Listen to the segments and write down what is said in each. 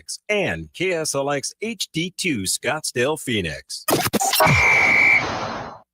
Phoenix, and KSLX HD2 Scottsdale, Phoenix.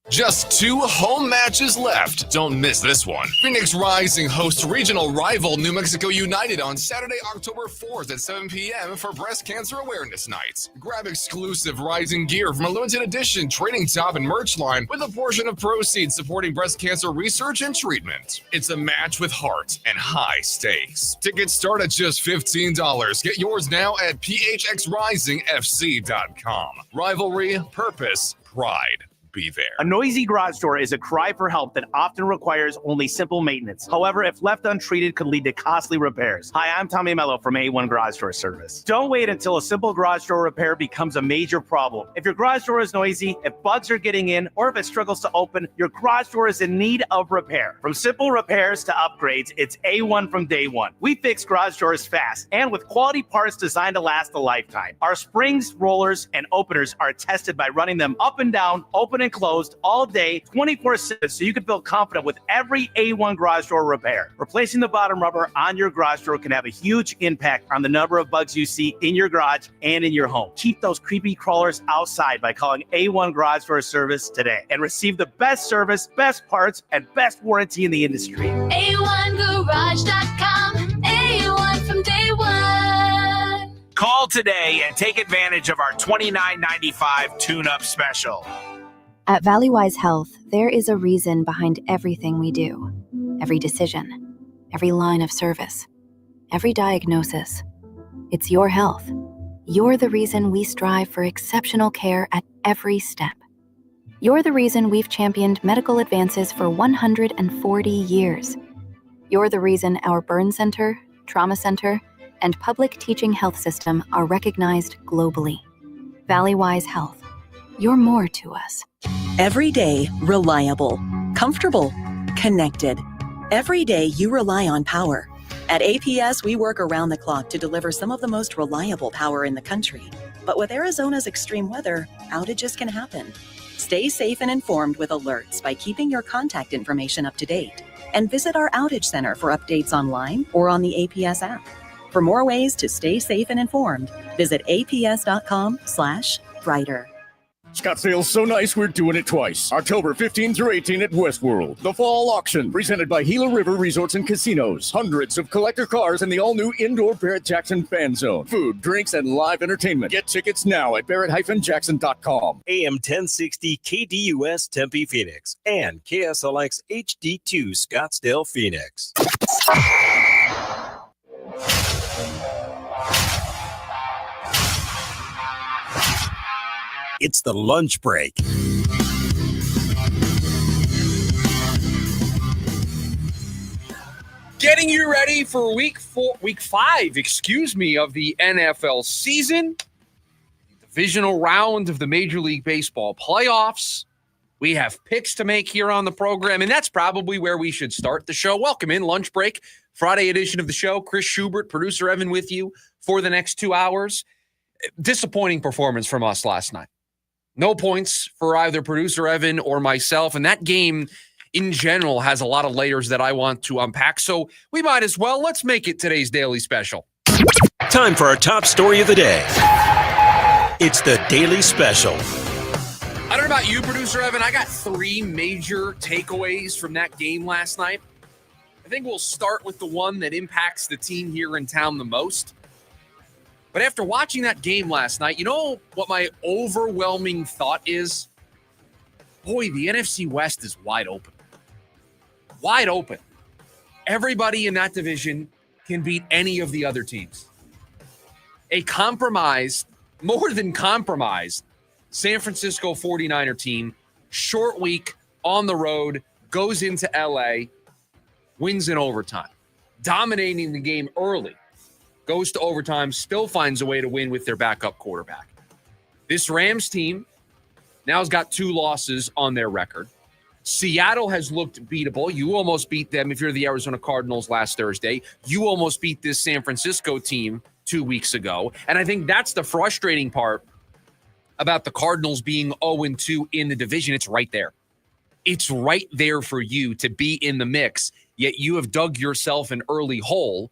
Just 2 home matches left. Don't miss this one. Phoenix Rising hosts regional rival New Mexico United on Saturday, October 4th at 7 p.m. for Breast Cancer Awareness Night. Grab exclusive Rising gear from a limited edition trading top and merch line with a portion of proceeds supporting breast cancer research and treatment. It's a match with heart and high stakes. Tickets start at just $15. Get yours now at phxrisingfc.com. Rivalry, purpose, pride. Be there. A noisy garage door is a cry for help that often requires only simple maintenance. However, if left untreated, could lead to costly repairs. Hi, I'm Tommy Mello from A1 Garage Door Service. Don't wait until a simple garage door repair becomes a major problem. If your garage door is noisy, if bugs are getting in, or if it struggles to open, your garage door is in need of repair. From simple repairs to upgrades, it's A1 from day one. We fix garage doors fast and with quality parts designed to last a lifetime. Our springs, rollers, and openers are tested by running them up and down, open and closed all day, 24/7, so you can feel confident with every A1 garage door repair. Replacing the bottom rubber on your garage door can have a huge impact on the number of bugs you see in your garage and in your home. Keep those creepy crawlers outside by calling A1 Garage Door Service today and receive the best service, best parts, and best warranty in the industry. A1Garage.com, A1 from day one. Call today and take advantage of our $29.95 tune-up special. At Valleywise Health, there is a reason behind everything we do. Every decision, every line of service, every diagnosis. It's your health. You're the reason we strive for exceptional care at every step. You're the reason we've championed medical advances for 140 years. You're the reason our burn center, trauma center, and public teaching health system are recognized globally. Valleywise Health. You're more to us. Every day, reliable, comfortable, connected. Every day you rely on power. At APS, we work around the clock to deliver some of the most reliable power in the country. But with Arizona's extreme weather, outages can happen. Stay safe and informed with alerts by keeping your contact information up to date. And visit our outage center for updates online or on the APS app. For more ways to stay safe and informed, visit aps.com/brighter. Scottsdale's so nice, we're doing it twice. October 15 through 18 at Westworld. The Fall Auction, presented by Gila River Resorts and Casinos. Hundreds of collector cars in the all-new indoor Barrett-Jackson Fan Zone. Food, drinks, and live entertainment. Get tickets now at barrett-jackson.com. AM 1060 KDUS Tempe, Phoenix, and KSLX HD2 Scottsdale, Phoenix. It's the lunch break. Getting you ready for week 5, of the NFL season. The divisional round of the Major League Baseball playoffs. We have picks to make here on the program, and that's probably where we should start the show. Welcome in, lunch break, Friday edition of the show. Chris Schubert, producer Evan with you for the next 2 hours. Disappointing performance from us last night. No points for either producer Evan or myself, and that game in general has a lot of layers that I want to unpack, so we might as well. Let's make it today's daily special. Time for our top story of the day. It's the Daily Special. I don't know about you, producer Evan. I got 3 major takeaways from that game last night. I think we'll start with the one that impacts the team here in town the most. But after watching that game last night, you know what my overwhelming thought is? Boy, the NFC West is wide open. Wide open. Everybody in that division can beat any of the other teams. A compromised, more than compromised, San Francisco 49er team, short week, on the road, goes into LA, wins in overtime, dominating the game early. Goes to overtime, still finds a way to win with their backup quarterback. This Rams team now has got 2 losses on their record. Seattle has looked beatable. You almost beat them if you're the Arizona Cardinals last Thursday. You almost beat this San Francisco team 2 weeks ago. And I think that's the frustrating part about the Cardinals being 0-2 in the division. It's right there. It's right there for you to be in the mix, yet you have dug yourself an early hole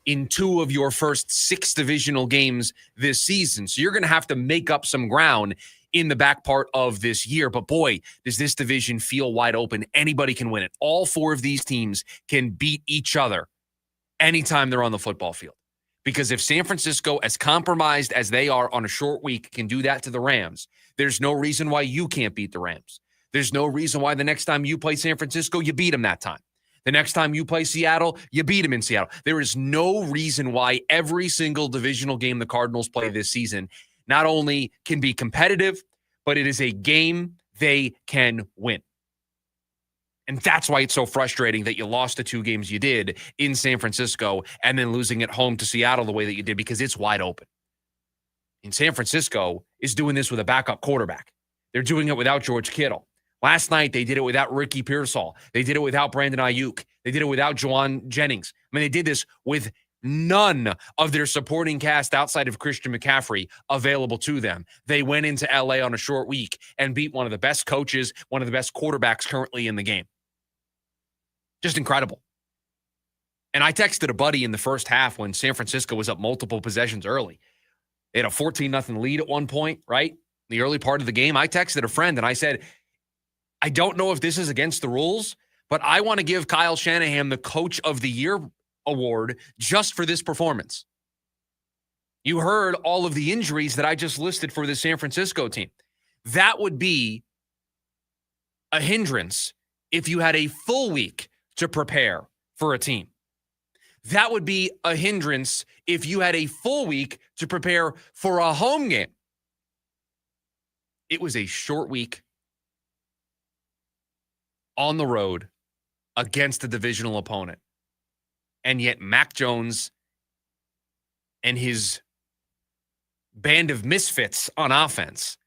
in 2 of your first 6 divisional games this season. So you're going to have to make up some ground in the back part of this year. But boy, does this division feel wide open. Anybody can win it. All 4 of these teams can beat each other anytime they're on the football field. Because if San Francisco, as compromised as they are on a short week, can do that to the Rams, there's no reason why you can't beat the Rams. There's no reason why the next time you play San Francisco, you beat them that time. The next time you play Seattle, you beat them in Seattle. There is no reason why every single divisional game the Cardinals play this season not only can be competitive, but it is a game they can win. And that's why it's so frustrating that you lost the 2 games you did in San Francisco and then losing at home to Seattle the way that you did, because it's wide open. And San Francisco is doing this with a backup quarterback. They're doing it without George Kittle. Last night, they did it without Ricky Pearsall. They did it without Brandon Ayuk. They did it without Juwan Jennings. I mean, they did this with none of their supporting cast outside of Christian McCaffrey available to them. They went into LA on a short week and beat one of the best coaches, one of the best quarterbacks currently in the game. Just incredible. And I texted a buddy in the first half when San Francisco was up multiple possessions early. They had a 14-0 lead at one point, right? The early part of the game. I texted a friend and I said, I don't know if this is against the rules, but I want to give Kyle Shanahan the Coach of the Year award just for this performance. You heard all of the injuries that I just listed for the San Francisco team. That would be a hindrance if you had a full week to prepare for a team. That would be a hindrance if you had a full week to prepare for a home game. It was a short week on the road against a divisional opponent. And yet Mac Jones and his band of misfits on offense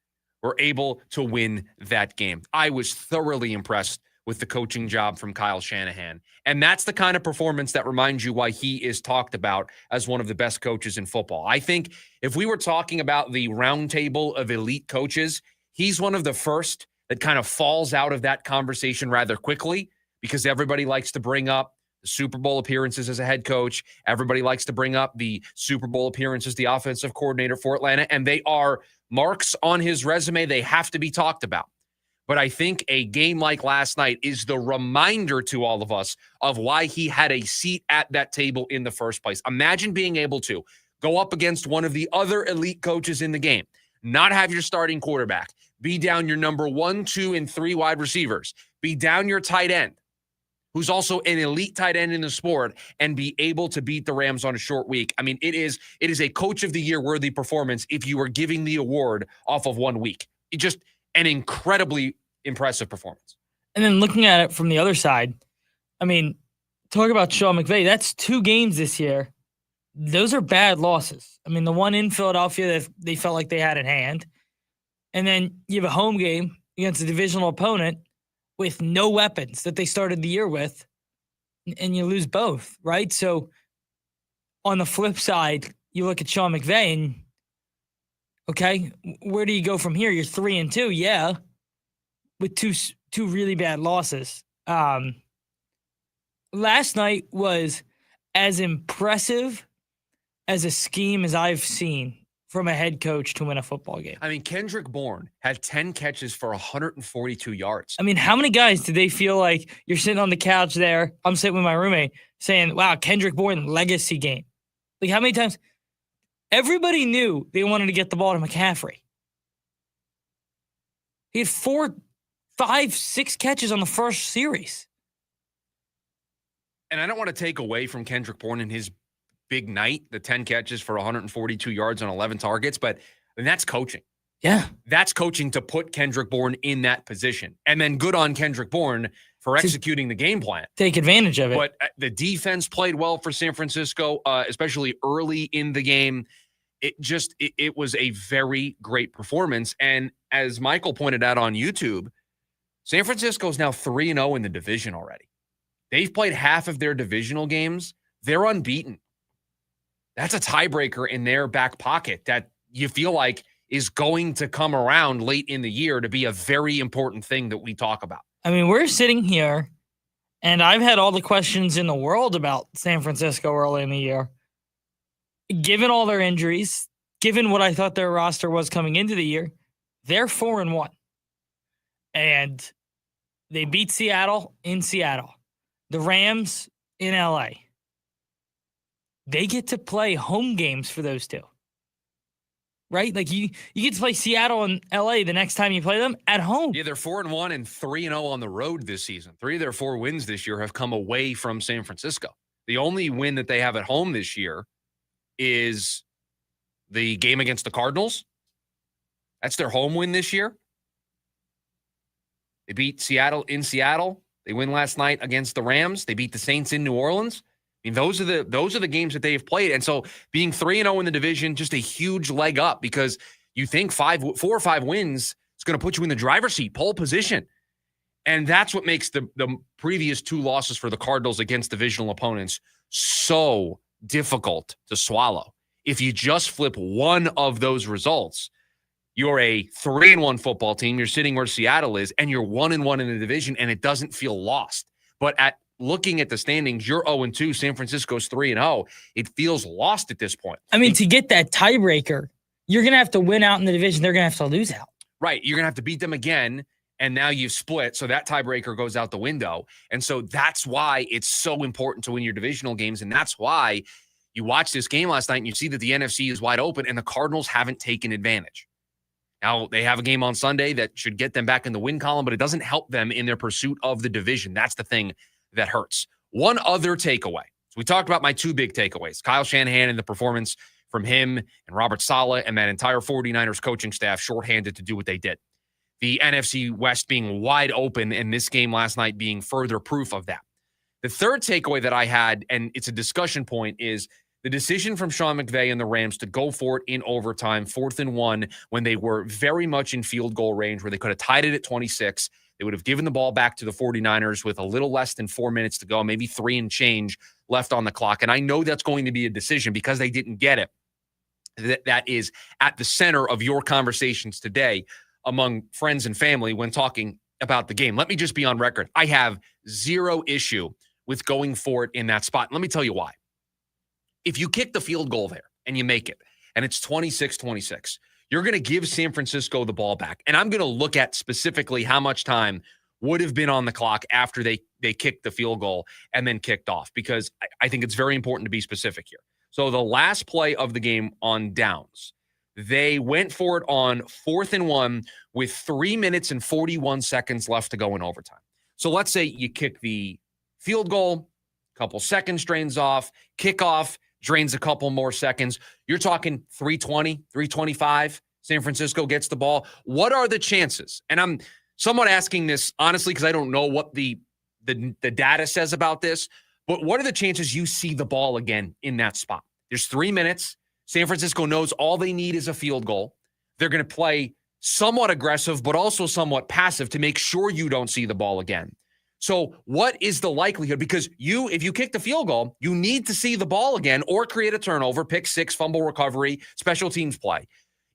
were able to win that game. I was thoroughly impressed with the coaching job from Kyle Shanahan. And that's the kind of performance that reminds you why he is talked about as one of the best coaches in football. I think if we were talking about the roundtable of elite coaches, he's one of the first that kind of falls out of that conversation rather quickly, because everybody likes to bring up the Super Bowl appearances as a head coach. Everybody likes to bring up the Super Bowl appearance as the offensive coordinator for Atlanta, and they are marks on his resume. They have to be talked about. But I think a game like last night is the reminder to all of us of why he had a seat at that table in the first place. Imagine being able to go up against one of the other elite coaches in the game, not have your starting quarterback, be down your number 1, 2, and 3 wide receivers, be down your tight end, who's also an elite tight end in the sport, and be able to beat the Rams on a short week. I mean, it is a Coach of the Year worthy performance if you were giving the award off of 1 week. It just an incredibly impressive performance. And then looking at it from the other side, I mean, talk about Sean McVay. That's 2 games this year. Those are bad losses. I mean, the one in Philadelphia that they felt like they had in hand. And then you have a home game against a divisional opponent with no weapons that they started the year with, and you lose both, right? So on the flip side, you look at Sean McVay and, okay, where do you go from here? You're 3-2, yeah, with two really bad losses. Last night was as impressive as a scheme as I've seen from a head coach to win a football game. I mean, Kendrick Bourne had 10 catches for 142 yards. I mean, how many guys did they feel like you're sitting on the couch there? I'm sitting with my roommate saying, wow, Kendrick Bourne legacy game. Like, how many times? Everybody knew they wanted to get the ball to McCaffrey. He had 4, 5, 6 catches on the first series. And I don't want to take away from Kendrick Bourne and his big night, the 10 catches for 142 yards on 11 targets, but that's coaching. Yeah. That's coaching to put Kendrick Bourne in that position. And then good on Kendrick Bourne for executing the game plan. Take advantage of it. But the defense played well for San Francisco, especially early in the game. It was a very great performance. And as Michael pointed out on YouTube, San Francisco is now 3-0 in the division already. They've played half of their divisional games. They're unbeaten. That's a tiebreaker in their back pocket that you feel like is going to come around late in the year to be a very important thing that we talk about. I mean, we're sitting here, and I've had all the questions in the world about San Francisco early in the year. given all their injuries, given what I thought their roster was coming into the year, they're 4-1. And they beat Seattle in Seattle. The Rams in LA. They get to play home games for those two. Right? Like you get to play Seattle and LA the next time you play them at home. Yeah, they're 4-1 and 3-0 on the road this season. 3 of their 4 wins this year have come away from San Francisco. The only win that they have at home this year is the game against the Cardinals. That's their home win this year. They beat Seattle in Seattle. They win last night against the Rams. They beat the Saints in New Orleans. I mean, those are the games that they've played. And so being 3-0 in the division, just a huge leg up, because you think 4 or 5 wins is going to put you in the driver's seat, pole position. And that's what makes the previous 2 losses for the Cardinals against divisional opponents so difficult to swallow. If you just flip one of those results, you're a 3-1 football team. You're sitting where Seattle is, and you're 1-1 in the division, and it doesn't feel lost. But looking at the standings, you're 0-2. San Francisco's 3-0. It feels lost at this point. I mean, to get that tiebreaker, you're going to have to win out in the division. They're going to have to lose out. Right. You're going to have to beat them again, and now you've split, so that tiebreaker goes out the window. And so that's why it's so important to win your divisional games, and that's why you watch this game last night and you see that the NFC is wide open, and the Cardinals haven't taken advantage. Now, they have a game on Sunday that should get them back in the win column, but it doesn't help them in their pursuit of the division. That's the thing that hurts. One other takeaway. So we talked about my 2 big takeaways, Kyle Shanahan and the performance from him and Robert Saleh and that entire 49ers coaching staff shorthanded to do what they did. The NFC West being wide open and this game last night being further proof of that. The third takeaway that I had, and it's a discussion point, is the decision from Sean McVay and the Rams to go for it in overtime, 4th and 1, when they were very much in field goal range, where they could have tied it at 26. They would have given the ball back to the 49ers with a little less than 4 minutes to go, maybe 3 and change left on the clock. And I know that's going to be a decision because they didn't get it. That is at the center of your conversations today among friends and family when talking about the game. Let me just be on record. I have 0 issue with going for it in that spot. Let me tell you why. If you kick the field goal there and you make it, and it's 26-26, you're going to give San Francisco the ball back. And I'm going to look at specifically how much time would have been on the clock after they kicked the field goal and then kicked off, because I think it's very important to be specific here. So the last play of the game on downs, they went for it on 4th and 1 with 3 minutes and 41 seconds left to go in overtime. So let's say you kick the field goal, couple seconds drains off, kickoff drains a couple more seconds. You're talking 3:20, 3:25. San Francisco gets the ball. What are the chances? And I'm somewhat asking this honestly because I don't know what the data says about this, but what are the chances you see the ball again in that spot? There's 3 minutes. San Francisco knows all they need is a field goal. They're going to play somewhat aggressive, but also somewhat passive to make sure you don't see the ball again. So what is the likelihood? Because if you kick the field goal, you need to see the ball again or create a turnover, pick 6, fumble recovery, special teams play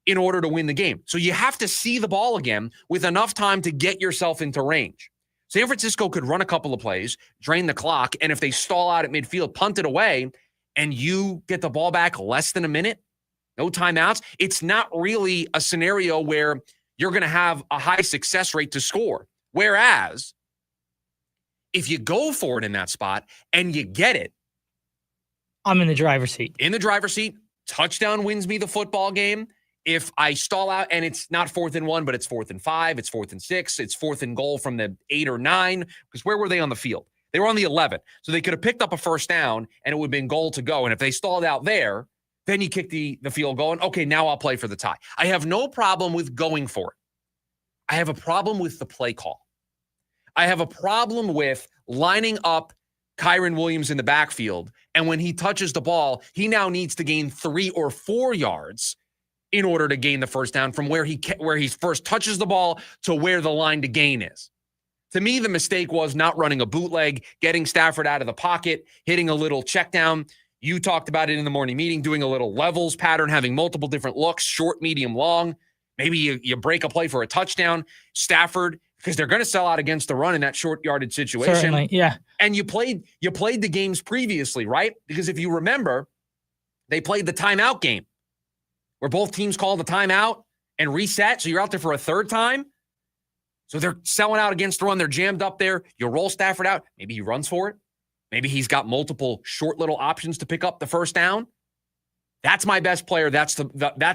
in order to win the game. So you have to see the ball again with enough time to get yourself into range. San Francisco could run a couple of plays, drain the clock, and if they stall out at midfield, punt it away, and you get the ball back less than a minute, no timeouts, it's not really a scenario where you're going to have a high success rate to score. Whereas if you go for it in that spot and you get it, I'm in the driver's seat. In the driver's seat, touchdown wins me the football game. If I stall out and it's not 4th and 1, but it's 4th and 5, it's 4th and 6, it's 4th and goal from the 8 or 9, because where were they on the field? They were on the 11. So they could have picked up a first down and it would have been goal to go. And if they stalled out there, then you kick the field goal and, okay, now I'll play for the tie. I have no problem with going for it. I have a problem with the play call. I have a problem with lining up Kyren Williams in the backfield, and when he touches the ball, he now needs to gain 3 or 4 yards in order to gain the first down from where he first touches the ball to where the line to gain is. To me, the mistake was not running a bootleg, getting Stafford out of the pocket, hitting a little check down. You talked about it in the morning meeting, doing a little levels pattern, having multiple different looks, short, medium, long. Maybe you break a play for a touchdown. Stafford, because they're going to sell out against the run in that short yardage situation. Certainly, yeah. And you played the games previously, right? Because if you remember, They played the timeout game where both teams called the timeout and reset. So you're out there for a third time. So they're selling out against the run. They're jammed up there. You roll Stafford out. Maybe he runs for it. Maybe he's got multiple short little options to pick up the first down. That's my best player. That's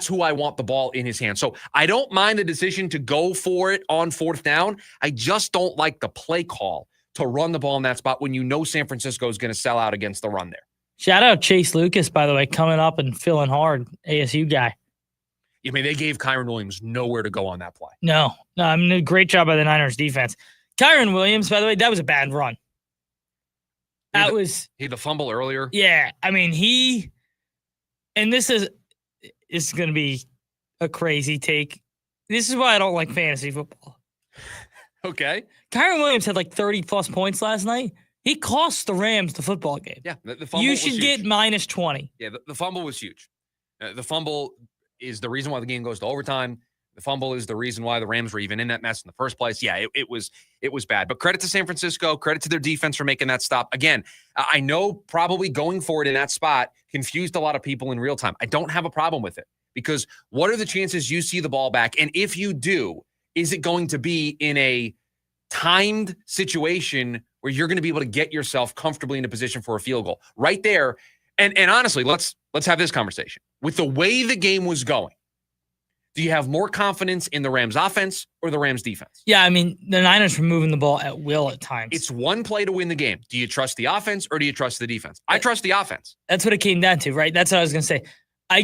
who I want the ball in his hand. So I don't mind the decision to go for it on fourth down. I just don't like the play call to run the ball in that spot when you know San Francisco is going to sell out against the run there. Shout out Chase Lucas, by the way, coming up and feeling hard, ASU guy. I mean, they gave Kyron Williams nowhere to go on that play. No, I mean, a great job by the Niners defense. Kyron Williams, by the way, that was a bad run. He the fumble earlier. Yeah, I mean, and this is going to be a crazy take. This is why I don't like fantasy football. Okay. Kyron Williams had like 30-plus points last night. He cost the Rams the football game. Yeah, the fumble you was should huge. get minus 20. Yeah, the fumble was huge. The fumble is the reason why the game goes to overtime. The fumble is the reason why the Rams were even in that mess in the first place. Yeah, it was bad. But credit to San Francisco, credit to their defense for making that stop. Again, I know probably going for it in that spot confused a lot of people in real time. I don't have a problem with it because what are the chances you see the ball back? And if you do, is it going to be in a timed situation where you're going to be able to get yourself comfortably in a position for a field goal? Right there. And honestly, let's have this conversation. With the way the game was going, do you have more confidence in the Rams offense or the Rams defense? Yeah, I mean, the Niners were moving the ball at will at times. It's one play to win the game. Do you trust the offense or do you trust the defense? I trust the offense. That's what it came down to, right? That's what I was going to say. I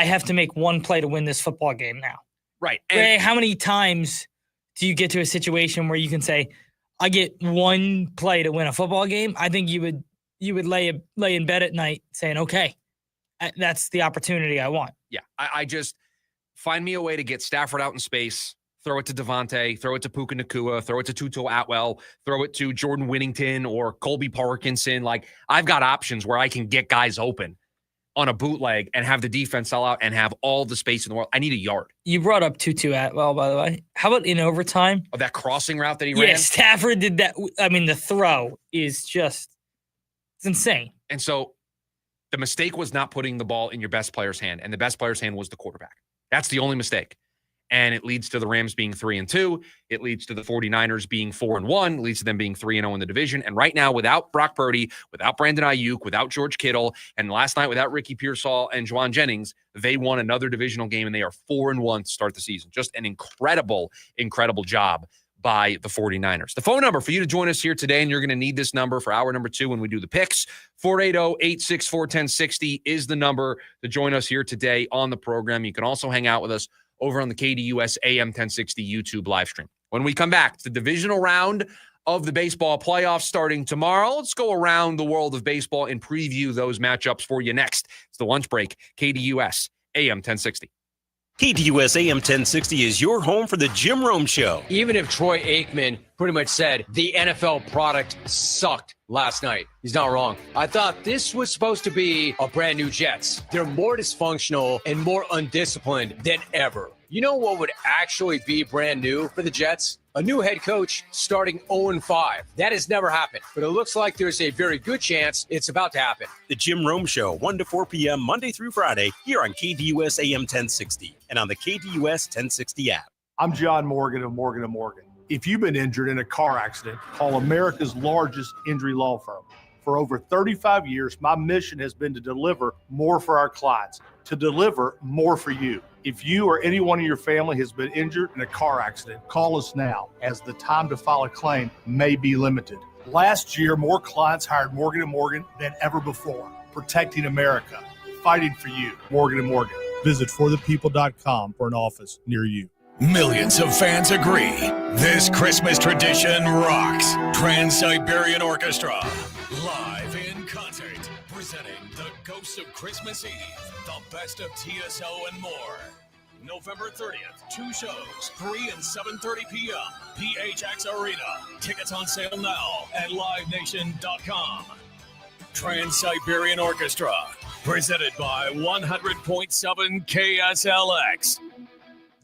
have to make one play to win this football game now. Right. And how many times do you get to a situation where you can say, I get one play to win a football game? I think you would lay in bed at night saying, okay, that's the opportunity I want. Yeah, I just find me a way to get Stafford out in space, throw it to Devontae, throw it to Puka Nacua, throw it to Tutu Atwell, throw it to Jordan Whittington or Colby Parkinson. Like, I've got options where I can get guys open on a bootleg and have the defense sell out and have all the space in the world. I need a yard. You brought up Tutu Atwell, by the way. How about in overtime? Oh, that crossing route that he ran? Yeah, Stafford did that. I mean, the throw is just, it's insane. And so the mistake was not putting the ball in your best player's hand, and the best player's hand was the quarterback. That's the only mistake. And it leads to the Rams being 3-2. It leads to the 49ers being 4-1. It leads to them being 3-0 in the division. And right now, without Brock Purdy, without Brandon Ayuk, without George Kittle, and last night without Ricky Pearsall and Juwan Jennings, they won another divisional game, and they are 4-1 to start the season. Just an incredible, incredible job by the 49ers. The phone number for you to join us here today, and you're going to need this number for hour number 2 when we do the picks, 480-864-1060 is the number to join us here today on the program. You can also hang out with us over on the KDUS AM 1060 YouTube live stream. When we come back, it's the divisional round of the baseball playoffs starting tomorrow. Let's go around the world of baseball and preview those matchups for you next. It's the lunch break, KDUS AM 1060. KDUS AM 1060 is your home for the Jim Rome Show. Even if Troy Aikman pretty much said the NFL product sucked last night, he's not wrong. I thought this was supposed to be a brand new Jets. They're more dysfunctional and more undisciplined than ever. You know what would actually be brand new for the Jets? A new head coach starting 0-5. That has never happened, but it looks like there's a very good chance it's about to happen. The Jim Rome Show, 1 to 4 p.m. Monday through Friday here on KDUS AM 1060 and on the KDUS 1060 app. I'm John Morgan of Morgan & Morgan. If you've been injured in a car accident, call America's largest injury law firm. For over 35 years, my mission has been to deliver more for our clients, to deliver more for you. If you or anyone in your family has been injured in a car accident, call us now, as the time to file a claim may be limited. Last year, more clients hired Morgan & Morgan than ever before, protecting America, fighting for you. Morgan & Morgan. Visit forthepeople.com for an office near you. Millions of fans agree. This Christmas tradition rocks. Trans-Siberian Orchestra, live in concert, presenting the Ghosts of Christmas Eve, the best of TSO and more. November 30th, 2 shows, 3 and 7:30 p.m. PHX Arena. Tickets on sale now at livenation.com. Trans-Siberian Orchestra, presented by 100.7 KSLX.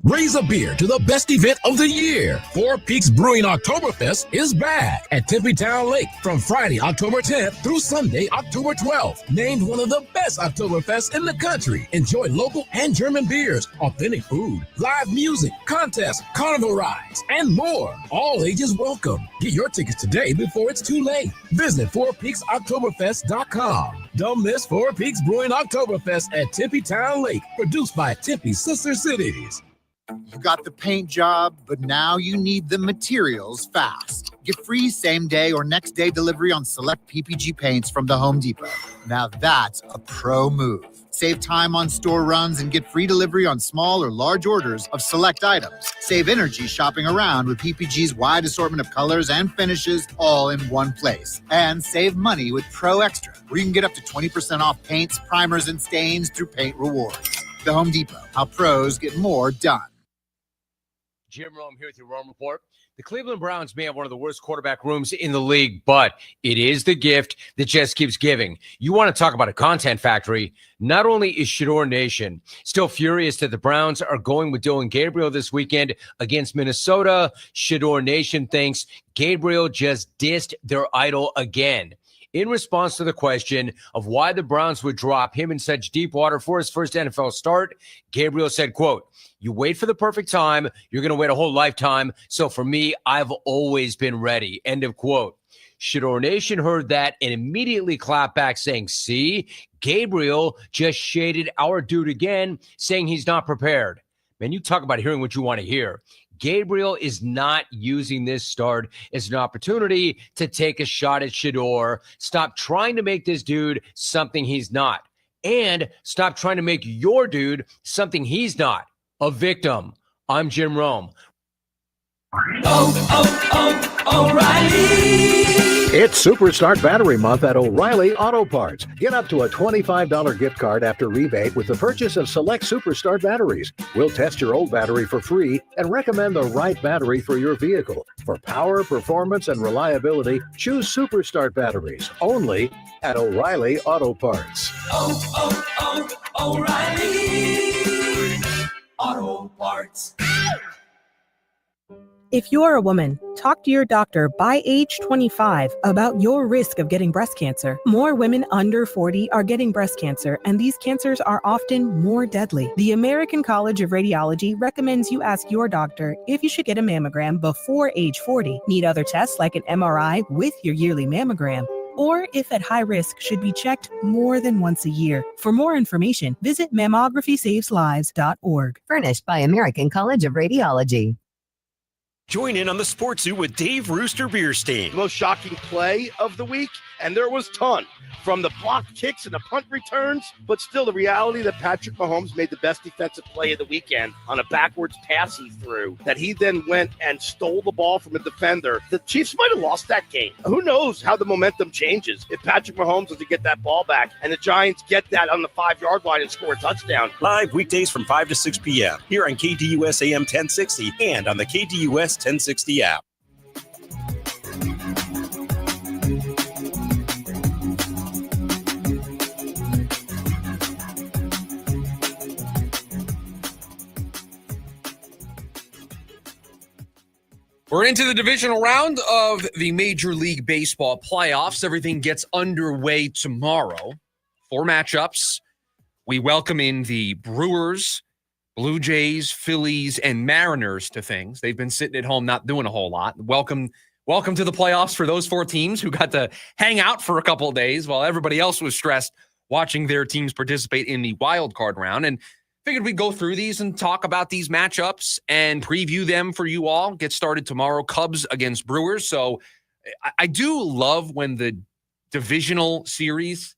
Raise a beer to the best event of the year. Four Peaks Brewing Oktoberfest is back at Tempe Town Lake from Friday, October 10th through Sunday, October 12th. Named one of the best Oktoberfests in the country. Enjoy local and German beers, authentic food, live music, contests, carnival rides, and more. All ages welcome. Get your tickets today before it's too late. Visit fourpeaksoktoberfest.com. Don't miss Four Peaks Brewing Oktoberfest at Tempe Town Lake, produced by Tempe Sister Cities. You got the paint job, but now you need the materials fast. Get free same-day or next-day delivery on select PPG paints from the Home Depot. Now that's a pro move. Save time on store runs and get free delivery on small or large orders of select items. Save energy shopping around with PPG's wide assortment of colors and finishes all in one place. And save money with Pro Extra, where you can get up to 20% off paints, primers, and stains through Paint Rewards. The Home Depot, how pros get more done. Jim Rome here with your Rome Report. The Cleveland Browns may have one of the worst quarterback rooms in the league, but it is the gift that just keeps giving. You want to talk about a content factory. Not only is Shador Nation still furious that the Browns are going with Dylan Gabriel this weekend against Minnesota, Shador Nation thinks Gabriel just dissed their idol again. In response to the question of why the Browns would drop him in such deep water for his first NFL start, Gabriel said, quote, "You wait for the perfect time, you're going to wait a whole lifetime. So for me, I've always been ready." End of quote. Shador Nation heard that and immediately clapped back saying, "See, Gabriel just shaded our dude again, saying he's not prepared." Man, you talk about hearing what you want to hear. Gabriel is not using this start as an opportunity to take a shot at Shador. Stop trying to make this dude something he's not. And stop trying to make your dude something he's not. A victim. I'm Jim Rome. O'Reilly. It's Superstart Battery Month at O'Reilly Auto Parts. Get up to a $25 gift card after rebate with the purchase of select Superstart batteries. We'll test your old battery for free and recommend the right battery for your vehicle. For power, performance, and reliability, choose Superstart batteries only at O'Reilly Auto Parts. O'Reilly Auto Parts. If you're a woman, talk to your doctor by age 25 about your risk of getting breast cancer. More women under 40 are getting breast cancer, and these cancers are often more deadly. The American College of Radiology recommends you ask your doctor if you should get a mammogram before age 40, need other tests like an MRI with your yearly mammogram, or if at high risk should be checked more than once a year. For more information, visit mammography-saves-lives.org. Furnished by American College of Radiology. Join in on the Sports Zoo with Dave Rooster Beerstein. The most shocking play of the week, and there was ton. From the blocked kicks and the punt returns, but still the reality that Patrick Mahomes made the best defensive play of the weekend on a backwards pass he threw, that he then went and stole the ball from a defender. The Chiefs might have lost that game. Who knows how the momentum changes if Patrick Mahomes was to get that ball back and the Giants get that on the 5-yard line and score a touchdown. Live weekdays from 5 to 6 p.m. here on KDUS AM 1060 and on the KDUS 1060 app. We're into the divisional round of the Major League Baseball playoffs. Everything gets underway tomorrow. 4 matchups. We welcome in the Brewers, Blue Jays, Phillies, and Mariners to things. They've been sitting at home not doing a whole lot. Welcome to the playoffs for those 4 teams who got to hang out for a couple of days while everybody else was stressed watching their teams participate in the wild card round. And figured we'd go through these and talk about these matchups and preview them for you all. Get started tomorrow, Cubs against Brewers. So I do love when the divisional series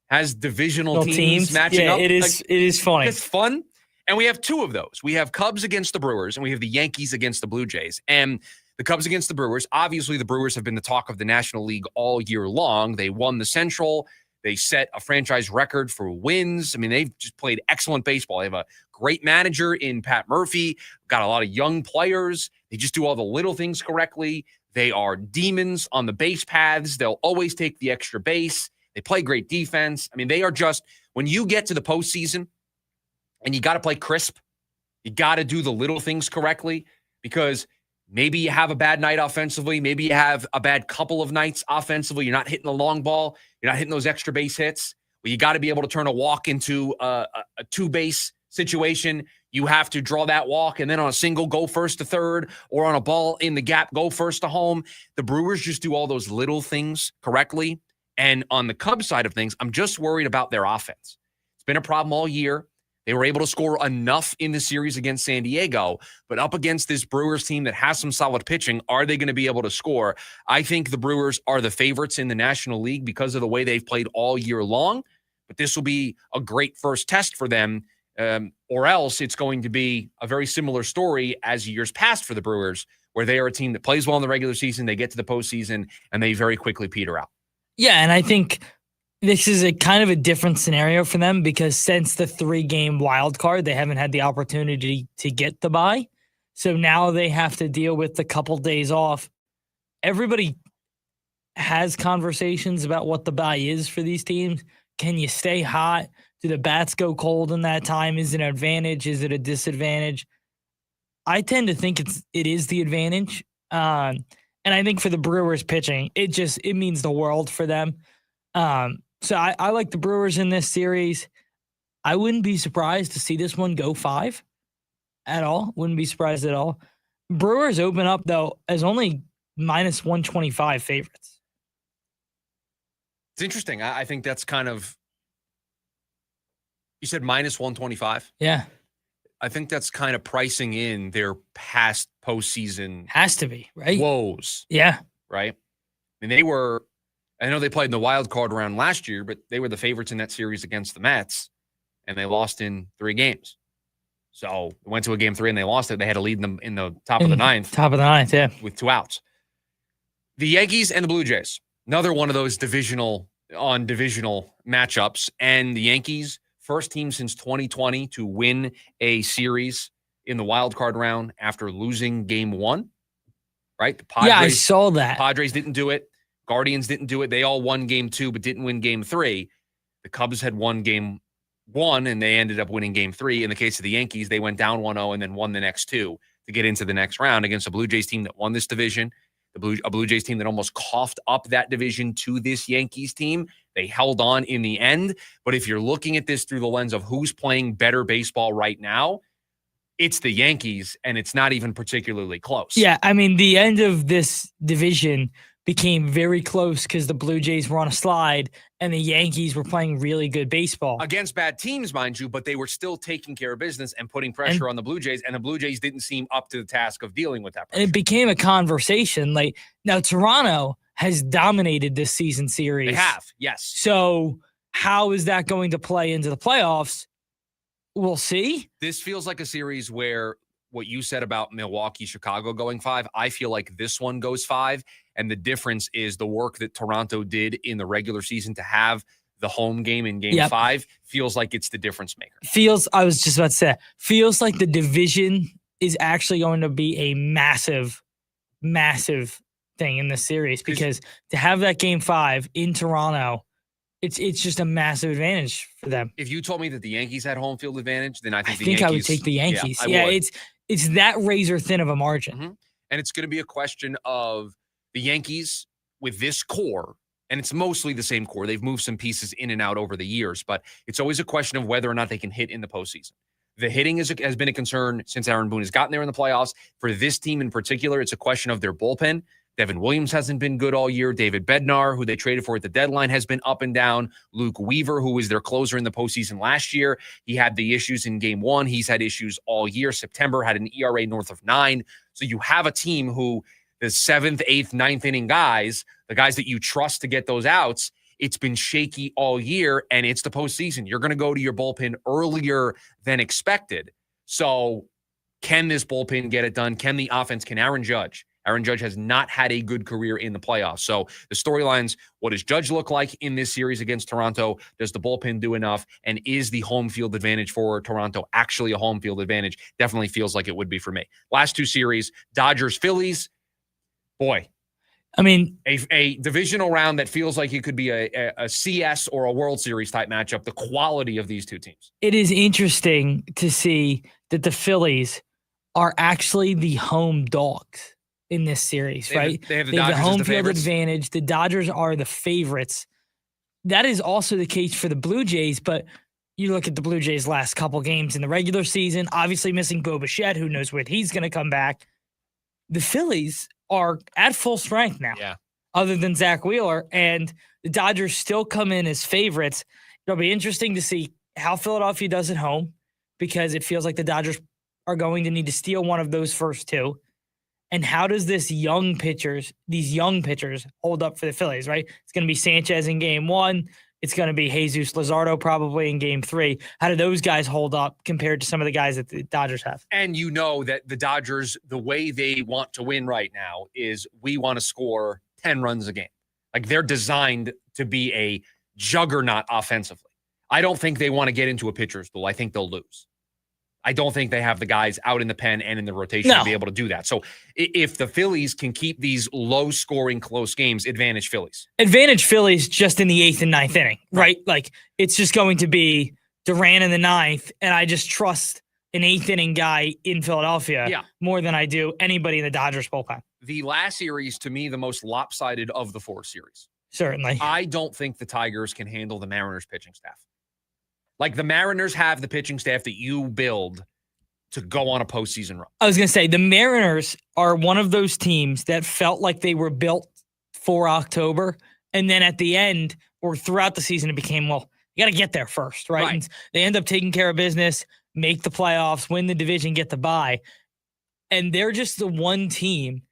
has divisional teams matching up. It is funny. It's fun. And we have 2 of those. We have Cubs against the Brewers, and we have the Yankees against the Blue Jays. And the Cubs against the Brewers, obviously the Brewers have been the talk of the National League all year long. They won the Central. They set a franchise record for wins. I mean, they've just played excellent baseball. They have a great manager in Pat Murphy, got a lot of young players. They just do all the little things correctly. They are demons on the base paths. They'll always take the extra base. They play great defense. I mean, they are just, when you get to the postseason and you got to play crisp, You got to do the little things correctly because maybe you have a bad night offensively. Maybe you have a bad couple of nights offensively. You're not hitting the long ball. You're not hitting those extra base hits. Well, you got to be able to turn a walk into a two-base situation. You have to draw that walk and then on a single go first to third or on a ball in the gap, go first to home. The Brewers just do all those little things correctly. And on the Cubs side of things, I'm just worried about their offense. It's been a problem all year. They were able to score enough in the series against San Diego, but up against this Brewers team that has some solid pitching, are they going to be able to score? I think the Brewers are the favorites in the National League because of the way they've played all year long, but this will be a great first test for them, or else it's going to be a very similar story as years past for the Brewers, where they are a team that plays well in the regular season, they get to the postseason, and they very quickly peter out. Yeah, and I think this is a kind of a different scenario for them because since the 3-game wild card, they haven't had the opportunity to get the bye. So now they have to deal with the couple days off. Everybody has conversations about what the bye is for these teams. Can you stay hot? Do the bats go cold in that time? Is it an advantage? Is it a disadvantage? I tend to think it is the advantage. And I think for the Brewers pitching, it means the world for them. So I like the Brewers in this series. I wouldn't be surprised to see this one go 5 at all. Wouldn't be surprised at all. Brewers open up, though, as only minus 125 favorites. It's interesting. I think that's kind of, you said minus 125? Yeah. I think that's kind of pricing in their past postseason. Has to be, right? Woes. Yeah. Right? I mean, I know they played in the wild card round last year, but they were the favorites in that series against the Mets, and they lost in 3 games. So they went to a game 3 and they lost it. They had to lead them in the top of the ninth. Top of the ninth, yeah. With 2 outs. The Yankees and the Blue Jays, another one of those divisional matchups. And the Yankees, first team since 2020 to win a series in the wild card round after losing game 1. Right? The Padres, yeah, I saw that. Padres didn't do it. Guardians didn't do it. They all won game 2, but didn't win game 3. The Cubs had won game 1, and they ended up winning game 3. In the case of the Yankees, they went down 1-0 and then won the next 2 to get into the next round against a Blue Jays team that won this division, a Blue Jays team that almost coughed up that division to this Yankees team. They held on in the end. But if you're looking at this through the lens of who's playing better baseball right now, it's the Yankees, and it's not even particularly close. Yeah, I mean, the end of this division became very close because the Blue Jays were on a slide and the Yankees were playing really good baseball. Against bad teams, mind you, but they were still taking care of business and putting pressure on the Blue Jays, and the Blue Jays didn't seem up to the task of dealing with that pressure. And it became a conversation. Like, now Toronto has dominated this season series. They have, yes. So how is that going to play into the playoffs? We'll see. This feels like a series where what you said about Milwaukee, Chicago going 5, I feel like this one goes 5. And the difference is the work that Toronto did in the regular season to have the home game in game 5 feels like it's the difference maker. I was just about to say, feels like the division is actually going to be a massive, massive thing in this series because to have that game 5 in Toronto, it's just a massive advantage for them. If you told me that the Yankees had home field advantage, then I think I would take the Yankees. Yeah, it's that razor thin of a margin. Mm-hmm. And it's going to be a question of the Yankees with this core, and it's mostly the same core. They've moved some pieces in and out over the years, but it's always a question of whether or not they can hit in the postseason. The hitting has been a concern since Aaron Boone has gotten there in the playoffs. For this team in particular, it's a question of their bullpen. Devin Williams hasn't been good all year. David Bednar, who they traded for at the deadline, has been up and down. Luke Weaver, who was their closer in the postseason last year, he had the issues in game 1. He's had issues all year. September had an ERA north of 9. So you have a team who the 7th, 8th, 9th inning guys, the guys that you trust to get those outs, it's been shaky all year, and it's the postseason. You're going to go to your bullpen earlier than expected. So can this bullpen get it done? Can the offense? Can Aaron Judge? Aaron Judge has not had a good career in the playoffs. So the storylines, what does Judge look like in this series against Toronto? Does the bullpen do enough? And is the home field advantage for Toronto actually a home field advantage? Definitely feels like it would be for me. Last 2 series, Dodgers, Phillies. Boy, I mean, a divisional round that feels like it could be a CS or a World Series type matchup, the quality of these 2 teams. It is interesting to see that the Phillies are actually the home dogs in this series, right? They have the They have Dodgers the as home the field favorites. advantage. The Dodgers are the favorites. That is also the case for the Blue Jays, but you look at the Blue Jays' last couple games in the regular season, obviously missing Bo Bichette, who knows when he's going to come back. The Phillies are at full strength now, other than Zach Wheeler, and the Dodgers still come in as favorites. It'll be interesting to see how Philadelphia does at home, because it feels like the Dodgers are going to need to steal one of those first two. And how does these young pitchers hold up for the Phillies, right? It's going to be Sanchez in game 1. It's going to be Jesus Luzardo probably in game 3. How do those guys hold up compared to some of the guys that the Dodgers have? And you know that the Dodgers, the way they want to win right now is we want to score 10 runs a game. Like, they're designed to be a juggernaut offensively. I don't think they want to get into a pitcher's duel. I think they'll lose. I don't think they have the guys out in the pen and in the rotation to be able to do that. So if the Phillies can keep these low-scoring, close games, advantage Phillies. Advantage Phillies just in the 8th and 9th inning, right? Like, it's just going to be Duran in the 9th, and I just trust an 8th inning guy in Philadelphia more than I do anybody in the Dodgers bullpen. The last series, to me, the most lopsided of the 4 series. Certainly. I don't think the Tigers can handle the Mariners pitching staff. Like, the Mariners have the pitching staff that you build to go on a postseason run. I was going to say, the Mariners are one of those teams that felt like they were built for October. And then at the end, or throughout the season, it became, well, you got to get there first, right? And they end up taking care of business, make the playoffs, win the division, get the bye. And they're just the one team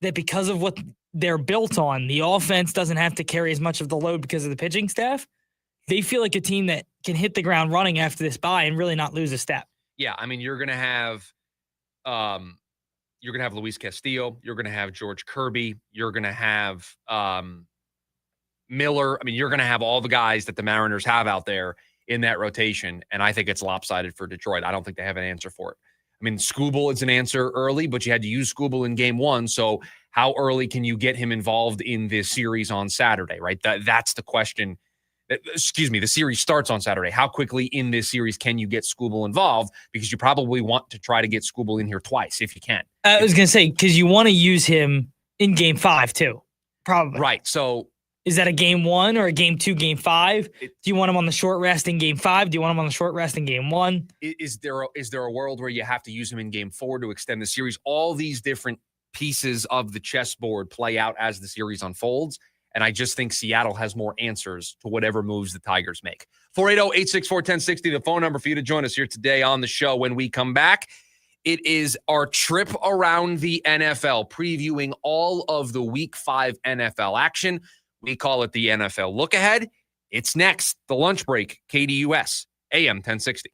that, because of what they're built on, the offense doesn't have to carry as much of the load because of the pitching staff. They feel like a team that can hit the ground running after this bye and really not lose a step. Yeah, I mean, you're gonna have Luis Castillo, you're gonna have George Kirby, you're gonna have Miller. I mean, you're gonna have all the guys that the Mariners have out there in that rotation, and I think it's lopsided for Detroit. I don't think they have an answer for it. I mean, Skubal is an answer early, but you had to use Skubal in game 1, so how early can you get him involved in this series on Saturday, right? That's the question. Excuse me, the series starts on Saturday. How quickly in this series can you get Skubal involved? Because you probably want to try to get Skubal in here twice if you can. I was going to say, because you want to use him in game 5 too, probably. Right, so. Is that a game 1 or a game 2, game 5? Do you want him on the short rest in game 5? Do you want him on the short rest in game 1? Is there a world where you have to use him in game 4 to extend the series? All these different pieces of the chessboard play out as the series unfolds. And I just think Seattle has more answers to whatever moves the Tigers make. 480-864-1060, the phone number for you to join us here today on the show. When we come back, it is our trip around the NFL, previewing all of the Week 5 NFL action. We call it the NFL Look Ahead. It's next, the lunch break, KDUS, AM 1060.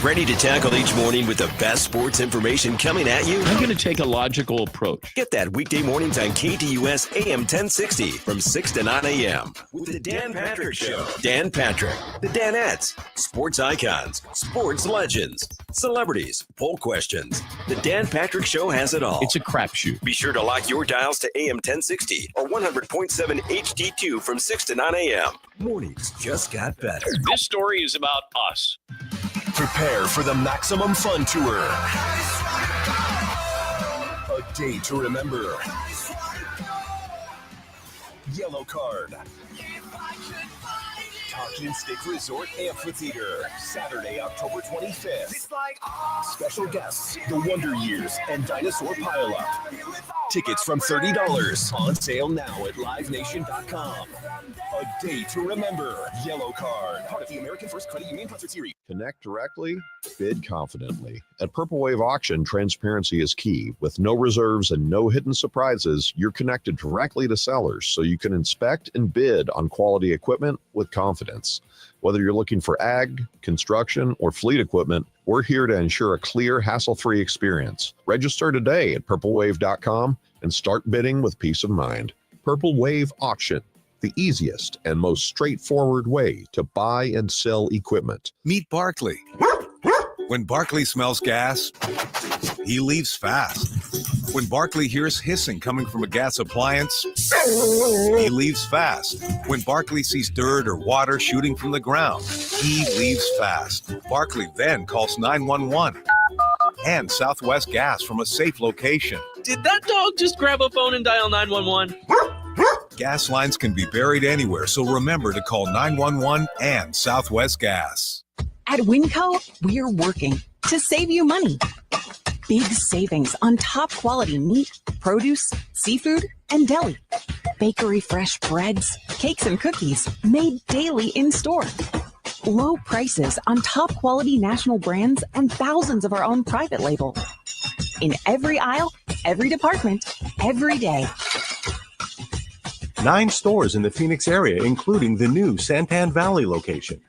Ready to tackle each morning with the best sports information coming at you? I'm going to take a logical approach. Get that weekday mornings on KDUS AM 1060 from 6 to 9 a.m. with the Dan Patrick Show. Dan Patrick, the Danettes, sports icons, sports legends, celebrities, poll questions. The Dan Patrick Show has it all. It's a crapshoot. Be sure to lock your dials to AM 1060 or 100.7 HD2 from 6 to 9 a.m. Mornings just got better. This story is about us. Prepare for the Maximum Fun Tour. A day to remember. Yellow Card. Talking Stick Resort Amphitheater, Saturday, October 25th. Special guests, The Wonder Years and Dinosaur Pile-Up. Tickets from $30. On sale now at livenation.com. A day to remember. Yellow Card. Part of the American First Credit Union Concert Series. Connect directly, bid confidently. At Purple Wave Auction, transparency is key. With no reserves and no hidden surprises, you're connected directly to sellers so you can inspect and bid on quality equipment with confidence. Whether you're looking for ag, construction, or fleet equipment, we're here to ensure a clear, hassle-free experience. Register today at purplewave.com and start bidding with peace of mind. Purple Wave Auction, the easiest and most straightforward way to buy and sell equipment. Meet Barkley. When Barkley smells gas, he leaves fast. When Barkley hears hissing coming from a gas appliance, he leaves fast. When Barkley sees dirt or water shooting from the ground, He leaves fast. Barkley then calls 911. And Southwest Gas from a safe location. Did that dog just grab a phone and dial 911? Gas lines can be buried anywhere, so remember to call 911 and Southwest Gas. At Winco, we're working to save you money. Big savings on top quality meat, produce, seafood, and deli. Bakery fresh breads, cakes, and cookies made daily in store. Low prices on top quality national brands and thousands of our own private label. In every aisle, every department, every day. 9 stores in the Phoenix area, including the new Santan Valley location.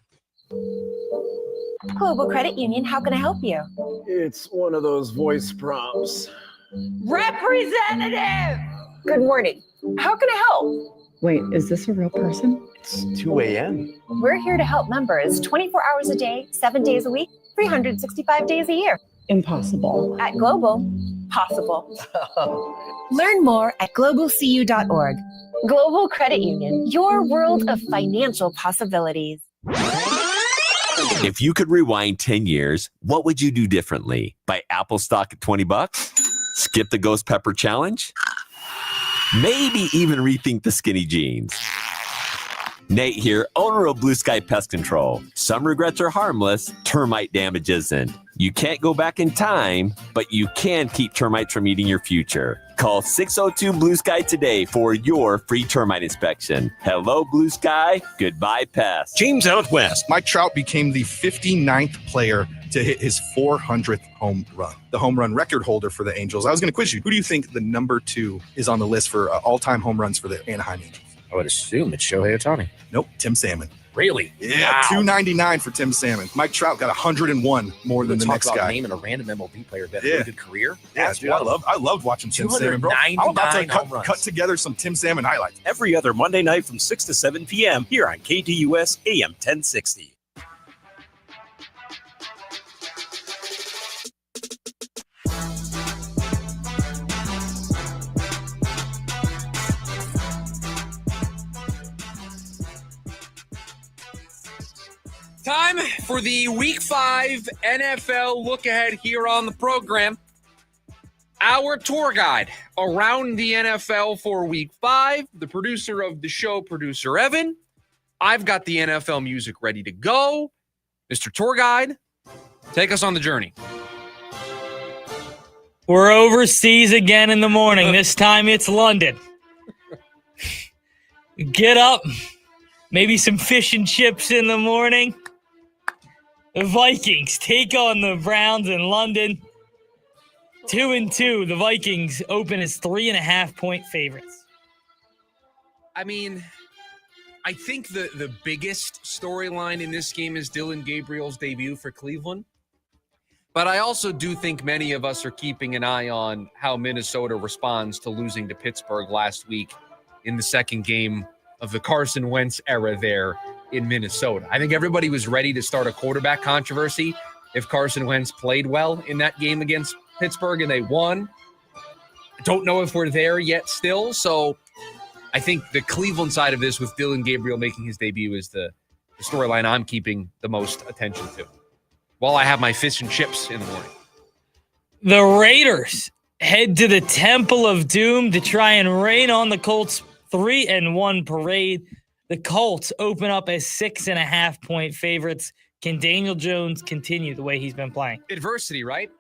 Global Credit Union, how can I help you? It's one of those voice prompts. Representative! Good morning. How can I help? Wait, is this a real person? It's 2 a.m. We're here to help members 24 hours a day, 7 days a week, 365 days a year. Impossible. At Global, possible. Learn more at globalcu.org. Global Credit Union, your world of financial possibilities. If you could rewind 10 years, what would you do differently? Buy Apple stock at $20? Skip the Ghost Pepper Challenge? Maybe even rethink the skinny jeans. Nate here, owner of Blue Sky Pest Control. Some regrets are harmless, termite damage isn't. You can't go back in time, but you can keep termites from eating your future. Call 602-BLUE-SKY today for your free termite inspection. Hello, Blue Sky. Goodbye, pests. James out west. Mike Trout became the 59th player to hit his 400th home run. The home run record holder for the Angels. I was going to quiz you. Who do you think the number 2 is on the list for all-time home runs for the Anaheim Angels? I would assume it's Shohei Ohtani. Nope, Tim Salmon. Really? Yeah, Wow. 299 for Tim Salmon. Mike Trout got 101 more than the next guy. Naming a random MLB player that had a really good career. Yeah, dude, I loved watching Tim Salmon, bro. I'm about to cut together some Tim Salmon highlights. Every other Monday night from 6 to 7 p.m. here on KTUS AM 1060. Time for the Week 5 NFL look ahead here on the program. Our tour guide around the NFL for Week 5, the producer of the show, Producer Evan. I've got the NFL music ready to go. Mr. Tour Guide, take us on the journey. We're overseas again in the morning. This time it's London. Get up. Maybe some fish and chips in the morning. The Vikings take on the Browns in London. 2-2. The Vikings open as 3.5-point favorites. I mean, I think the biggest storyline in this game is Dylan Gabriel's debut for Cleveland. But I also do think many of us are keeping an eye on how Minnesota responds to losing to Pittsburgh last week in the second game of the Carson Wentz era there in Minnesota. I think everybody was ready to start a quarterback controversy if Carson Wentz played well in that game against Pittsburgh and they won. I don't know if we're there yet still. So I think the Cleveland side of this with Dylan Gabriel making his debut is the storyline I'm keeping the most attention to while I have my fish and chips in the morning. The Raiders head to the Temple of Doom to try and rain on the Colts' 3-1 parade. The Colts open up as 6.5-point favorites. Can Daniel Jones continue the way he's been playing? Adversity, right?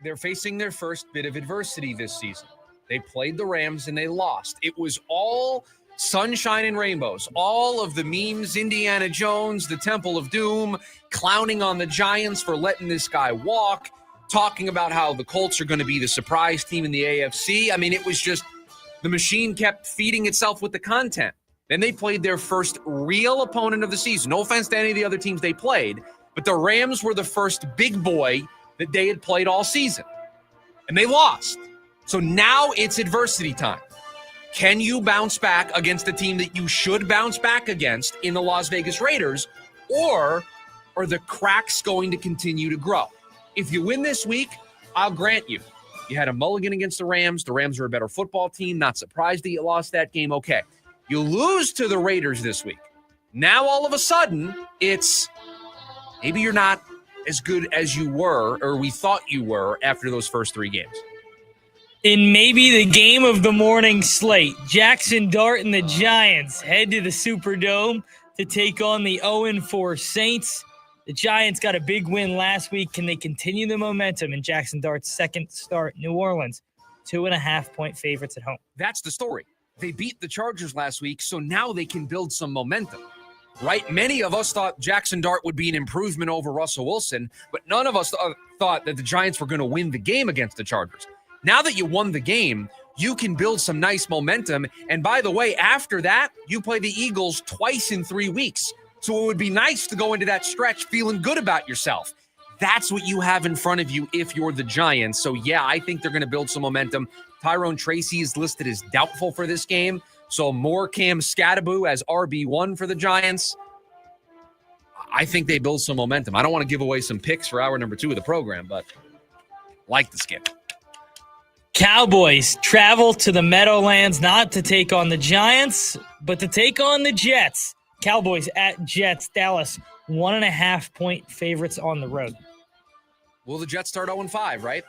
They're facing their first bit of adversity this season. They played the Rams and they lost. It was all sunshine and rainbows. All of the memes, Indiana Jones, the Temple of Doom, clowning on the Giants for letting this guy walk, talking about how the Colts are going to be the surprise team in the AFC. I mean, it was just the machine kept feeding itself with the content. Then they played their first real opponent of the season. No offense to any of the other teams they played, but the Rams were the first big boy that they had played all season. And they lost. So now it's adversity time. Can you bounce back against the team that you should bounce back against in the Las Vegas Raiders, or are the cracks going to continue to grow? If you win this week, I'll grant you. You had a mulligan against the Rams. The Rams are a better football team. Not surprised that you lost that game. Okay. You lose to the Raiders this week. Now, all of a sudden, it's maybe you're not as good as you were or we thought you were after those first 3 games. In maybe the game of the morning slate, Jackson Dart and the Giants head to the Superdome to take on the 0-4 Saints. The Giants got a big win last week. Can they continue the momentum in Jackson Dart's second start? New Orleans, 2.5-point favorites at home. That's the story. They beat the Chargers last week, so now they can build some momentum, right? Many of us thought Jackson Dart would be an improvement over Russell Wilson, but none of us thought that the Giants were going to win the game against the Chargers. Now that you won the game, you can build some nice momentum. And by the way, after that, you play the Eagles twice in 3 weeks. So it would be nice to go into that stretch feeling good about yourself. That's what you have in front of you if you're the Giants. So, yeah, I think they're going to build some momentum. Tyrone Tracy is listed as doubtful for this game. So more Cam Scattaboo as RB1 for the Giants. I think they build some momentum. I don't want to give away some picks for hour number 2 of the program, but like the skip. Cowboys travel to the Meadowlands not to take on the Giants, but to take on the Jets. Cowboys at Jets. Dallas, 1.5-point favorites on the road. Will the Jets start 0-5, right?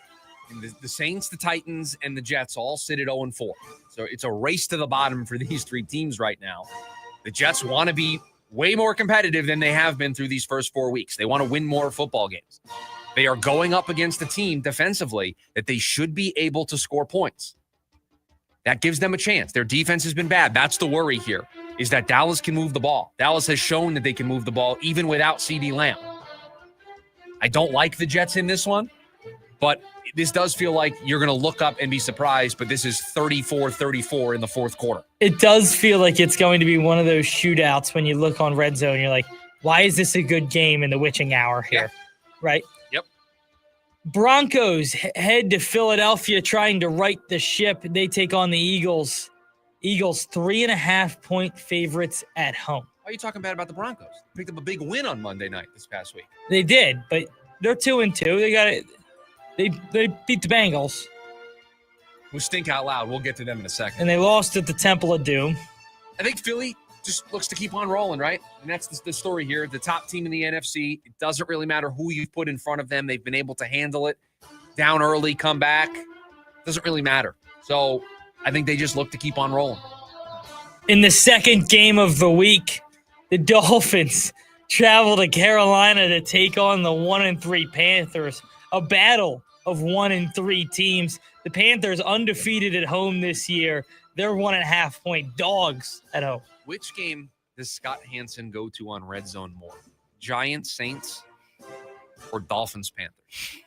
And the Saints, the Titans, and the Jets all sit at 0-4. So it's a race to the bottom for these 3 teams right now. The Jets want to be way more competitive than they have been through these first 4 weeks. They want to win more football games. They are going up against a team defensively that they should be able to score points. That gives them a chance. Their defense has been bad. That's the worry here, is that Dallas can move the ball. Dallas has shown that they can move the ball even without CeeDee Lamb. I don't like the Jets in this one, but this does feel like you're going to look up and be surprised, but this is 34-34 in the fourth quarter. It does feel like it's going to be one of those shootouts when you look on Red Zone. You're like, why is this a good game in the witching hour here? Yeah. Right? Yep. Broncos head to Philadelphia trying to right the ship. They take on the Eagles. Eagles 3.5-point favorites at home. Why are you talking bad about the Broncos? They picked up a big win on Monday night this past week. They did, but they're 2-2. They got it. They beat the Bengals. We'll stink out loud. We'll get to them in a second. And they lost at the Temple of Doom. I think Philly just looks to keep on rolling, right? And that's the story here. The top team in the NFC. It doesn't really matter who you've put in front of them. They've been able to handle it. Down early, come back. Doesn't really matter. So I think they just look to keep on rolling. In the second game of the week, the Dolphins travel to Carolina to take on the 1-3 Panthers. A battle of 1-3 teams. The Panthers undefeated at home this year. They're 1.5-point dogs at home. Which game does Scott Hansen go to on Red Zone more? Giants, Saints, or Dolphins, Panthers?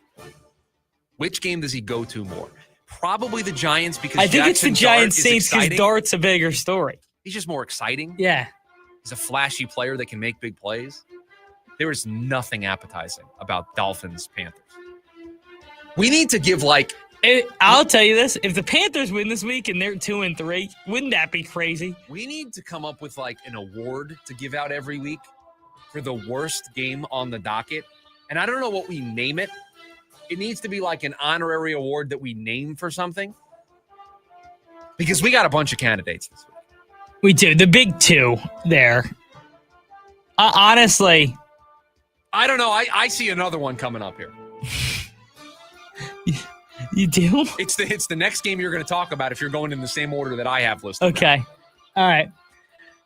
Which game does he go to more? Probably the Giants because I think Jackson it's the Giants, Dart Saints because Dart's a bigger story. He's just more exciting. Yeah. He's a flashy player that can make big plays. There is nothing appetizing about Dolphins, Panthers. We need to give I'll tell you this. If the Panthers win this week and they're 2-3, wouldn't that be crazy? We need to come up with an award to give out every week for the worst game on the docket. And I don't know what we name it. It needs to be an honorary award that we name for something. Because we got a bunch of candidates this week. We do. The big two there. Honestly. I don't know. I see another one coming up here. You do? It's the next game you're going to talk about if you're going in the same order that I have listed. Okay. Now. All right.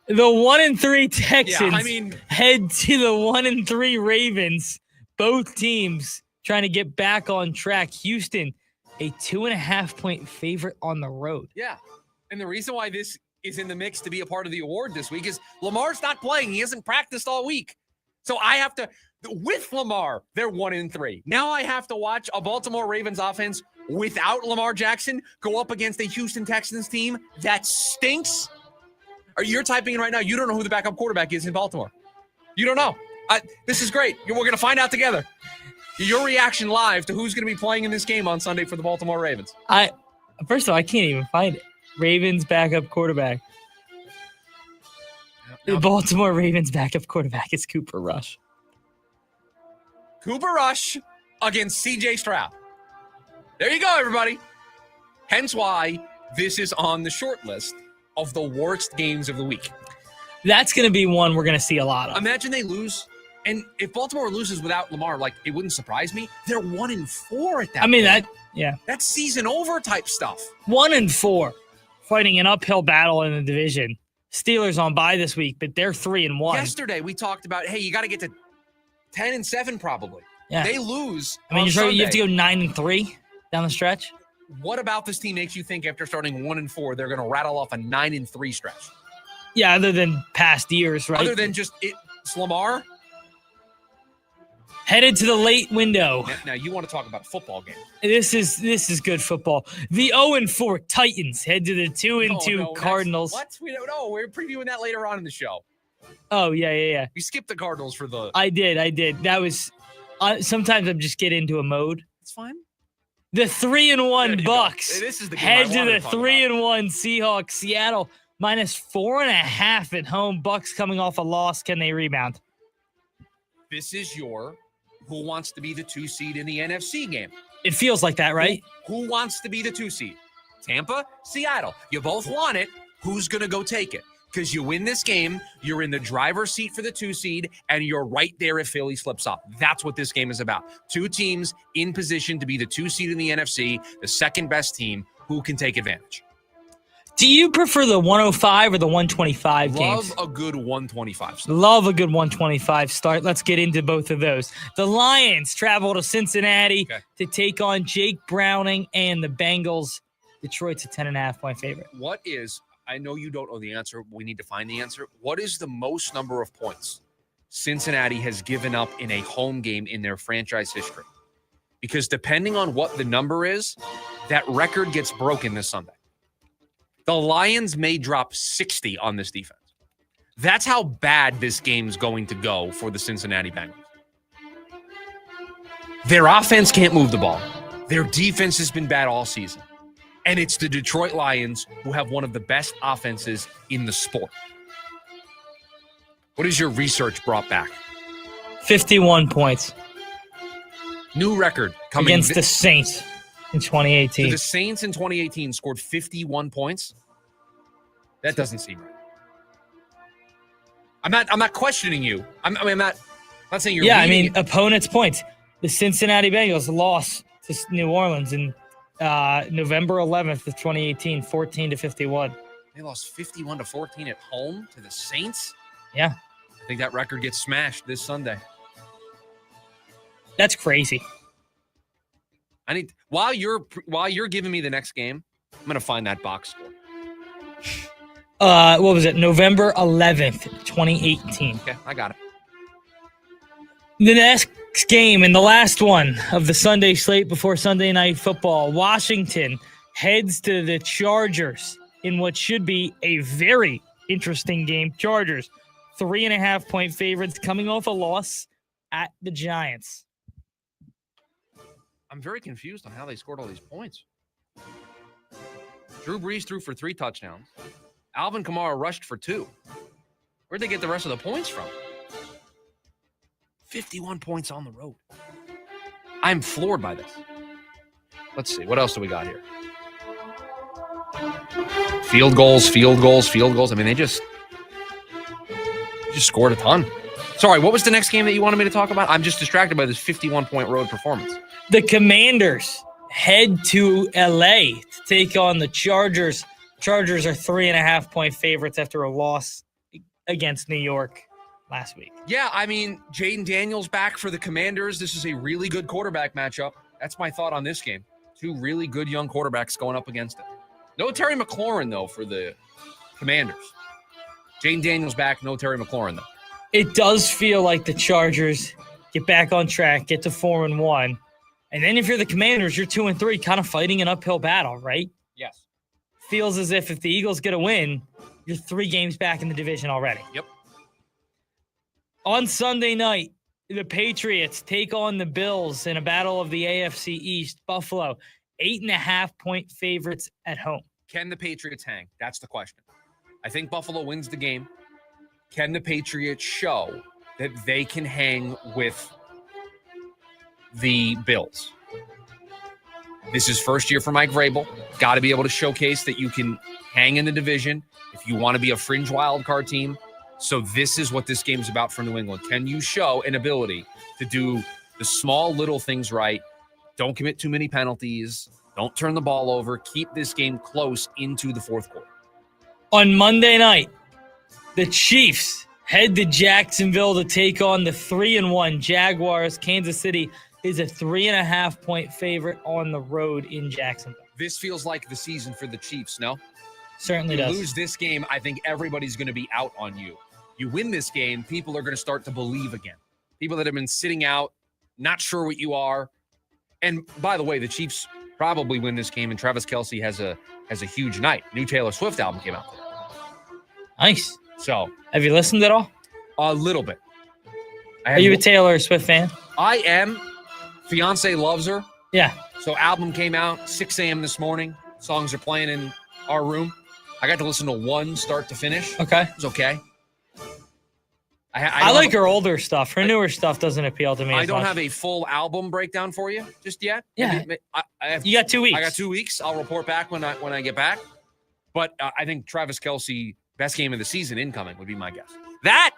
The 1-3 Texans head to the 1-3 Ravens. Both teams trying to get back on track. Houston, a 2.5-point favorite on the road. Yeah. And the reason why this is in the mix to be a part of the award this week is Lamar's not playing. He hasn't practiced all week. So I have to, with Lamar, they're 1-3. Now I have to watch a Baltimore Ravens offense without Lamar Jackson go up against a Houston Texans team that stinks. You're typing in right now. You don't know who the backup quarterback is in Baltimore. You don't know. This is great. We're going to find out together. Your reaction live to who's going to be playing in this game on Sunday for the Baltimore Ravens. First of all, I can't even find it. Ravens backup quarterback. The Baltimore Ravens backup quarterback is Cooper Rush. Cooper Rush against C.J. Stroud. There you go, everybody. Hence why this is on the short list of the worst games of the week. That's going to be one we're going to see a lot of. Imagine they lose And if Baltimore loses without Lamar, like, it wouldn't surprise me. They're 1-4 at that I mean, point. yeah. That's season over type stuff. 1-4, fighting an uphill battle in the division. Steelers on bye this week, but they're 3-1. Yesterday, we talked about, hey, you got to get to 10-7 probably. Yeah. They lose. I mean, on you have to go Sunday. 9-3 down the stretch. What about this team makes you think after starting 1-4, they're going to rattle off a 9-3 stretch? Yeah, other than past years, right? Other than just it's Lamar. Headed to the late window. Now you want to talk about a football game. This is good football. The 0-4 Titans head to the 2-2 Cardinals. What? We don't know. We're previewing that later on in the show. Oh, yeah. We skipped the Cardinals for the... I did. That was... sometimes I'm just get into a mode. It's fine. The 3-1 Bucks This is the game head I to wanted the to talk 3-1 Seahawks. Seattle -4.5 at home. Bucks coming off a loss. Can they rebound? This is your who wants to be the 2 seed in the NFC game. It feels like that, right? Who wants to be the 2 seed? Tampa, Seattle. You both want it. Who's going to go take it? Because you win this game, you're in the driver's seat for the 2 seed, and you're right there if Philly slips up. That's what this game is about. 2 teams in position to be the 2 seed in the NFC, the second best team. Who can take advantage? Do you prefer the 105 or the 125 games? Love a good 125 start. Love a good 125 start. Let's get into both of those. The Lions travel to Cincinnati to take on Jake Browning and the Bengals. Detroit's a 10.5-point favorite. What is, I know you don't know the answer, but we need to find the answer. What is the most number of points Cincinnati has given up in a home game in their franchise history? Because depending on what the number is, that record gets broken this Sunday. The Lions may drop 60 on this defense. That's how bad this game's going to go for the Cincinnati Bengals. Their offense can't move the ball. Their defense has been bad all season. And it's the Detroit Lions who have one of the best offenses in the sport. What has your research brought back? 51 points. New record coming against the Saints in 2018. So the Saints in 2018 scored 51 points. That doesn't seem right. I'm not questioning you. I'm not saying you're. Yeah, I mean opponents' points. The Cincinnati Bengals lost to New Orleans in November 11th of 2018, 14-51. They lost 51-14 at home to the Saints. Yeah, I think that record gets smashed this Sunday. That's crazy. I need while you're giving me the next game, I'm gonna find that box score. What was it? November 11th, 2018. Okay, I got it. The next game and the last one of the Sunday slate before Sunday Night Football, Washington heads to the Chargers in what should be a very interesting game. Chargers, 3.5-point favorites coming off a loss at the Giants. I'm very confused on how they scored all these points. Drew Brees threw for 3 touchdowns. Alvin Kamara rushed for 2. Where'd they get the rest of the points from? 51 points on the road. I'm floored by this. Let's see. What else do we got here? Field goals. I mean, they just scored a ton. Sorry, what was the next game that you wanted me to talk about? I'm just distracted by this 51-point road performance. The Commanders head to LA to take on the Chargers. Chargers are 3.5-point favorites after a loss against New York last week. Yeah, I mean, Jaden Daniels back for the Commanders. This is a really good quarterback matchup. That's my thought on this game. 2 really good young quarterbacks going up against it. No Terry McLaurin, though, for the Commanders. Jaden Daniels back, no Terry McLaurin, though. It does feel like the Chargers get back on track, get to 4-1. And then if you're the Commanders, you're 2-3, kind of fighting an uphill battle, right? Yes. Feels as if the Eagles get a win, you're 3 games back in the division already. Yep. On Sunday night, the Patriots take on the Bills in a battle of the AFC East. Buffalo, 8.5-point favorites at home. Can the Patriots hang? That's the question. I think Buffalo wins the game. Can the Patriots show that they can hang with the Bills? This is first year for Mike Vrabel. Got to be able to showcase that you can hang in the division if you want to be a fringe wild card team. So this is what this game's about for New England. Can you show an ability to do the small little things right? Don't commit too many penalties. Don't turn the ball over. Keep this game close into the fourth quarter. On Monday night, the Chiefs head to Jacksonville to take on the 3-1 Jaguars. Kansas City is a 3.5-point favorite on the road in Jacksonville. This feels like the season for the Chiefs, no? Certainly you does. Lose this game, I think everybody's going to be out on you. You win this game, people are going to start to believe again. People that have been sitting out, not sure what you are. And by the way, the Chiefs probably win this game, and Travis Kelce has a huge night. New Taylor Swift album came out today. Nice. So, have you listened at all? A little bit. Are you a Taylor Swift fan? I am. Fiance loves her. Yeah. So album came out 6 a.m. this morning. Songs are playing in our room. I got to listen to one start to finish. Okay. It was okay. I like her older stuff. Her newer stuff doesn't appeal to me. I don't have a full album breakdown for you just yet. Yeah. You got 2 weeks. I got 2 weeks. I'll report back when I get back. But I think Travis Kelce, best game of the season incoming would be my guess. That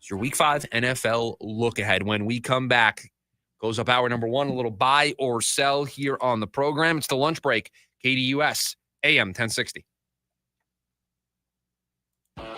is your Week 5 NFL look ahead. When we come back, goes up hour number 1, a little buy or sell here on the program. It's the lunch break, KDUS, AM 1060.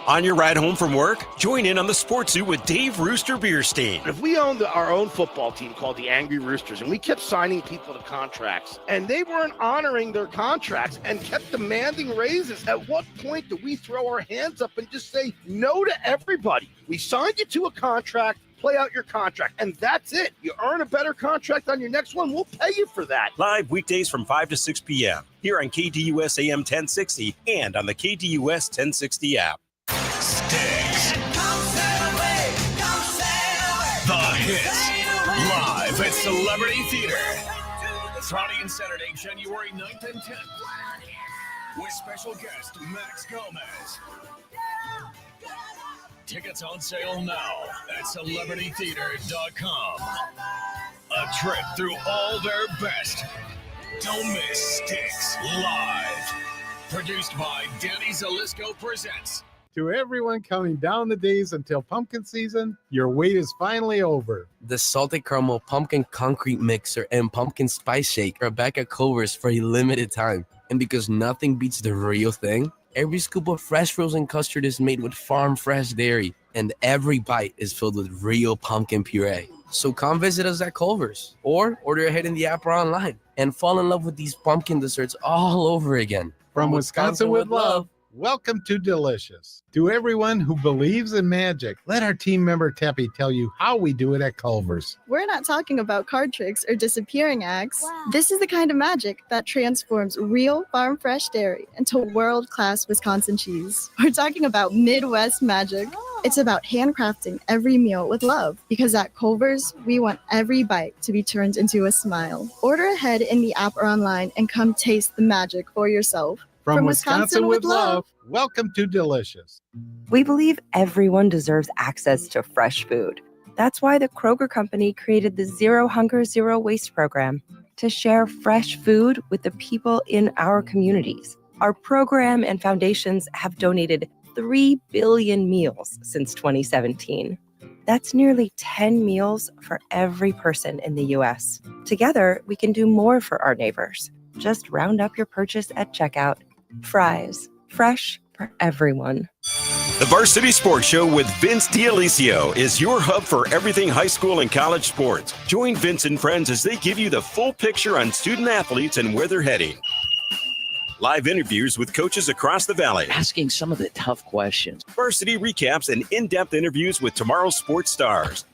On your ride home from work, join in on the Sports Zoo with Dave Rooster Bierstein. If we owned our own football team called the Angry Roosters and we kept signing people to contracts and they weren't honoring their contracts and kept demanding raises, at what point do we throw our hands up and just say no to everybody? We signed you to a contract. Play out your contract, and that's it. You earn a better contract on your next one, we'll pay you for that. Live weekdays from 5 to 6 p.m. here on KDUS AM 1060 and on the KDUS 1060 app. Sticks. The Hits. Live at Celebrity Theater. Friday and Saturday, January 9th and 10th. With special guest Max Gomez. Tickets on sale now at celebritytheater.com. A trip through all their best. Don't miss Sticks Live. Produced by Danny Zalisco Presents. To everyone counting down the days until pumpkin season, your wait is finally over. The Salted Caramel Pumpkin Concrete Mixer and Pumpkin Spice Shake are back at Culver's for a limited time. And because nothing beats the real thing, every scoop of fresh frozen custard is made with farm fresh dairy, and every bite is filled with real pumpkin puree. So come visit us at Culver's, or order ahead in the app or online, and fall in love with these pumpkin desserts all over again. From Wisconsin with love. Welcome to Delicious. To everyone who believes in magic, let our team member Teppy tell you how we do it at Culver's. We're not talking about card tricks or disappearing acts. Wow. This is the kind of magic that transforms real farm fresh dairy into world-class Wisconsin cheese. We're talking about Midwest magic. Oh. It's about handcrafting every meal with love, because at Culver's, we want every bite to be turned into a smile. Order ahead in the app or online and come taste the magic for yourself. From Wisconsin with love, welcome to Delicious. We believe everyone deserves access to fresh food. That's why the Kroger Company created the Zero Hunger, Zero Waste program to share fresh food with the people in our communities. Our program and foundations have donated 3 billion meals since 2017. That's nearly 10 meals for every person in the U.S. Together, we can do more for our neighbors. Just round up your purchase at checkout. Fries, fresh for everyone. The Varsity Sports Show with Vince D'Alicio is your hub for everything high school and college sports. Join Vince and friends as they give you the full picture on student athletes and where they're heading. Live interviews with coaches across the valley. Asking some of the tough questions. Varsity recaps and in-depth interviews with tomorrow's sports stars.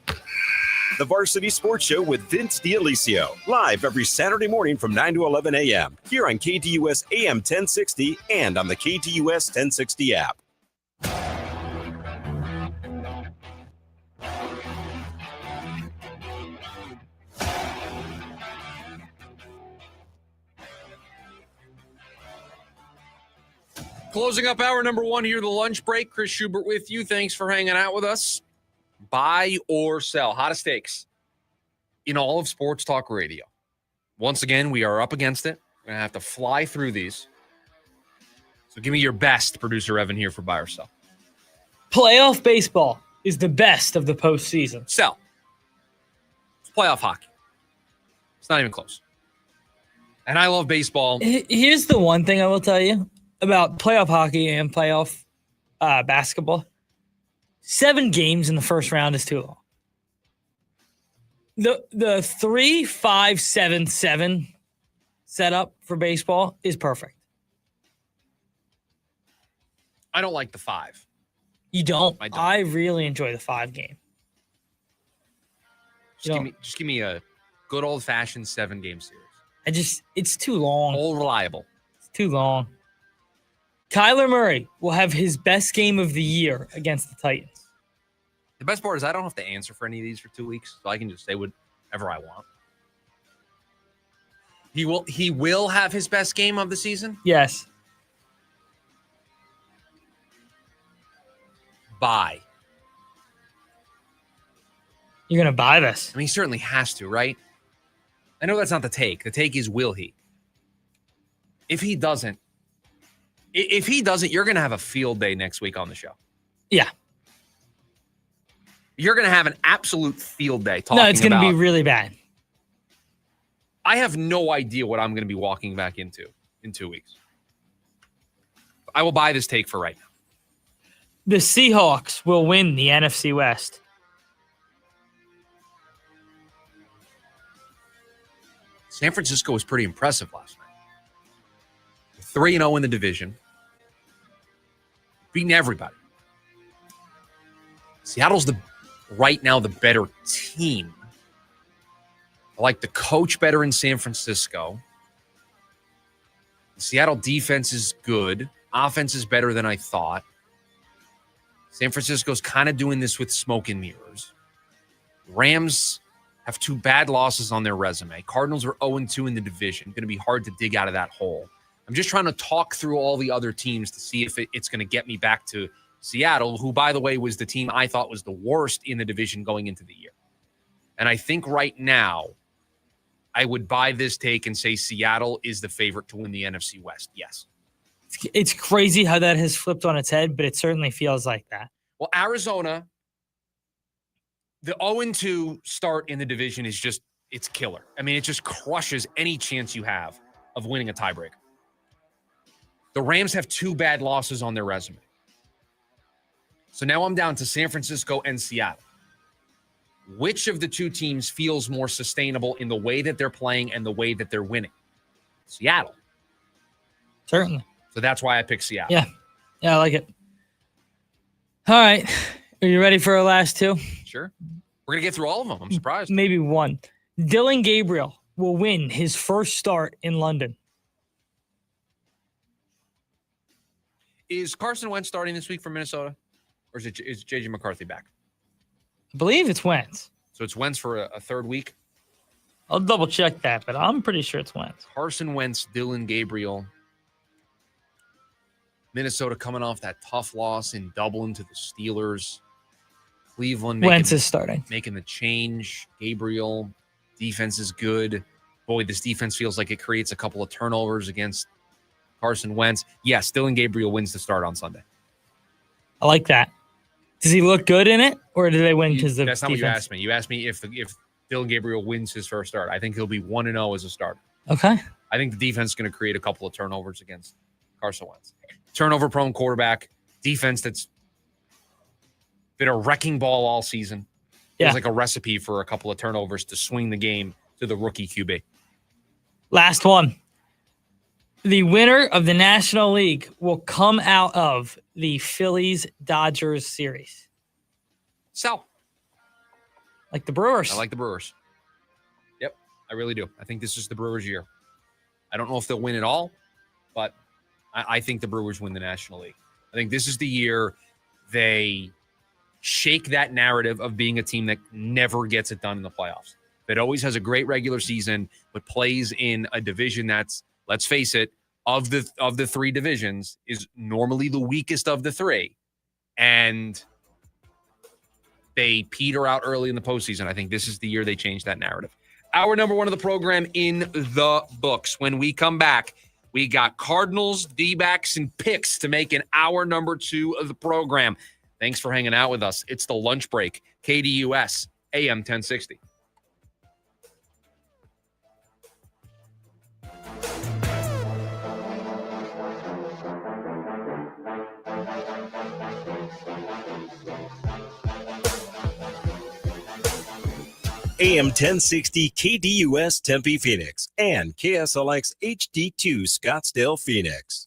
The Varsity Sports Show with Vince D'Alicio. Live every Saturday morning from 9 to 11 a.m. here on KDUS AM 1060 and on the KDUS 1060 app. Closing up hour number 1 here, the lunch break. Chris Schubert with you. Thanks for hanging out with us. Buy or sell. Hottest stakes in all of sports talk radio. Once again, we are up against it. We're going to have to fly through these. So give me your best, producer Evan, here for buy or sell. Playoff baseball is the best of the postseason. Sell. It's playoff hockey. It's not even close. And I love baseball. Here's the one thing I will tell you about playoff hockey and playoff basketball. 7 games in the first round is too long. The 3-5-7-7 setup for baseball is perfect. I don't like the 5. You don't? I really enjoy the 5 game. Just give me a good old-fashioned 7-game series. It's too long. All reliable. It's too long. Kyler Murray will have his best game of the year against the Titans. The best part is I don't have to answer for any of these for 2 weeks, so I can just say whatever I want. He will have his best game of the season? Yes. Buy. You're going to buy this? I mean, he certainly has to, right? I know that's not the take. The take is, will he? If he doesn't, you're going to have a field day next week on the show. Yeah. You're going to have an absolute field day talking about. No, it's going to be really bad. I have no idea what I'm going to be walking back into in 2 weeks. I will buy this take for right now. The Seahawks will win the NFC West. San Francisco was pretty impressive last night. 3-0 in the division. Beating everybody. Seattle's right now the better team. I like the coach better in San Francisco. The Seattle defense is good. Offense is better than I thought. San Francisco's kind of doing this with smoke and mirrors. Rams have 2 bad losses on their resume. Cardinals are 0-2 in the division. Going to be hard to dig out of that hole. I'm just trying to talk through all the other teams to see if it's going to get me back to Seattle, who, by the way, was the team I thought was the worst in the division going into the year. And I think right now, I would buy this take and say Seattle is the favorite to win the NFC West. Yes. It's crazy how that has flipped on its head, but it certainly feels like that. Well, Arizona, the 0-2 start in the division is just, it's killer. I mean, it just crushes any chance you have of winning a tiebreaker. The Rams have 2 bad losses on their resume. So now I'm down to San Francisco and Seattle. Which of the 2 teams feels more sustainable in the way that they're playing and the way that they're winning? Seattle. Certainly. So that's why I picked Seattle. Yeah, I like it. All right. Are you ready for our last 2? Sure. We're going to get through all of them. I'm surprised. Maybe 1. Dylan Gabriel will win his first start in London. Is Carson Wentz starting this week for Minnesota? Or is J.J. McCarthy back? I believe it's Wentz. So it's Wentz for a third week? I'll double check that, but I'm pretty sure it's Wentz. Carson Wentz, Dylan Gabriel. Minnesota coming off that tough loss in Dublin to the Steelers. Cleveland Wentz is starting. Making the change. Gabriel, defense is good. Boy, this defense feels like it creates a couple of turnovers against Carson Wentz. Yes, Dylan Gabriel wins the start on Sunday. I like that. Does he look good in it, or do they win because of That's not defense? what you asked me. You asked me if Dylan Gabriel wins his first start. I think he'll be 1-0 as a starter. Okay. I think the defense is going to create a couple of turnovers against Carson Wentz. Turnover-prone quarterback, defense that's been a wrecking ball all season. Feels like a recipe for a couple of turnovers to swing the game to the rookie QB. Last one. The winner of the National League will come out of the Phillies-Dodgers series. Sell. Like the Brewers. I like the Brewers. Yep, I really do. I think this is the Brewers' year. I don't know if they'll win it all, but I think the Brewers win the National League. I think this is the year they shake that narrative of being a team that never gets it done in the playoffs. That always has a great regular season, but plays in a division that's, let's face it, of the 3 divisions, is normally the weakest of the 3. And they peter out early in the postseason. I think this is the year they change that narrative. Hour number 1 of the program in the books. When we come back, we got Cardinals, D-backs, and picks to make an hour number 2 of the program. Thanks for hanging out with us. It's the lunch break. KDUS, AM 1060. AM 1060 KDUS Tempe Phoenix and KSLX HD2 Scottsdale Phoenix.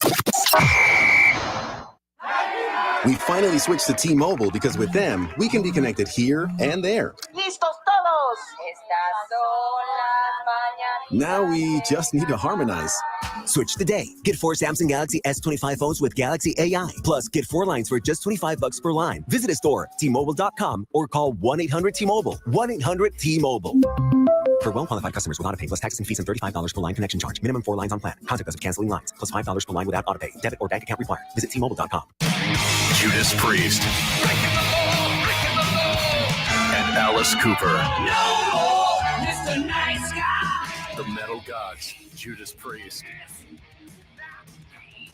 We finally switched to T-Mobile because with them, we can be connected here and there. ¡Listos todos! Estas son las mañanas. Now we just need to harmonize. Switch today. Get 4 Samsung Galaxy S25 phones with Galaxy AI. Plus, get 4 lines for just $25 per line. Visit a store, T-Mobile.com, or call 1-800-T-Mobile. 1-800-T-Mobile. For well-qualified customers with autopay plus taxes and fees and $35 per line connection charge. Minimum 4 lines on plan. Contact us if canceling lines. Plus $5 per line without autopay. Debit or bank account required. Visit T-Mobile.com. Judas Priest and Alice Cooper. No more, Mr. Nice Guy. The Metal Gods, Judas Priest.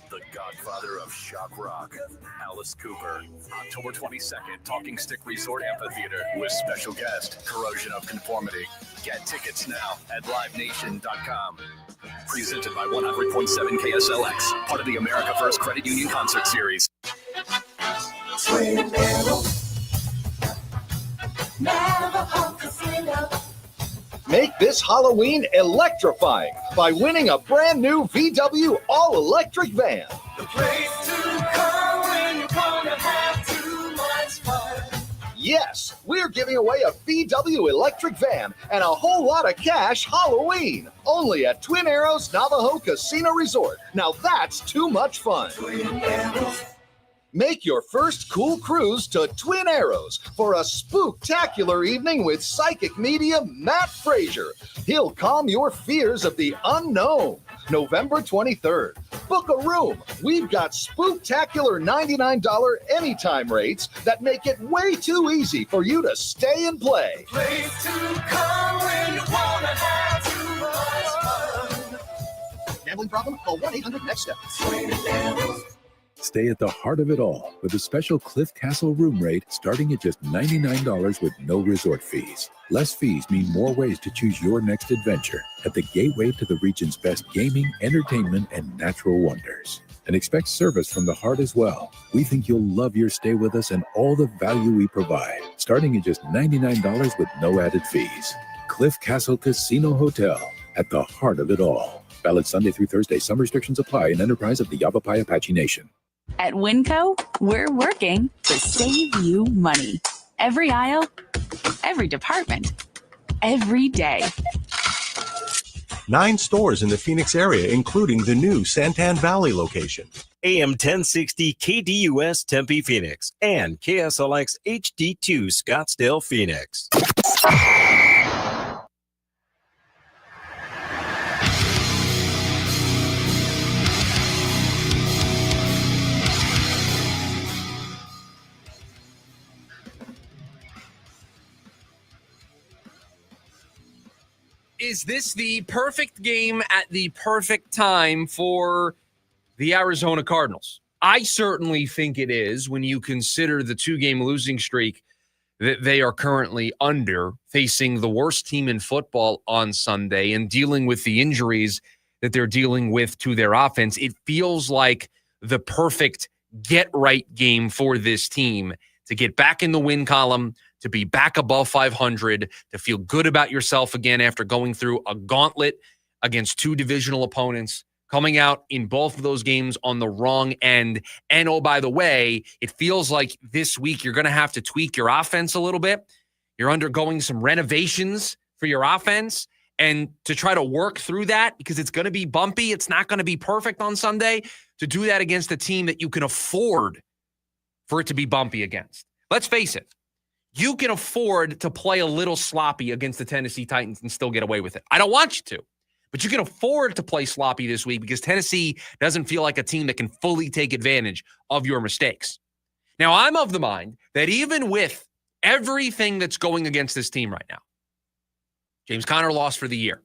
The godfather of shock rock, Alice Cooper. October 22nd, Talking Stick Resort Amphitheater with special guest, Corrosion of Conformity. Get tickets now at livenation.com. Presented by 100.7 KSLX, part of the America First Credit Union Concert Series. Make this Halloween electrifying by winning a brand new VW all-electric van. The place to come when you're gonna have too much fun. Yes, we're giving away a VW electric van and a whole lot of cash Halloween. Only at Twin Arrows Navajo Casino Resort. Now that's too much fun. Twin Arrows. Make your first cool cruise to Twin Arrows for a spooktacular evening with psychic medium Matt Frazier. He'll calm your fears of the unknown. November 23rd. Book a room. We've got spooktacular $99 anytime rates that make it way too easy for you to stay and play. Place to come when you wanna have too much fun. Gambling problem? Call 1-800-NEXT-STEP. Twin Arrows. Stay at the heart of it all with a special Cliff Castle room rate starting at just $99 with no resort fees. Less fees mean more ways to choose your next adventure at the gateway to the region's best gaming, entertainment, and natural wonders. And expect service from the heart as well. We think you'll love your stay with us and all the value we provide, starting at just $99 with no added fees. Cliff Castle Casino Hotel, at the heart of it all. Valid Sunday through Thursday. Some restrictions apply. An enterprise of the Yavapai Apache Nation. At Winco, we're working to save you money. Every aisle, every department, every day. 9 stores in the Phoenix area, including the new Santan Valley location. AM 1060 KDUS Tempe Phoenix and KSLX HD2 Scottsdale Phoenix. Is this the perfect game at the perfect time for the Arizona Cardinals? I certainly think it is when you consider the 2-game losing streak that they are currently under, facing the worst team in football on Sunday and dealing with the injuries that they're dealing with to their offense. It feels like the perfect get-right game for this team to get back in the win column, to be back above 500, to feel good about yourself again after going through a gauntlet against 2 divisional opponents, coming out in both of those games on the wrong end. And oh, by the way, it feels like this week you're going to have to tweak your offense a little bit. You're undergoing some renovations for your offense. And to try to work through that, because it's going to be bumpy, it's not going to be perfect on Sunday, to do that against a team that you can afford for it to be bumpy against. Let's face it. You can afford to play a little sloppy against the Tennessee Titans and still get away with it. I don't want you to, but you can afford to play sloppy this week because Tennessee doesn't feel like a team that can fully take advantage of your mistakes. Now, I'm of the mind that even with everything that's going against this team right now, James Conner lost for the year.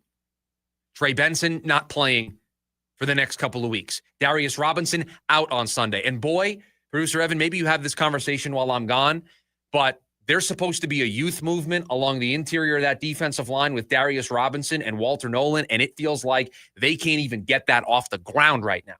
Trey Benson not playing for the next couple of weeks. Darius Robinson out on Sunday. And boy, Producer Evan, maybe you have this conversation while I'm gone, but there's supposed to be a youth movement along the interior of that defensive line with Darius Robinson and Walter Nolan, and it feels like they can't even get that off the ground right now.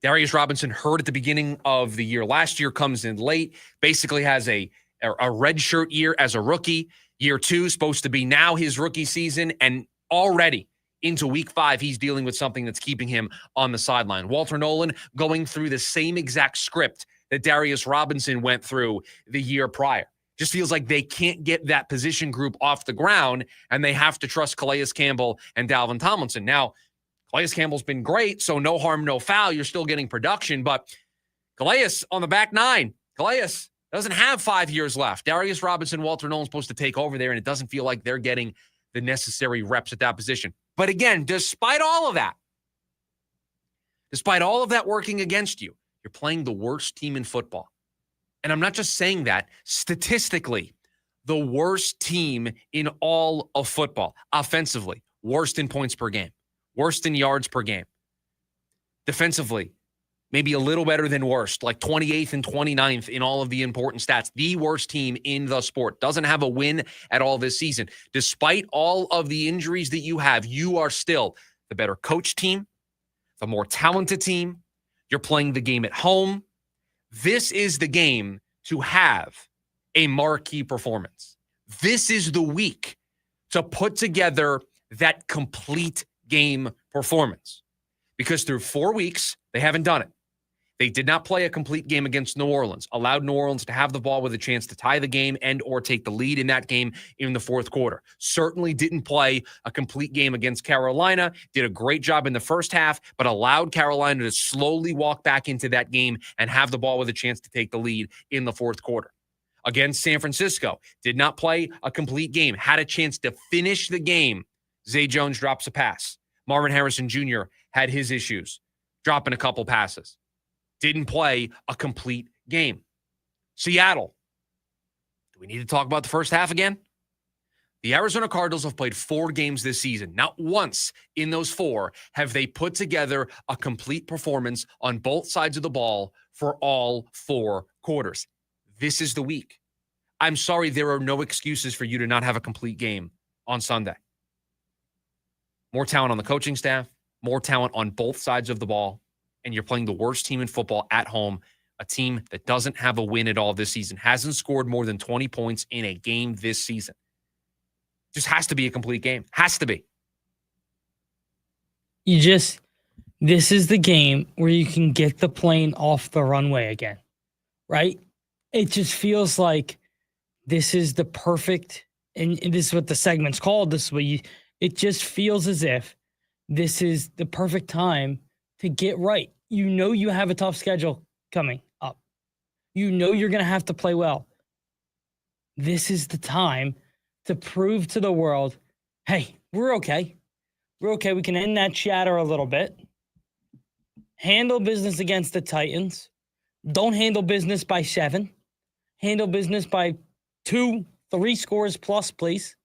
Darius Robinson hurt at the beginning of the year last year, comes in late, basically has a redshirt year as a rookie. Year 2 supposed to be now his rookie season, and already into week 5, he's dealing with something that's keeping him on the sideline. Walter Nolan going through the same exact script that Darius Robinson went through the year prior. Just feels like they can't get that position group off the ground, and they have to trust Calais Campbell and Dalvin Tomlinson. Now, Calais Campbell's been great, so no harm, no foul. You're still getting production, but Calais on the back 9. Calais doesn't have 5 years left. Darius Robinson, Walter Nolan's supposed to take over there, and it doesn't feel like they're getting the necessary reps at that position. But again, despite all of that working against you, you're playing the worst team in football. And I'm not just saying that. Statistically, the worst team in all of football. Offensively, worst in points per game, worst in yards per game. Defensively, maybe a little better than worst, like 28th and 29th in all of the important stats. The worst team in the sport. Doesn't have a win at all this season. Despite all of the injuries that you have, you are still the better coach team, the more talented team. You're playing the game at home. This is the game to have a marquee performance. This is the week to put together that complete game performance. Because through 4 weeks, they haven't done it. They did not play a complete game against New Orleans, allowed New Orleans to have the ball with a chance to tie the game and or take the lead in that game in the fourth quarter. Certainly didn't play a complete game against Carolina, did a great job in the first half, but allowed Carolina to slowly walk back into that game and have the ball with a chance to take the lead in the fourth quarter. Against San Francisco, did not play a complete game, had a chance to finish the game. Zay Jones drops a pass. Marvin Harrison Jr. had his issues, dropping a couple passes. Didn't play a complete game. Seattle. Do we need to talk about the first half again? The Arizona Cardinals have played 4 games this season. Not once in those 4 have they put together a complete performance on both sides of the ball for all 4 quarters. This is the week. I'm sorry, there are no excuses for you to not have a complete game on Sunday. More talent on the coaching staff, more talent on both sides of the ball. And you're playing the worst team in football at home, a team that doesn't have a win at all this season, hasn't scored more than 20 points in a game this season. Just has to be a complete game. Has to be. This is the game where you can get the plane off the runway again, right? It just feels like this is the perfect, and this is what the segment's called, it just feels as if this is the perfect time to get right. You know you have a tough schedule coming up. You know you're going to have to play well. This is the time to prove to the world, hey, we're okay. We're okay. We can end that chatter a little bit. Handle business against the Titans. Don't handle business by 7. Handle business by 2, 3 scores plus, please.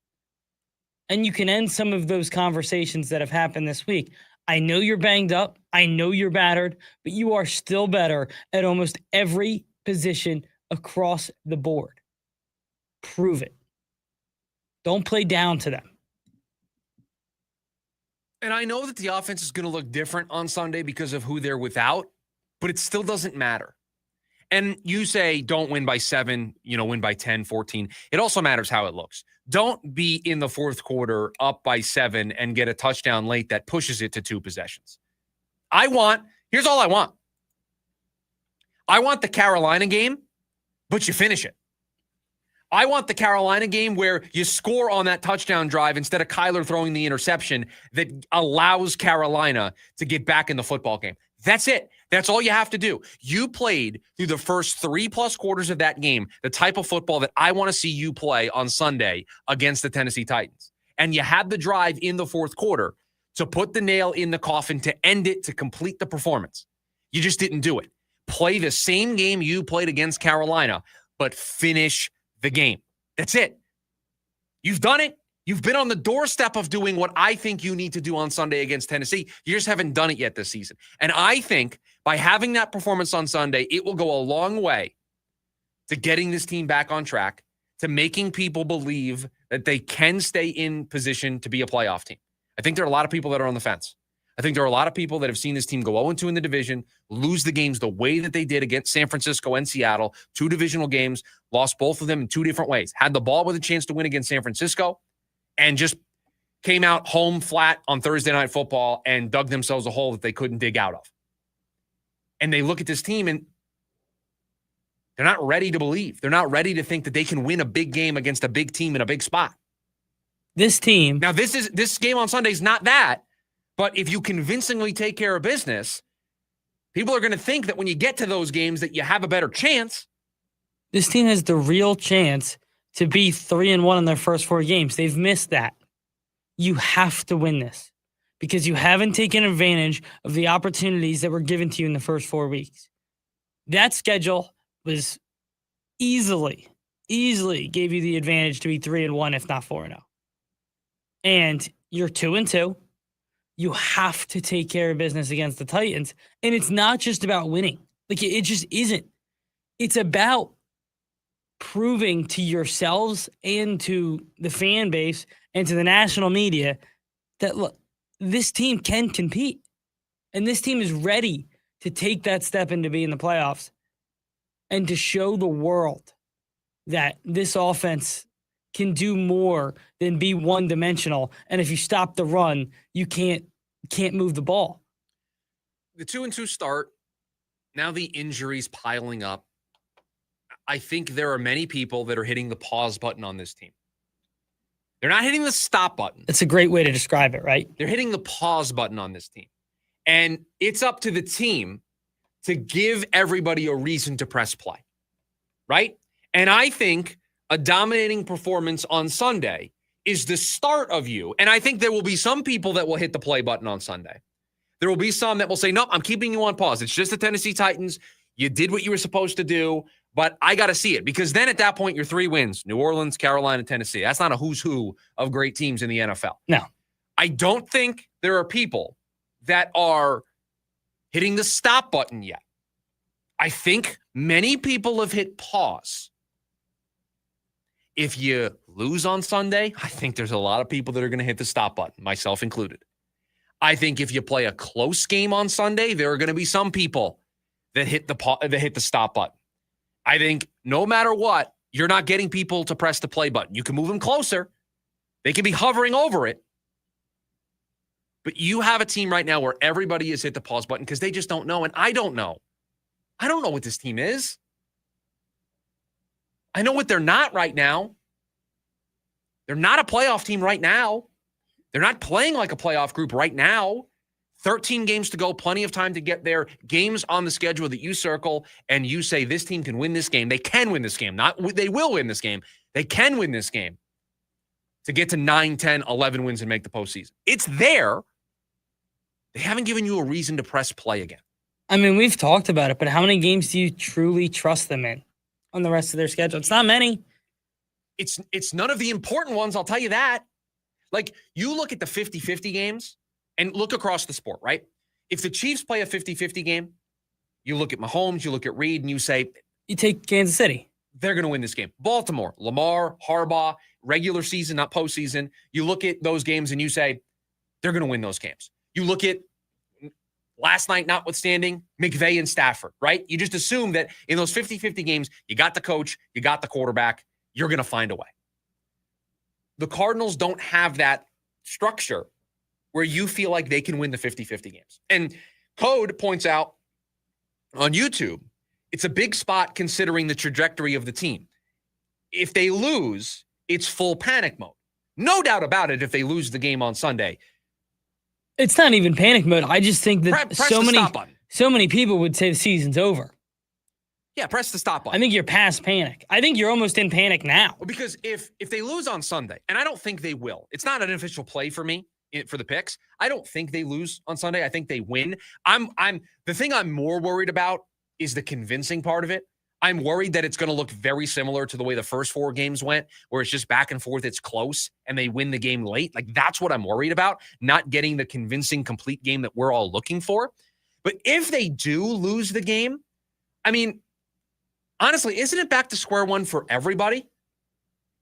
And you can end some of those conversations that have happened this week. I know you're banged up. I know you're battered, but you are still better at almost every position across the board. Prove it. Don't play down to them. And I know that the offense is going to look different on Sunday because of who they're without, but it still doesn't matter. And you say don't win by 7, win by 10, 14. It also matters how it looks. Don't be in the fourth quarter up by 7 and get a touchdown late that pushes it to 2 possessions. Here's all I want. I want the Carolina game, but you finish it. I want the Carolina game where you score on that touchdown drive instead of Kyler throwing the interception that allows Carolina to get back in the football game. That's it. That's all you have to do. You played through the first 3+ quarters of that game, the type of football that I want to see you play on Sunday against the Tennessee Titans. And you had the drive in the fourth quarter to put the nail in the coffin, to end it, to complete the performance. You just didn't do it. Play the same game you played against Carolina, but finish the game. That's it. You've done it. You've been on the doorstep of doing what I think you need to do on Sunday against Tennessee. You just haven't done it yet this season. And I think By having that performance on Sunday, it will go a long way to getting this team back on track, to making people believe that they can stay in position to be a playoff team. I think there are a lot of people that are on the fence. I think there are a lot of people that have seen this team go 0-2 in the division, lose the games the way that they did against San Francisco and Seattle, 2 divisional games, lost both of them in 2 different ways. Had the ball with a chance to win against San Francisco and just came out home flat on Thursday Night Football and dug themselves a hole that they couldn't dig out of. And they look at this team and they're not ready to believe. They're not ready to think that they can win a big game against a big team in a big spot. This team. Now, this game on Sunday is not that, but if you convincingly take care of business, people are going to think that when you get to those games that you have a better chance. This team has the real chance to be 3-1 in their first 4 games. They've missed that. You have to win this because you haven't taken advantage of the opportunities that were given to you in the first 4 weeks. That schedule was easily gave you the advantage to be 3-1, if not 4-0. And you're 2-2. You have to take care of business against the Titans. And it's not just about winning. Like, it just isn't. It's about proving to yourselves and to the fan base and to the national media that, look, this team can compete. And this team is ready to take that step into being in the playoffs and to show the world that this offense can do more than be one-dimensional. And if you stop the run, you can't move the ball. The 2-2 start, now the injuries piling up. I think there are many people that are hitting the pause button on this team. They're not hitting the stop button. That's a great way to describe it, right? They're hitting the pause button on this team. And it's up to the team to give everybody a reason to press play, right? And I think a dominating performance on Sunday is the start of you. And I think there will be some people that will hit the play button on Sunday. There will be some that will say, nope, I'm keeping you on pause. It's just the Tennessee Titans. You did what you were supposed to do, but I got to see it. Because then at that point, your 3 wins, New Orleans, Carolina, Tennessee. That's not a who's who of great teams in the NFL. No. I don't think there are people that are hitting the stop button yet. I think many people have hit pause. If you lose on Sunday, I think there's a lot of people that are going to hit the stop button, myself included. I think if you play a close game on Sunday, there are going to be some people that hit the stop button. I think no matter what, you're not getting people to press the play button. You can move them closer. They can be hovering over it. But you have a team right now where everybody has hit the pause button because they just don't know, and I don't know. I don't know what this team is. I know what they're not right now. They're not a playoff team right now. They're not playing like a playoff group right now. 13 games to go, plenty of time to get there. Games on the schedule that you circle and you say this team can win this game. They can win this game. Not they will win this game. They can win this game to get to 9, 10, 11 wins and make the postseason. It's there. They haven't given you a reason to press play again. I mean, we've talked about it, but how many games do you truly trust them in on the rest of their schedule? It's not many. It's none of the important ones, I'll tell you that. Like, you look at the 50-50 games and look across the sport, right? If the Chiefs play a 50-50 game, you look at Mahomes, you look at Reed, and you say... You take Kansas City. They're going to win this game. Baltimore, Lamar, Harbaugh, regular season, not postseason. You look at those games and you say, they're going to win those games. You look at last night notwithstanding, McVay and Stafford, right? You just assume that in those 50-50 games, you got the coach, you got the quarterback, you're going to find a way. The Cardinals don't have that structure where you feel like they can win the 50-50 games. And Code points out on YouTube, it's a big spot considering the trajectory of the team. If they lose, it's full panic mode. No doubt about it if they lose the game on Sunday. It's not even panic mode. I just think that Press the stop button. so many people would say the season's over. Yeah, press the stop button. I think you're past panic. I think you're almost in panic now. Because if they lose on Sunday, and I don't think they will, it's not an official play for me for the picks. I don't think they lose on Sunday. I think they win. The thing I'm more worried about is the convincing part of it. I'm worried that it's going to look very similar to the way the first 4 games went, where it's just back and forth, it's close, and they win the game late. Like, that's what I'm worried about, not getting the convincing, complete game that we're all looking for. But if they do lose the game, I mean, honestly, isn't it back to square one for everybody?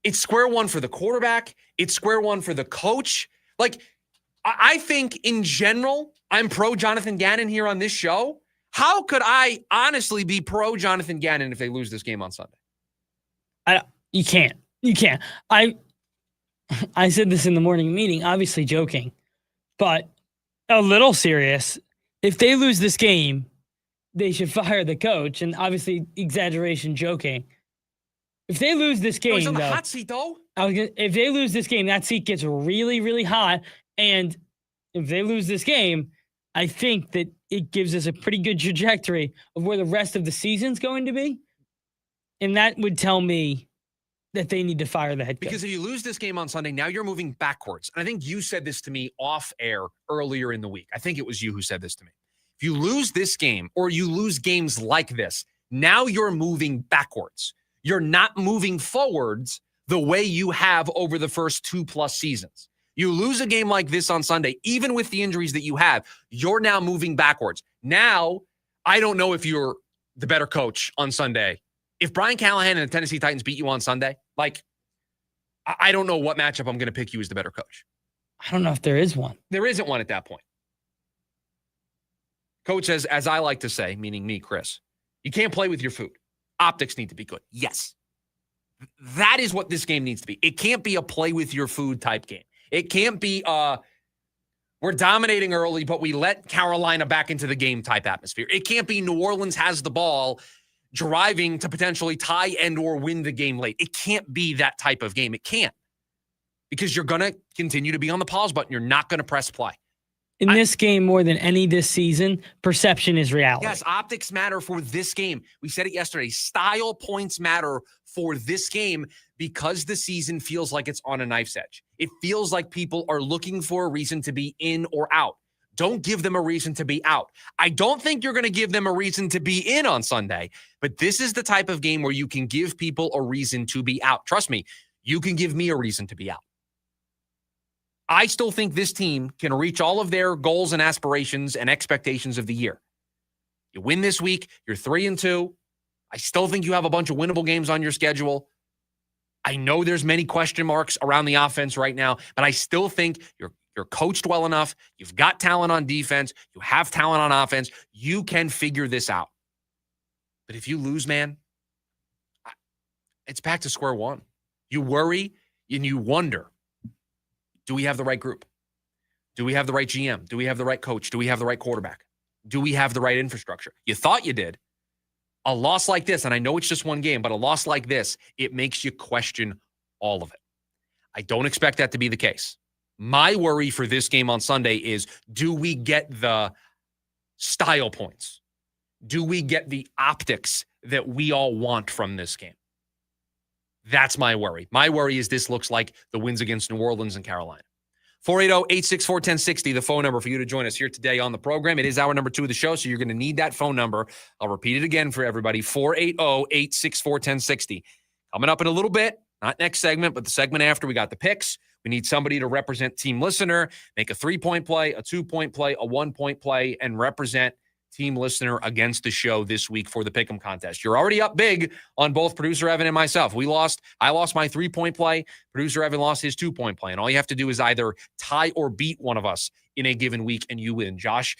It's square one for the quarterback. It's square one for the coach. Like, I think in general, I'm pro Jonathan Gannon here on this show. How could I honestly be pro Jonathan Gannon if they lose this game on Sunday? You can't. You can't. I said this in the morning meeting, obviously joking, but a little serious. If they lose this game, they should fire the coach. And obviously, exaggeration, joking. If they lose this game, he's on the though, hot seat, though. If they lose this game, that seat gets really, really hot. And if they lose this game, I think that it gives us a pretty good trajectory of where the rest of the season's going to be. And that would tell me that they need to fire the head coach. Because if you lose this game on Sunday, now you're moving backwards. And I think you said this to me off air earlier in the week. I think it was you who said this to me. If you lose this game or you lose games like this, now you're moving backwards. You're not moving forwards the way you have over the first 2+ seasons. You lose a game like this on Sunday, even with the injuries that you have, you're now moving backwards. Now, I don't know if you're the better coach on Sunday. If Brian Callahan and the Tennessee Titans beat you on Sunday, like, I don't know what matchup I'm going to pick you as the better coach. I don't know if there is one. There isn't one at that point. Coach, as I like to say, meaning me, Chris, you can't play with your food. Optics need to be good. Yes. That is what this game needs to be. It can't be a play with your food type game. It can't be we're dominating early, but we let Carolina back into the game type atmosphere. It can't be New Orleans has the ball driving to potentially tie and or win the game late. It can't be that type of game. It can't. Because you're going to continue to be on the pause button. You're not going to press play. In this game, more than any this season, perception is reality. Yes, optics matter for this game. We said it yesterday. Style points matter for this game because the season feels like it's on a knife's edge. It feels like people are looking for a reason to be in or out. Don't give them a reason to be out. I don't think you're going to give them a reason to be in on Sunday, but this is the type of game where you can give people a reason to be out. Trust me, you can give me a reason to be out. I still think this team can reach all of their goals and aspirations and expectations of the year. You win this week, you're 3-2. I still think you have a bunch of winnable games on your schedule. I know there's many question marks around the offense right now, but I still think you're coached well enough. You've got talent on defense. You have talent on offense. You can figure this out. But if you lose, man, it's back to square one. You worry and you wonder, do we have the right group? Do we have the right GM? Do we have the right coach? Do we have the right quarterback? Do we have the right infrastructure? You thought you did. A loss like this, and I know it's just one game, but a loss like this, it makes you question all of it. I don't expect that to be the case. My worry for this game on Sunday is, do we get the style points? Do we get the optics that we all want from this game? That's my worry. My worry is this looks like the wins against New Orleans and Carolina. 480-864-1060, the phone number for you to join us here today on the program. It is hour number 2 of the show, so you're going to need that phone number. I'll repeat it again for everybody, 480-864-1060. Coming up in a little bit, not next segment, but the segment after, we got the picks. We need somebody to represent Team Listener, make a 3-point play, a 2-point play, a 1-point play, and represent Team Listener against the show this week for the Pick'em contest. You're already up big on both Producer Evan and myself. I lost my 3-point play. Producer Evan lost his 2-point play. And all you have to do is either tie or beat one of us in a given week, and you win. Josh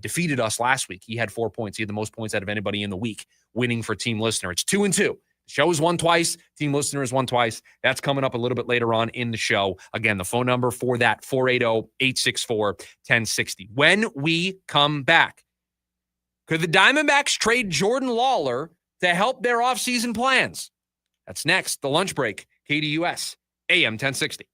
defeated us last week. He had 4 points. He had the most points out of anybody in the week, winning for Team Listener. It's 2-2. The show is won twice. Team Listener is won twice. That's coming up a little bit later on in the show. Again, the phone number for that, 480-864-1060. When we come back, could the Diamondbacks trade Jordan Lawlar to help their offseason plans? That's next. The lunch break. KDUS, AM 1060.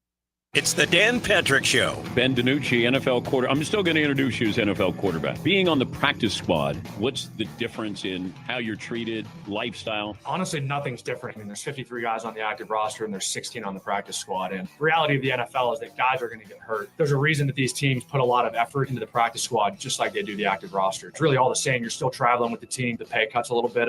It's the Dan Patrick Show. Ben DiNucci, NFL quarterback. I'm still going to introduce you as NFL quarterback. Being on the practice squad, what's the difference in how you're treated, lifestyle? Honestly, nothing's different. I mean, there's 53 guys on the active roster and there's 16 on the practice squad. And the reality of the NFL is that guys are going to get hurt. There's a reason that these teams put a lot of effort into the practice squad, just like they do the active roster. It's really all the same. You're still traveling with the team. The pay cut's a little bit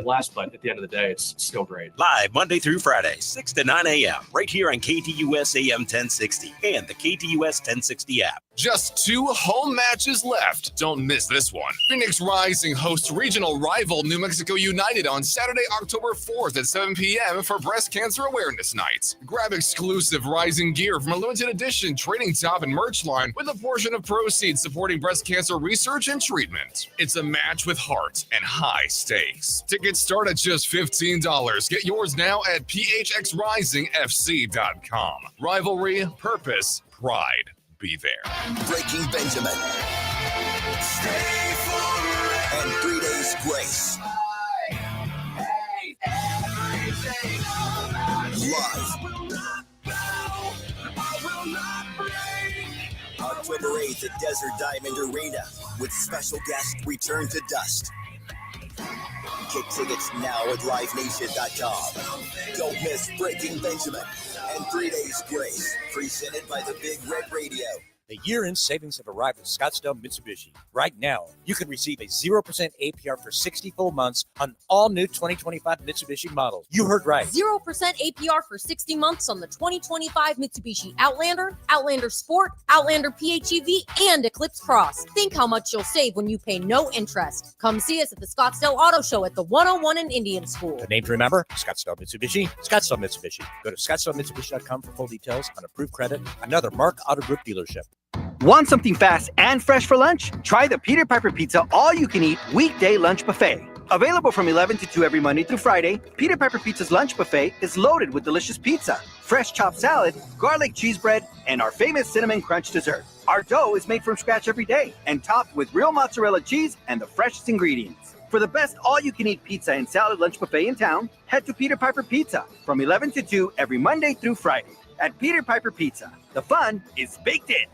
less, but at the end of the day, it's still great. Live Monday through Friday, 6 to 9 a.m. right here on KDUS AM 1060 and the KTUS 1060 app. Just 2 home matches left. Don't miss this one. Phoenix Rising hosts regional rival New Mexico United on Saturday, October 4th at 7 p.m. for Breast Cancer Awareness Night. Grab exclusive Rising gear from a limited edition trading top and merch line with a portion of proceeds supporting breast cancer research and treatment. It's a match with heart and high stakes. Tickets start at just $15. Get yours now at phxrisingfc.com. Rivalry, purpose, pride. Be there. Breaking Benjamin. Stay forever. And 3 Days Grace. Live. October 8th at Desert Diamond Arena with special guest Return to Dust. Get tickets now at livenation.com. Don't miss Breaking Benjamin and 3 Days Grace, presented by the Big Red Radio. The year-end savings have arrived at Scottsdale Mitsubishi. Right now, you can receive a 0% APR for 60 full months on all new 2025 Mitsubishi models. You heard right. 0% APR for 60 months on the 2025 Mitsubishi Outlander, Outlander Sport, Outlander PHEV, and Eclipse Cross. Think how much you'll save when you pay no interest. Come see us at the Scottsdale Auto Show at the 101 in Indian School. The name to remember, Scottsdale Mitsubishi, Scottsdale Mitsubishi. Go to scottsdalemitsubishi.com for full details on approved credit, another Mark Auto Group dealership. Want something fast and fresh for lunch? Try the Peter Piper Pizza all-you-can-eat weekday lunch buffet. Available from 11 to 2 every Monday through Friday, Peter Piper Pizza's lunch buffet is loaded with delicious pizza, fresh chopped salad, garlic cheese bread, and our famous cinnamon crunch dessert. Our dough is made from scratch every day and topped with real mozzarella cheese and the freshest ingredients. For the best all-you-can-eat pizza and salad lunch buffet in town, head to Peter Piper Pizza from 11 to 2 every Monday through Friday. At Peter Piper Pizza, the fun is baked in.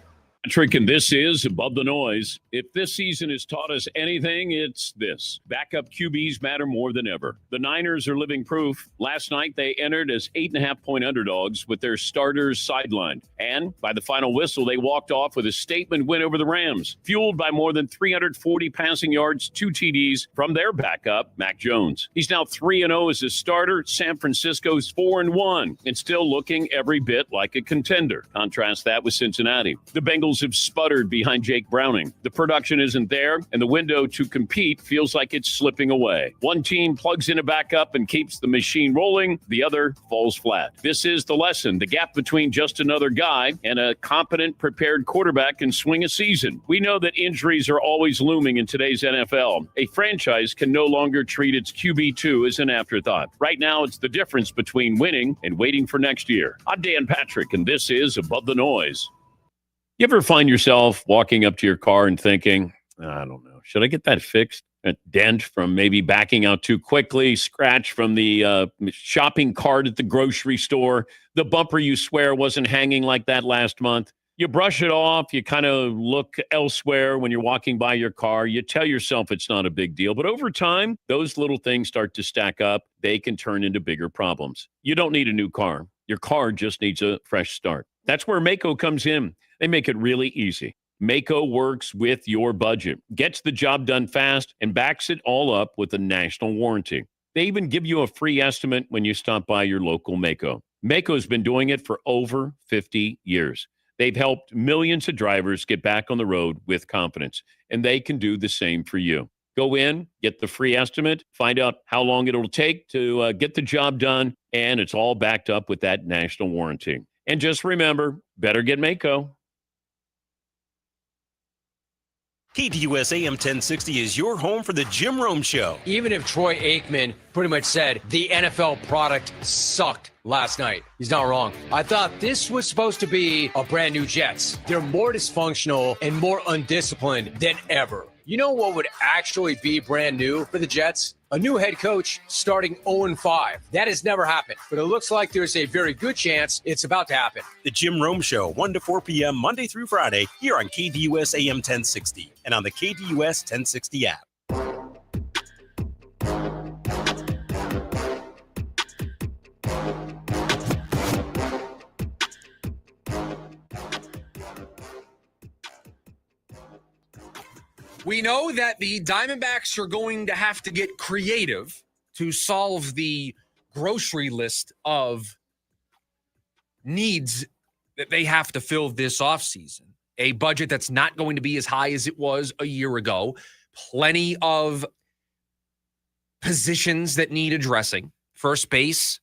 Patrick, and this is Above the Noise. If this season has taught us anything, it's this. Backup QBs matter more than ever. The Niners are living proof. Last night, they entered as 8.5-point underdogs with their starters sidelined. And by the final whistle, they walked off with a statement win over the Rams, fueled by more than 340 passing yards, 2 TDs from their backup, Mac Jones. He's now 3-0 as a starter. San Francisco's 4-1 and still looking every bit like a contender. Contrast that with Cincinnati. The Bengals have sputtered behind Jake Browning. The production isn't there, and the window to compete feels like it's slipping away. One team plugs in a backup and keeps the machine rolling. The other falls flat. This is the lesson. The gap between just another guy and a competent, prepared quarterback can swing a season. We know that injuries are always looming in today's NFL. A franchise can no longer treat its QB2 as an afterthought. Right now, it's the difference between winning and waiting for next year. I'm Dan Patrick, and this is Above the Noise. You ever find yourself walking up to your car and thinking, I don't know, should I get that fixed? A dent from maybe backing out too quickly, scratch from the shopping cart at the grocery store, the bumper you swear wasn't hanging like that last month. You brush it off. You kind of look elsewhere when you're walking by your car. You tell yourself it's not a big deal. But over time, those little things start to stack up. They can turn into bigger problems. You don't need a new car. Your car just needs a fresh start. That's where Mako comes in. They make it really easy. Mako works with your budget, gets the job done fast, and backs it all up with a national warranty. They even give you a free estimate when you stop by your local Mako. Mako's been doing it for over 50 years. They've helped millions of drivers get back on the road with confidence, and they can do the same for you. Go in, get the free estimate, find out how long it'll take to get the job done, and it's all backed up with that national warranty. And just remember, better get Mako. KTUS AM 1060 is your home for the Jim Rome Show. Even if Troy Aikman pretty much said the NFL product sucked last night, he's not wrong. I thought this was supposed to be a brand new Jets. They're more dysfunctional and more undisciplined than ever. You know what would actually be brand new for the Jets? A new head coach starting 0-5. That has never happened, but it looks like there's a very good chance it's about to happen. The Jim Rome Show, 1 to 4 p.m. Monday through Friday, here on KTUS AM 1060 and on the KTUS 1060 app. We know that the Diamondbacks are going to have to get creative to solve the grocery list of needs that they have to fill this offseason. A budget that's not going to be as high as it was a year ago. Plenty of positions that need addressing. First base,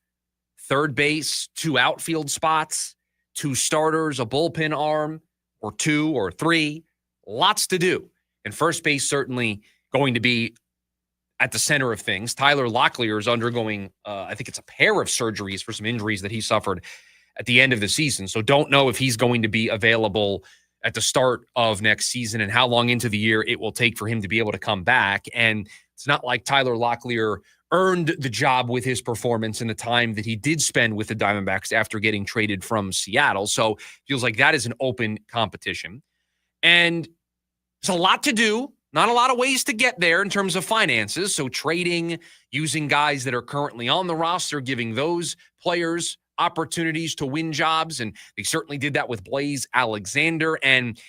third base, 2 outfield spots, 2 starters, a bullpen arm, or 2 or 3. Lots to do. And first base certainly going to be at the center of things. Tyler Locklear is undergoing, I think it's a pair of surgeries for some injuries that he suffered at the end of the season. So don't know if he's going to be available at the start of next season and how long into the year it will take for him to be able to come back. And it's not like Tyler Locklear earned the job with his performance in the time that he did spend with the Diamondbacks after getting traded from Seattle. So feels like that is an open competition. And there's a lot to do, not a lot of ways to get there in terms of finances. So trading, using guys that are currently on the roster, giving those players opportunities to win jobs. And they certainly did that with Blaze Alexander. And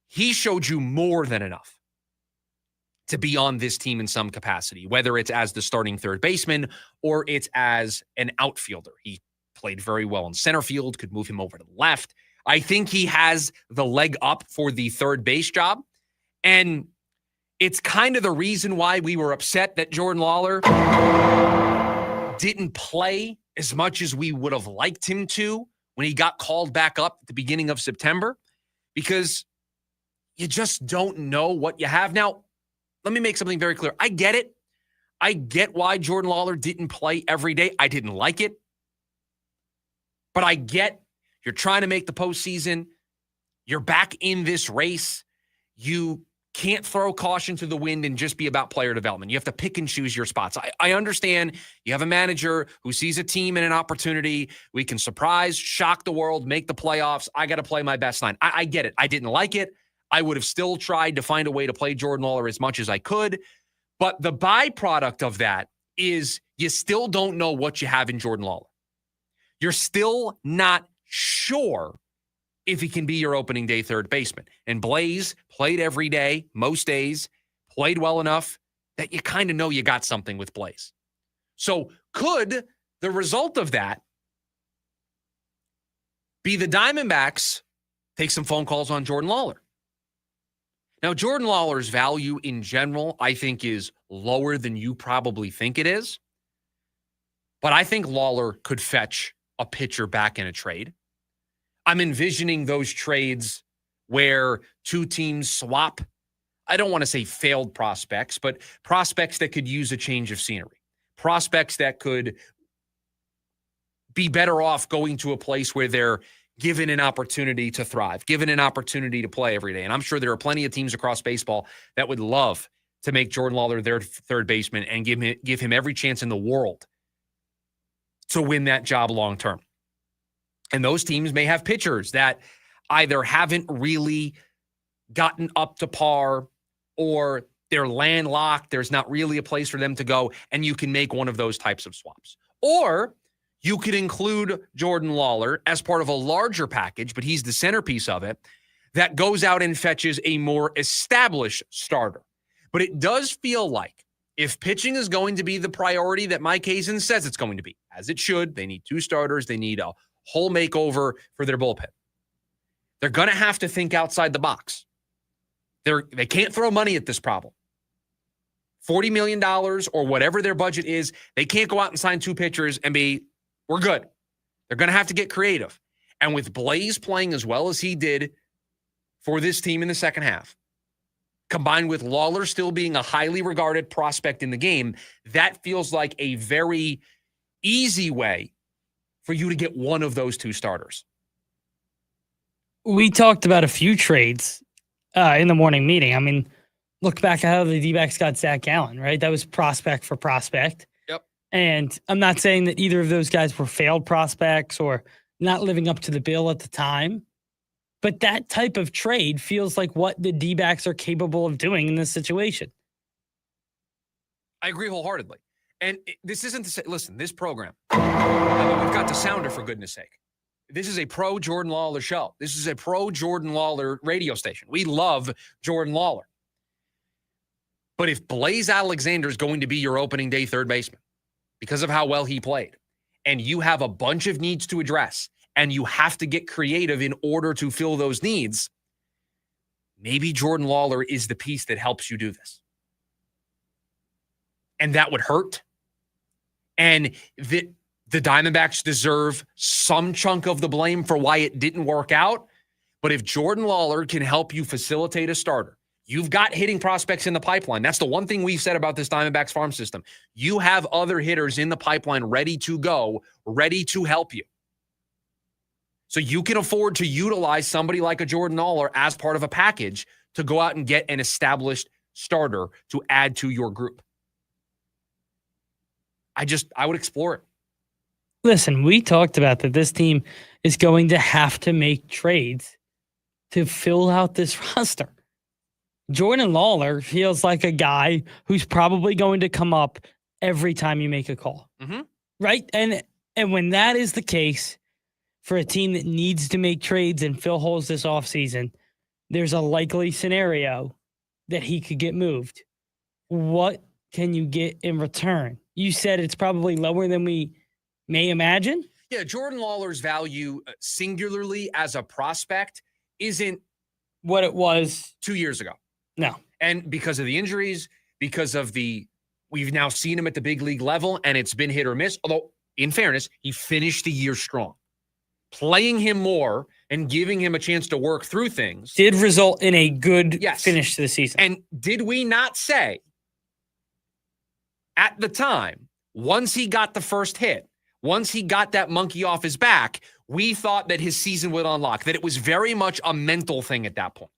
he showed you more than enough to be on this team in some capacity, whether it's as the starting third baseman or it's as an outfielder. He played very well in center field, could move him over to the left. I think he has the leg up for the third base job. And it's kind of the reason why we were upset that Jordan Lawlar didn't play as much as we would have liked him to when he got called back up at the beginning of September, because you just don't know what you have. Now, let me make something very clear. I get it. I get why Jordan Lawlar didn't play every day. I didn't like it. But I get you're trying to make the postseason. You're back in this race. You can't throw caution to the wind and just be about player development. You have to pick and choose your spots. I understand you have a manager who sees a team and an opportunity. We can surprise, shock the world, make the playoffs. I got to play my best 9. I get it. I didn't like it. I would have still tried to find a way to play Jordan Lawlar as much as I could. But the byproduct of that is you still don't know what you have in Jordan Lawlar. You're still not sure if he can be your opening day third baseman. And Blaze played every day, most days, played well enough that you kind of know you got something with Blaze. So could the result of that be the Diamondbacks take some phone calls on Jordan Lawlar? Now, Jordan Lawlar's value in general, I think, is lower than you probably think it is. But I think Lawlar could fetch a pitcher back in a trade. I'm envisioning those trades where 2 teams swap. I don't want to say failed prospects, but prospects that could use a change of scenery. Prospects that could be better off going to a place where they're given an opportunity to thrive, given an opportunity to play every day. And I'm sure there are plenty of teams across baseball that would love to make Jordan Lawlar their third baseman and give him every chance in the world to win that job long term. And those teams may have pitchers that either haven't really gotten up to par or they're landlocked. There's not really a place for them to go. And you can make one of those types of swaps. Or you could include Jordan Lawlar as part of a larger package, but he's the centerpiece of it, that goes out and fetches a more established starter. But it does feel like if pitching is going to be the priority that Mike Hazen says it's going to be, as it should, they need 2 starters, they need a whole makeover for their bullpen. They're going to have to think outside the box. They can't throw money at this problem. $40 million or whatever their budget is, they can't go out and sign 2 pitchers and we're good. They're going to have to get creative. And with Blaze playing as well as he did for this team in the second half, combined with Lawlar still being a highly regarded prospect in the game, that feels like a very easy way for you to get one of those 2 starters. We talked about a few trades in the morning meeting. I mean, look back at how the D-backs got Zach Gallen, right? That was prospect for prospect. Yep. And I'm not saying that either of those guys were failed prospects or not living up to the bill at the time, but that type of trade feels like what the D-backs are capable of doing in this situation. I agree wholeheartedly. And this isn't to say, listen, this program, we've got the sounder for goodness sake. This is a pro Jordan Lawlar show. This is a pro Jordan Lawlar radio station. We love Jordan Lawlar. But if Blaze Alexander is going to be your opening day third baseman because of how well he played, and you have a bunch of needs to address, and you have to get creative in order to fill those needs, maybe Jordan Lawlar is the piece that helps you do this. And that would hurt. And the Diamondbacks deserve some chunk of the blame for why it didn't work out. But if Jordan Lawlar can help you facilitate a starter, you've got hitting prospects in the pipeline. That's the one thing we've said about this Diamondbacks farm system. You have other hitters in the pipeline ready to go, ready to help you. So you can afford to utilize somebody like a Jordan Lawlar as part of a package to go out and get an established starter to add to your group. I would explore it. Listen, we talked about that this team is going to have to make trades to fill out this roster. Jordan Lawlar feels like a guy who's probably going to come up every time you make a call. Mm-hmm. Right? And when that is the case for a team that needs to make trades and fill holes this offseason, there's a likely scenario that he could get moved. What can you get in return? You said it's probably lower than we may imagine. Yeah, Jordan Lawlar's value singularly as a prospect isn't what it was 2 years ago. No. And because of the injuries, because of we've now seen him at the big league level, and it's been hit or miss. Although, in fairness, he finished the year strong. Playing him more and giving him a chance to work through things did result in a good finish to the season. And did we not say at the time, once he got the first hit, once he got that monkey off his back, we thought that his season would unlock, that it was very much a mental thing at that point.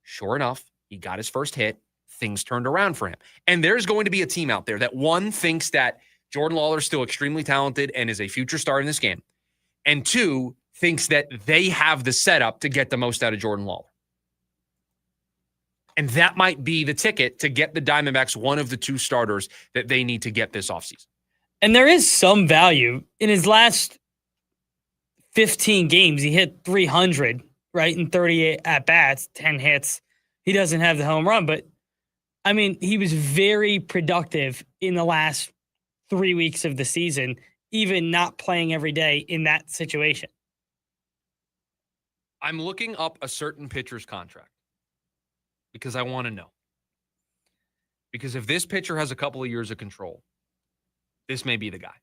Sure enough, he got his first hit. Things turned around for him. And there's going to be a team out there that, one, thinks that Jordan Lawlar is still extremely talented and is a future star in this game. And two, thinks that they have the setup to get the most out of Jordan Lawlar. And that might be the ticket to get the Diamondbacks one of the two starters that they need to get this offseason. And there is some value. In his last 15 games, he hit 300, right, in 38 at-bats, 10 hits. He doesn't have the home run, but, I mean, he was very productive in the last 3 weeks of the season, even not playing every day in that situation. I'm looking up a certain pitcher's contract because I want to know. Because if this pitcher has a couple of years of control, this may be the guy.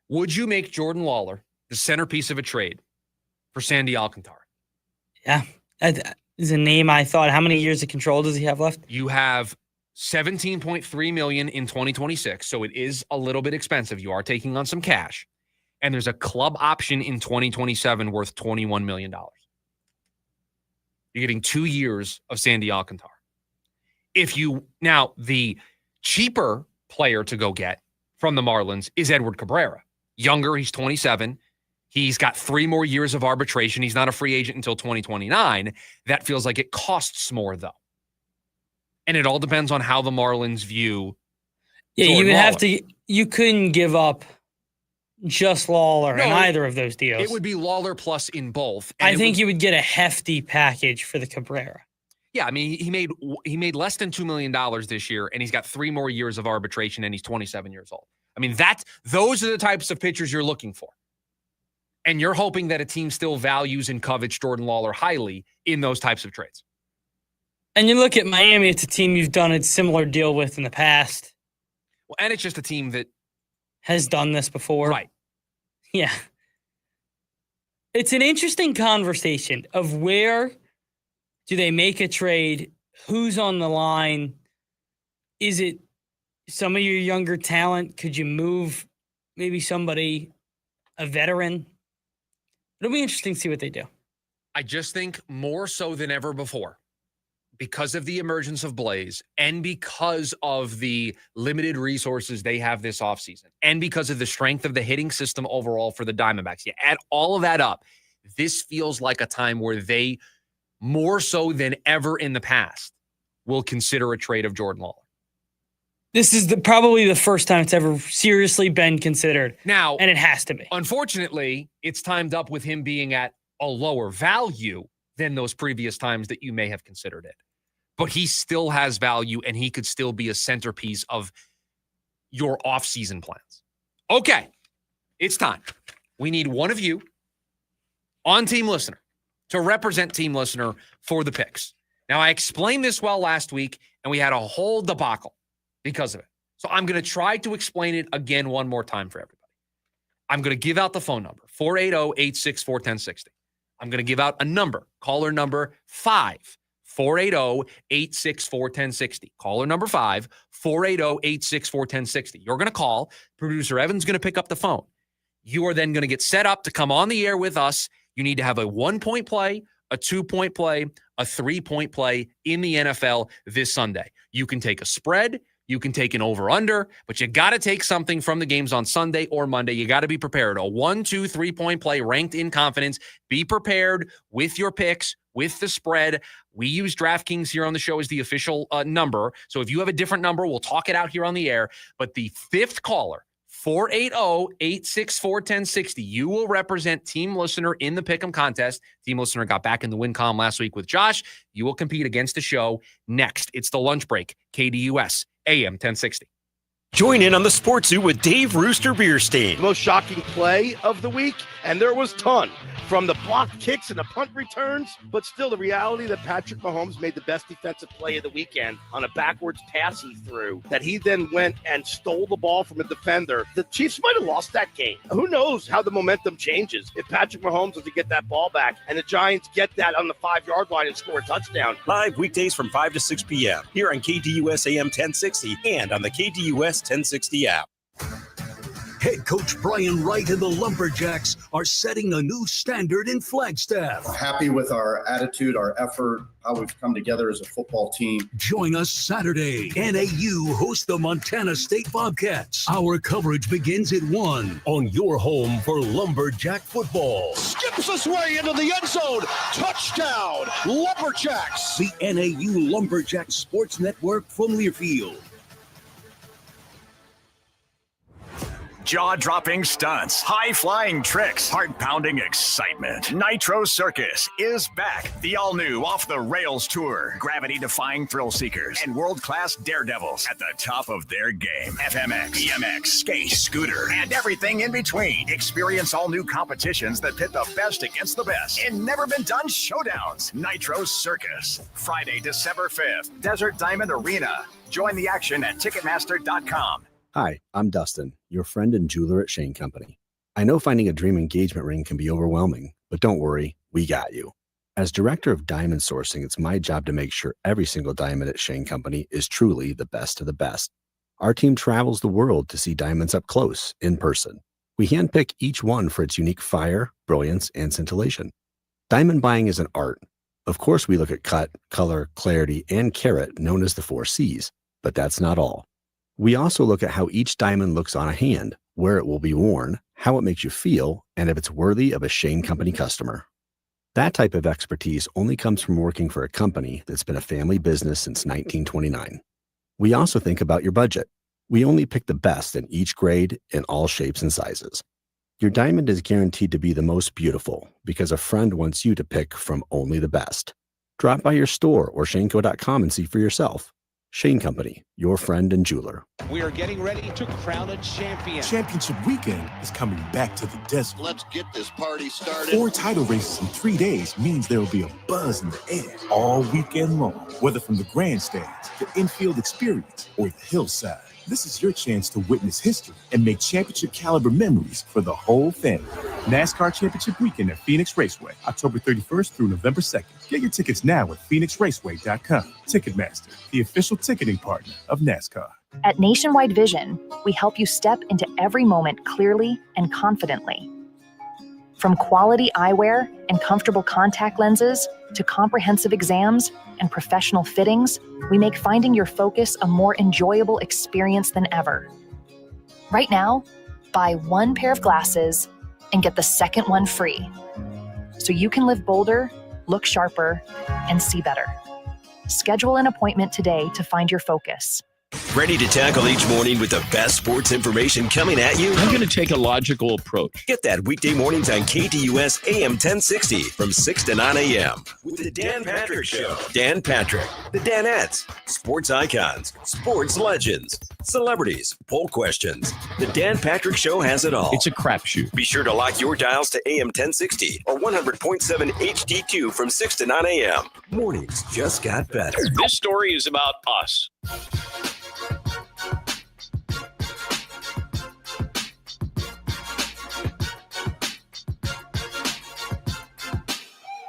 Would you make Jordan Lawlar the centerpiece of a trade for Sandy Alcantara? Yeah, that is a name I thought. How many years of control does he have left? You have $17.3 million in 2026, so it is a little bit expensive. You are taking on some cash. And there's a club option in 2027 worth $21 million. You're getting 2 years of Sandy Alcantara. Now, the cheaper player to go get from the Marlins is Edward Cabrera. Younger, he's 27. He's got 3 more years of arbitration. He's not a free agent until 2029. That feels like it costs more, though. And it all depends on how the Marlins view Yeah, Jordan you would Lawlar. have to. You couldn't give up just Lawlar in No, either of those deals. It would be Lawlar plus in both. I think you would get a hefty package for the Cabrera. Yeah, I mean, he made less than $2 million this year, and he's got 3 more years of arbitration, and he's 27 years old. I mean, those are the types of pitchers you're looking for. And you're hoping that a team still values and covets Jordan Lawlar highly in those types of trades. And you look at Miami, it's a team you've done a similar deal with in the past. Well, and it's just a team that has done this before. Right. Yeah. It's an interesting conversation of where do they make a trade? Who's on the line? Is it some of your younger talent? Could you move maybe somebody, a veteran? It'll be interesting to see what they do. I just think more so than ever before, because of the emergence of Blaze and because of the limited resources they have this offseason and because of the strength of the hitting system overall for the Diamondbacks. You add all of that up, this feels like a time where they, more so than ever in the past, will consider a trade of Jordan Lawlar. This is probably the first time it's ever seriously been considered. Now, and it has to be. Unfortunately, it's timed up with him being at a lower value than those previous times that you may have considered it. But he still has value, and he could still be a centerpiece of your off-season plans. Okay. It's time. We need one of you on Team Listener to represent Team Listener for the picks. Now, I explained this well last week, and we had a whole debacle because of it. So I'm going to try to explain it again one more time for everybody. I'm going to give out the phone number, 480-864-1060. I'm going to give out a number, caller number 5, 480-864-1060. Caller number 5, 480-864-1060. You're going to call. Producer Evan's going to pick up the phone. You are then going to get set up to come on the air with us. You need to have a 1-point play, a 2-point play, a 3-point play in the NFL this Sunday. You can take a spread. You can take an over-under, but you got to take something from the games on Sunday or Monday. You got to be prepared. A 1, 2, 3-point play ranked in confidence. Be prepared with your picks, with the spread. We use DraftKings here on the show as the official number. So if you have a different number, we'll talk it out here on the air. But the 5th caller, 480-864-1060. You will represent Team Listener in the Pick'em contest. Team Listener got back in the win column last week with Josh. You will compete against the show next. It's the lunch break. KDUS AM 1060. Join in on the Sports Zoo with Dave Rooster Beerstein. The most shocking play of the week, and there was ton, from the blocked kicks and the punt returns, but still the reality that Patrick Mahomes made the best defensive play of the weekend on a backwards pass he threw, that he then went and stole the ball from a defender. The Chiefs might have lost that game. Who knows how the momentum changes if Patrick Mahomes doesn't get that ball back and the Giants get that on the 5-yard line and score a touchdown. Live weekdays from 5 to 6 p.m. here on KDUS AM 1060 and on the KDUS 1060 app. Head coach Brian Wright and the Lumberjacks are setting a new standard in Flagstaff. Happy with our attitude, our effort, how we've come together as a football team. Join us Saturday. NAU hosts the Montana State Bobcats. Our coverage begins at 1 on your home for Lumberjack football. Skips his way into the end zone. Touchdown, Lumberjacks. The NAU Lumberjack Sports Network from Learfield. Jaw-dropping stunts, high-flying tricks, heart-pounding excitement. Nitro Circus is back. The all-new off-the-rails tour. Gravity-defying thrill seekers and world-class daredevils at the top of their game. FMX, BMX, skate, scooter, and everything in between. Experience all new competitions that pit the best against the best in never-been-done showdowns. Nitro Circus. Friday, December 5th. Desert Diamond Arena. Join the action at Ticketmaster.com. Hi, I'm Dustin, your friend and jeweler at Shane Company. I know finding a dream engagement ring can be overwhelming, but don't worry, we got you. As director of diamond sourcing, it's my job to make sure every single diamond at Shane Company is truly the best of the best. Our team travels the world to see diamonds up close, in person. We handpick each one for its unique fire, brilliance, and scintillation. Diamond buying is an art. Of course, we look at cut, color, clarity, and carat, known as the 4 C's, but that's not all. We also look at how each diamond looks on a hand, where it will be worn, how it makes you feel, and if it's worthy of a Shane Company customer. That type of expertise only comes from working for a company that's been a family business since 1929. We also think about your budget. We only pick the best in each grade in all shapes and sizes. Your diamond is guaranteed to be the most beautiful because a friend wants you to pick from only the best. Drop by your store or shaneco.com and see for yourself. Shane Company, your friend and jeweler. We are getting ready to crown a champion. Championship weekend is coming back to the desert. Let's get this party started. 4 title races in 3 days means there will be a buzz in the air all weekend long, whether from the grandstands, the infield experience, or the hillside. This is your chance to witness history and make championship caliber memories for the whole family. NASCAR Championship Weekend at Phoenix Raceway, October 31st through November 2nd. Get your tickets now at PhoenixRaceway.com. Ticketmaster, the official ticketing partner of NASCAR. At Nationwide Vision, we help you step into every moment clearly and confidently. From quality eyewear and comfortable contact lenses to comprehensive exams and professional fittings, we make finding your focus a more enjoyable experience than ever. Right now, buy 1 pair of glasses and get the second one free, so you can live bolder, look sharper, and see better. Schedule an appointment today to find your focus. Ready to tackle each morning with the best sports information coming at you? I'm going to take a logical approach. Get that weekday mornings on KTUS AM 1060 from 6 to 9 a.m. with the Dan Patrick Show. Dan Patrick, the Danettes, sports icons, sports legends, celebrities, poll questions. The Dan Patrick Show has it all. It's a crapshoot. Be sure to lock your dials to AM 1060 or 100.7 HD2 from 6 to 9 a.m. Mornings just got better. This story is about us.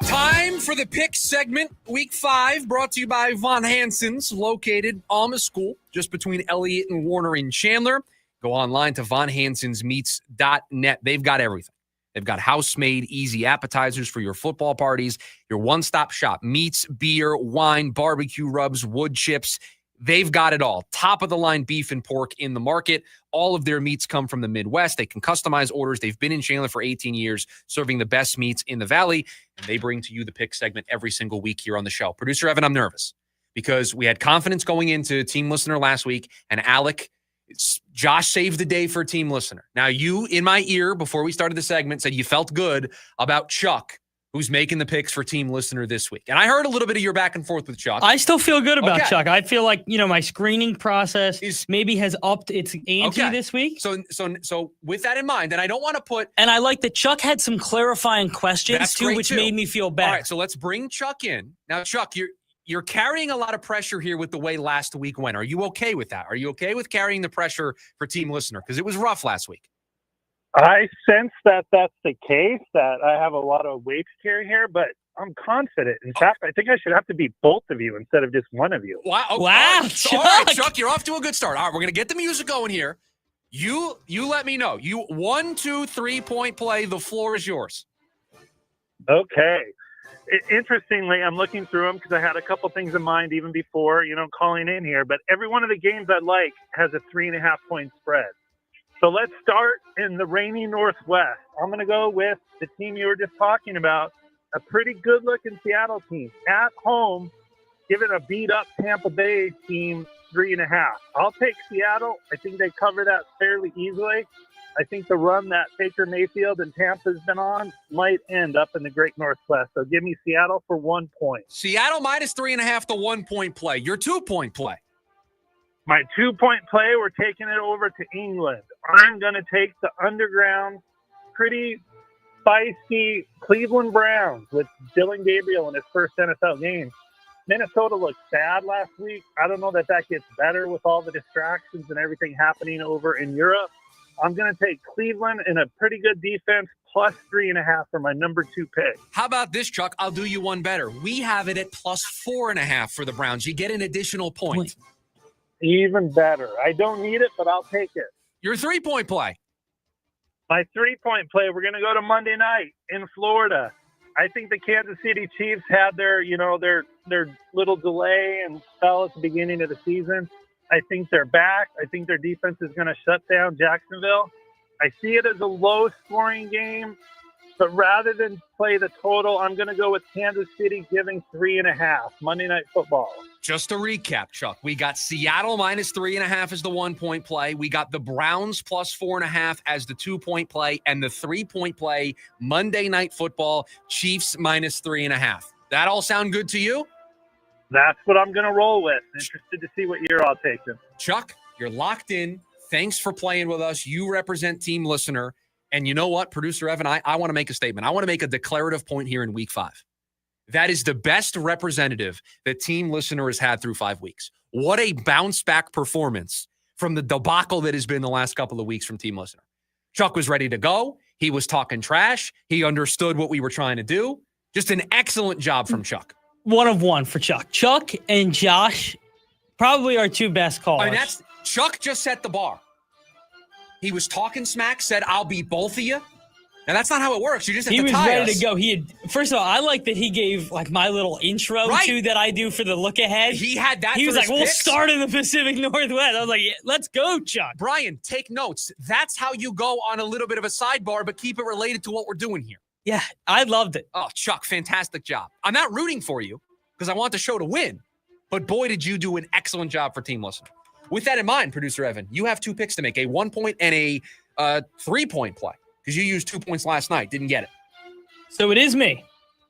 Time for the pick segment, week 5, brought to you by Von Hansen's, located Alma School, just between Elliott and Warner in Chandler. Go online to vonhansensmeats.net. They've got everything. They've got house-made, easy appetizers for your football parties, your one-stop shop, meats, beer, wine, barbecue rubs, wood chips. They've got it all. Top-of-the-line beef and pork in the market. All of their meats come from the Midwest. They can customize orders. They've been in Chandler for 18 years, serving the best meats in the Valley, and they bring to you the pick segment every single week here on the show. Producer Evan, I'm nervous because we had confidence going into Team Listener last week, and Alec, Josh saved the day for Team Listener. Now, you, in my ear, before we started the segment, said you felt good about Chuck, who's making the picks for Team Listener this week. And I heard a little bit of your back and forth with Chuck. I still feel good about Chuck. I feel like, my screening process maybe has upped its ante this week. So with that in mind, and I don't want to put... And I like that Chuck had some clarifying questions too, which made me feel better. All right, so let's bring Chuck in. Now, Chuck, you're carrying a lot of pressure here with the way last week went. Are you okay with that? Are you okay with carrying the pressure for Team Listener? Because it was rough last week. I sense that that's the case, that I have a lot of weight to carry here, but I'm confident. In fact, I think I should have to beat both of you instead of just one of you. Wow. Okay. Wow, Chuck. All right, Chuck, you're off to a good start. All right, we're going to get the music going here. You let me know. 1, 2, 3 point play. The floor is yours. Okay. Interestingly, I'm looking through them because I had a couple things in mind even before, calling in here, but every one of the games I like has a 3.5 point spread. So let's start in the rainy Northwest. I'm going to go with the team you were just talking about, a pretty good-looking Seattle team. At home, giving a beat-up Tampa Bay team 3.5. I'll take Seattle. I think they cover that fairly easily. I think the run that Baker Mayfield and Tampa's been on might end up in the Great Northwest. So give me Seattle for 1 point. Seattle minus 3.5 to 1 point play. Your 2 point play. My 2 point play, we're taking it over to England. I'm going to take the underground, pretty spicy Cleveland Browns with Dylan Gabriel in his first NFL game. Minnesota looked bad last week. I don't know that gets better with all the distractions and everything happening over in Europe. I'm going to take Cleveland in a pretty good defense, plus 3.5 for my number 2 pick. How about this, Chuck? I'll do you one better. We have it at plus 4.5 for the Browns. You get an additional point. Even better. I don't need it, but I'll take it. Your 3 point play. My 3 point play, we're going to go to Monday night in Florida. I think the Kansas City Chiefs had their little delay and spell at the beginning of the season. I think they're back. I think their defense is going to shut down Jacksonville. I see it as a low-scoring game, but rather than play the total, I'm going to go with Kansas City giving 3.5. Monday Night Football. Just to recap, Chuck, we got Seattle minus 3.5 as the 1 point play. We got the Browns plus 4.5 as the 2 point play, and the 3 point play, Monday Night Football, Chiefs minus 3.5. That all sound good to you? That's what I'm going to roll with. Interested to see what you're all taking. Chuck, you're locked in. Thanks for playing with us. You represent Team Listener. And you know what, Producer Evan, I want to make a statement. I want to make a declarative point here in week 5. That is the best representative that Team Listener has had through 5 weeks. What a bounce-back performance from the debacle that has been the last couple of weeks from Team Listener. Chuck was ready to go. He was talking trash. He understood what we were trying to do. Just an excellent job from Chuck. 1 of 1 for Chuck. Chuck and Josh probably our 2 best callers. I mean, Chuck just set the bar. He was talking smack, said, I'll beat both of you. And that's not how it works. You just have to tie us. He was ready to go. He had, first of all, I like that he gave like my little intro too that I do for the look ahead. He had that. He was like, we'll start in the Pacific Northwest. I was like, yeah, let's go, Chuck. Brian, take notes. That's how you go on a little bit of a sidebar, but keep it related to what we're doing here. Yeah, I loved it. Oh, Chuck, fantastic job. I'm not rooting for you because I want the show to win. But boy, did you do an excellent job for Team Listener. with that in mind, producer Evan, you have 2 picks to make, a 1 point and a 3-point play, because you used 2 points last night. Didn't get it. So it is me.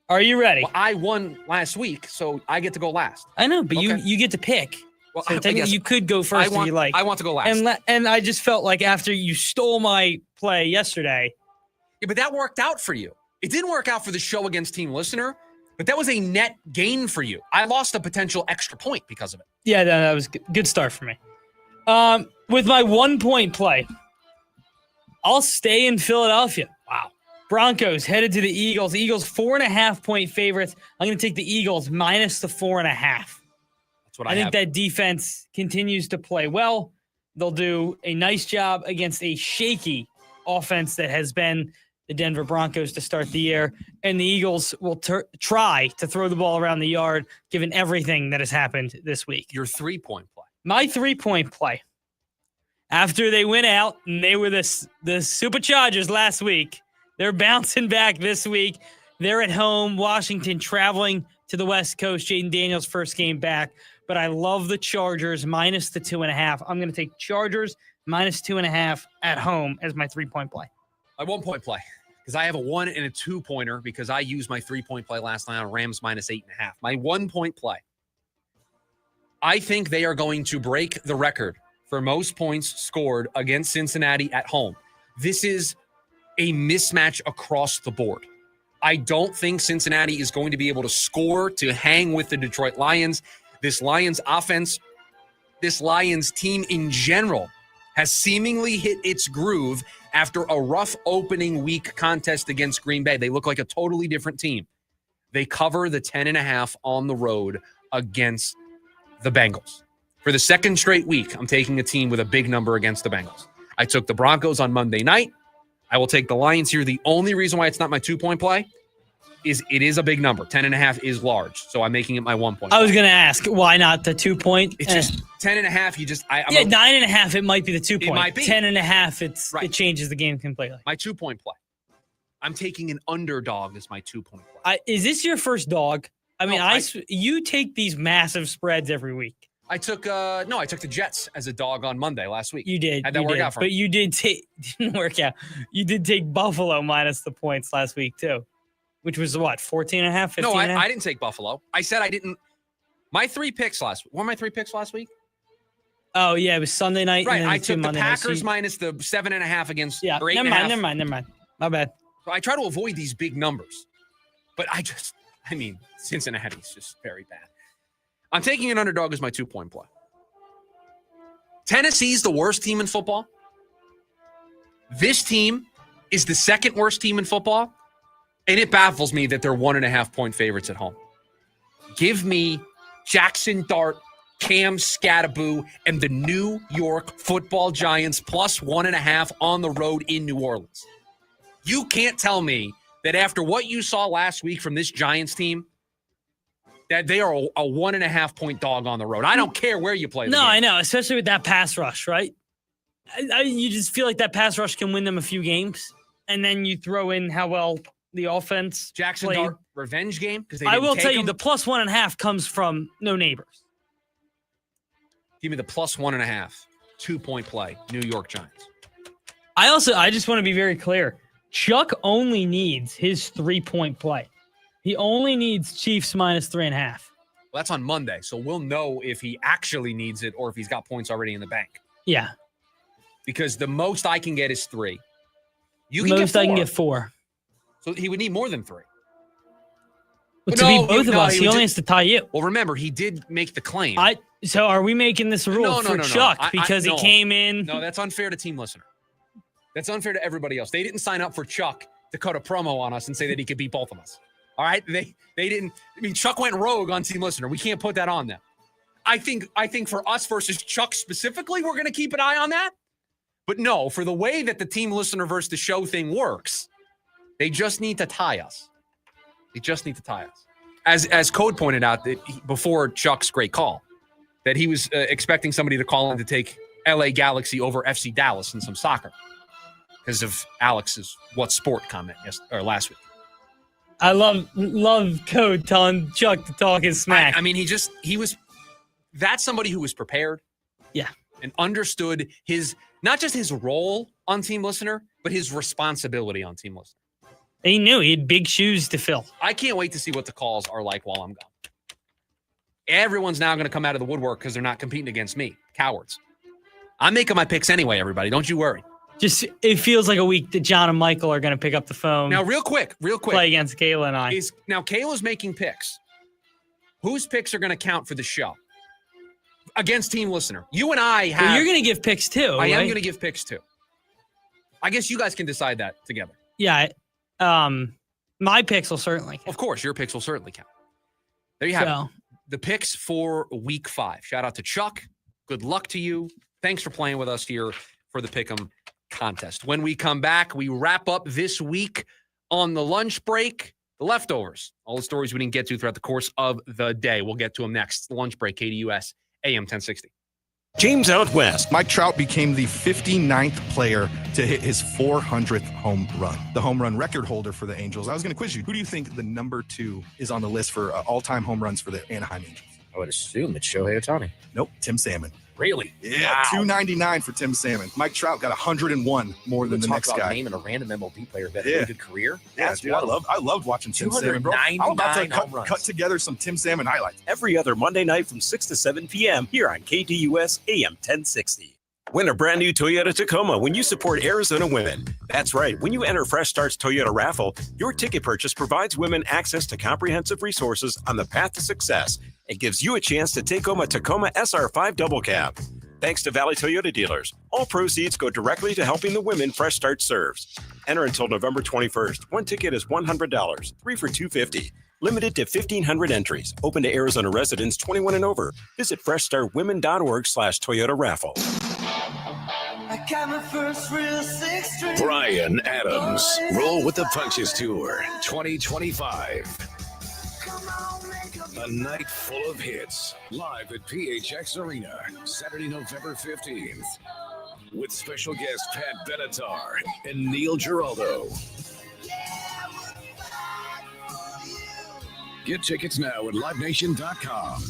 Are you ready? Well, I won last week, so I get to go last. I know, but Okay. you get to pick. Well, So I technically guess you could go first if you like. I want to go last. And I just felt like after you stole my play yesterday. Yeah, but that worked out for you. It didn't work out for the show against Team Listener, but that was a net gain for you. I lost a potential extra point because of it. Yeah, that was a good start for me. With my 1-point play, I'll stay in Philadelphia. Wow. Broncos headed to the Eagles. The Eagles 4.5-point favorites. I'm going to take the Eagles minus the 4.5. That's what I think have. that defense continues to play well. They'll do a nice job against a shaky offense that has been the Denver Broncos to start the year. And the Eagles will try to throw the ball around the yard, given everything that has happened this week. Your 3-point play. My 3-point play. After they went out and they were the Superchargers last week, they're bouncing back this week. They're at home, Washington, traveling to the West Coast. Jaden Daniels' first game back. But I love the Chargers minus the 2.5. I'm going to take Chargers minus 2.5 at home as my 3-point play. My 1-point play, because I have a 1 and a 2-pointer because I used my 3-point play last night on Rams minus 8.5. My 1-point play. I think they are going to break the record for most points scored against Cincinnati at home. This is a mismatch across the board. I don't think Cincinnati is going to be able to score to hang with the Detroit Lions. This Lions offense, this Lions team in general, has seemingly hit its groove after a rough opening week contest against Green Bay. They look like a totally different team. They cover the 10.5 on the road against the Bengals. For the second straight week, I'm taking a team with a big number against the Bengals. I took the Broncos on Monday night. I will take the Lions here. The only reason why it's not my 2-point play is it is a big number. 10.5 is large, so I'm making it my 1-point. I was going to ask, why not the 2-point? It's just 10.5. You just 9.5. It might be the 2-point. It might be 10.5. It changes the game completely. My 2-point play. I'm taking an underdog as my 2-point play. Is this your first dog? I mean, you take these massive spreads every week. I took the Jets as a dog on Monday last week. You did. How'd that work out for me? But you did didn't work out. You did take Buffalo minus the points last week too, which was what, 14.5, 15.5? No, I didn't take Buffalo. I said I didn't. My 3 picks last week. What were my 3 picks last week? Oh yeah, it was Sunday night. Right, and then I took the Monday Packers minus the 7.5 against. Yeah, or never mind. My bad. So I try to avoid these big numbers, but Cincinnati's just very bad. I'm taking an underdog as my 2-point play. Tennessee's the worst team in football. This team is the second worst team in football, and it baffles me that they're 1.5-point favorites at home. Give me Jackson Dart, Cam Scattaboo, and the New York Football Giants plus 1.5 on the road in New Orleans. You can't tell me that after what you saw last week from this Giants team, that they are a 1.5-point dog on the road. I don't care where you play the game. I know, especially with that pass rush, right? You just feel like that pass rush can win them a few games, and then you throw in how well the offense Jackson played. Dart revenge game. I will tell you, the plus 1.5 comes from no neighbors. Give me the plus 1.5, 2-point play, New York Giants. I just want to be very clear. Chuck only needs his 3-point play. He only needs Chiefs minus 3.5. Well, that's on Monday, so we'll know if he actually needs it or if he's got points already in the bank. Yeah. Because the most I can get is 3. You can most get 4. I can get 4. So he would need more than 3. Well, to beat both of us, he only has to tie you. Well, remember, he did make the claim. So are we making this a rule for Chuck because he came in? No, that's unfair to Team Listener. That's unfair to everybody else. They didn't sign up for Chuck to cut a promo on us and say that he could beat both of us. All right? They didn't. I mean, Chuck went rogue on Team Listener. We can't put that on them. I think for us versus Chuck specifically, we're going to keep an eye on that. But no, for the way that the Team Listener versus the show thing works, they just need to tie us. They just need to tie us. As Code pointed out before Chuck's great call, that he was expecting somebody to call in to take LA Galaxy over FC Dallas in some soccer because of Alex's "What Sport" comment last week. I love Code telling Chuck to talk his smack. I mean, he was. That's somebody who was prepared. Yeah. and understood not just his role on Team Listener, but his responsibility on Team Listener. He knew he had big shoes to fill. I can't wait to see what the calls are like while I'm gone. Everyone's now going to come out of the woodwork because they're not competing against me. Cowards. I'm making my picks anyway, everybody. Don't you worry. Just, it feels like a week that John and Michael are going to pick up the phone. Now, real quick. Play against Kayla and I. Now, Kayla's making picks. Whose picks are going to count for the show? Against Team Listener. You and I have... Well, you're going to give picks too, I am right? going to give picks too. I guess you guys can decide that together. Yeah. My picks will certainly count. Of course, your picks will certainly count. There you have it. The picks for week 5. Shout out to Chuck. Good luck to you. Thanks for playing with us here for the Pick'em contest. When we come back, we wrap up this week on the lunch break. The leftovers. All the stories we didn't get to throughout the course of the day. We'll get to them next. The lunch break, KDUS, AM 1060. James out west. Mike Trout became the 59th player to hit his 400th home run. The home run record holder for the Angels. I was going to quiz you. Who do you think the number 2 is on the list for all-time home runs for the Anaheim Angels? I would assume it's Shohei Ohtani. Nope, Tim Salmon. Really? Yeah, Wow. 299 for Tim Salmon. Mike Trout got 101 more than the next guy. Naming a random MLB player that had a really good career. Yeah, dude, I loved watching Tim Salmon, bro. I'm about to cut together some Tim Salmon highlights. Every other Monday night from 6 to 7 p.m. here on KDUS AM 1060. Win a brand new Toyota Tacoma when you support Arizona women. That's right. When you enter Fresh Start's Toyota raffle, your ticket purchase provides women access to comprehensive resources on the path to success and gives you a chance to take home a Tacoma SR5 double cab. Thanks to Valley Toyota dealers, all proceeds go directly to helping the women Fresh Start serves. Enter until November 21st. One ticket is $100, 3 for $250. Limited to 1,500 entries. Open to Arizona residents 21 and over. Visit freshstartwomen.org/Toyota raffle. Brian Adams, Roll with the Punches Tour 2025. A night full of hits, live at PHX Arena, Saturday, November 15th. With special guest Pat Benatar and Neil Giraldo. Get tickets now at livenation.com.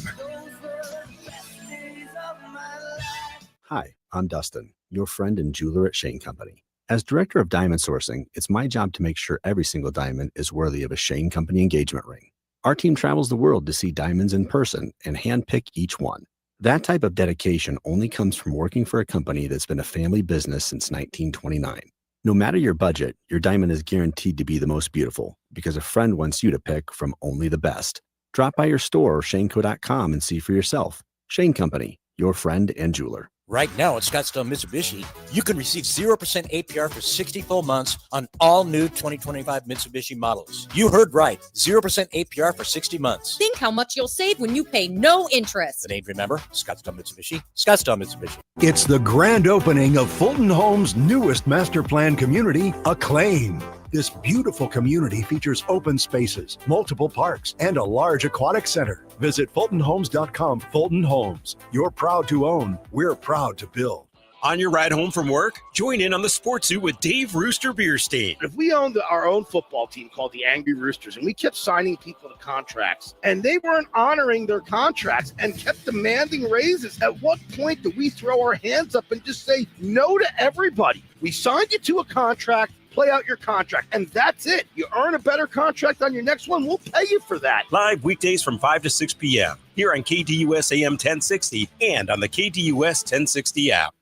Hi, I'm Dustin, your friend and jeweler at Shane Company. As director of diamond sourcing, it's my job to make sure every single diamond is worthy of a Shane Company engagement ring. Our team travels the world to see diamonds in person and handpick each one. That type of dedication only comes from working for a company that's been a family business since 1929. No matter your budget, your diamond is guaranteed to be the most beautiful because a friend wants you to pick from only the best. Drop by your store or shaneco.com and see for yourself. Shane Company, your friend and jeweler. Right now at Scottsdale Mitsubishi, you can receive 0% APR for 60 full months on all new 2025 Mitsubishi models. You heard right. 0% APR for 60 months. Think how much you'll save when you pay no interest. The name, remember? Scottsdale Mitsubishi. Scottsdale Mitsubishi. It's the grand opening of Fulton Homes' newest master plan community, Acclaim. This beautiful community features open spaces, multiple parks, and a large aquatic center. Visit FultonHomes.com. Fulton Homes. You're proud to own. We're proud to build. On your ride home from work, join in on the Sports Zoo with Dave Rooster Bierstein. If we owned our own football team called the Angry Roosters and we kept signing people to contracts and they weren't honoring their contracts and kept demanding raises, at what point do we throw our hands up and just say no to everybody? We signed you to a contract. Play out your contract, and that's it. You earn a better contract on your next one, we'll pay you for that. Live weekdays from 5 to 6 p.m. here on KDUS AM 1060 and on the KDUS 1060 app.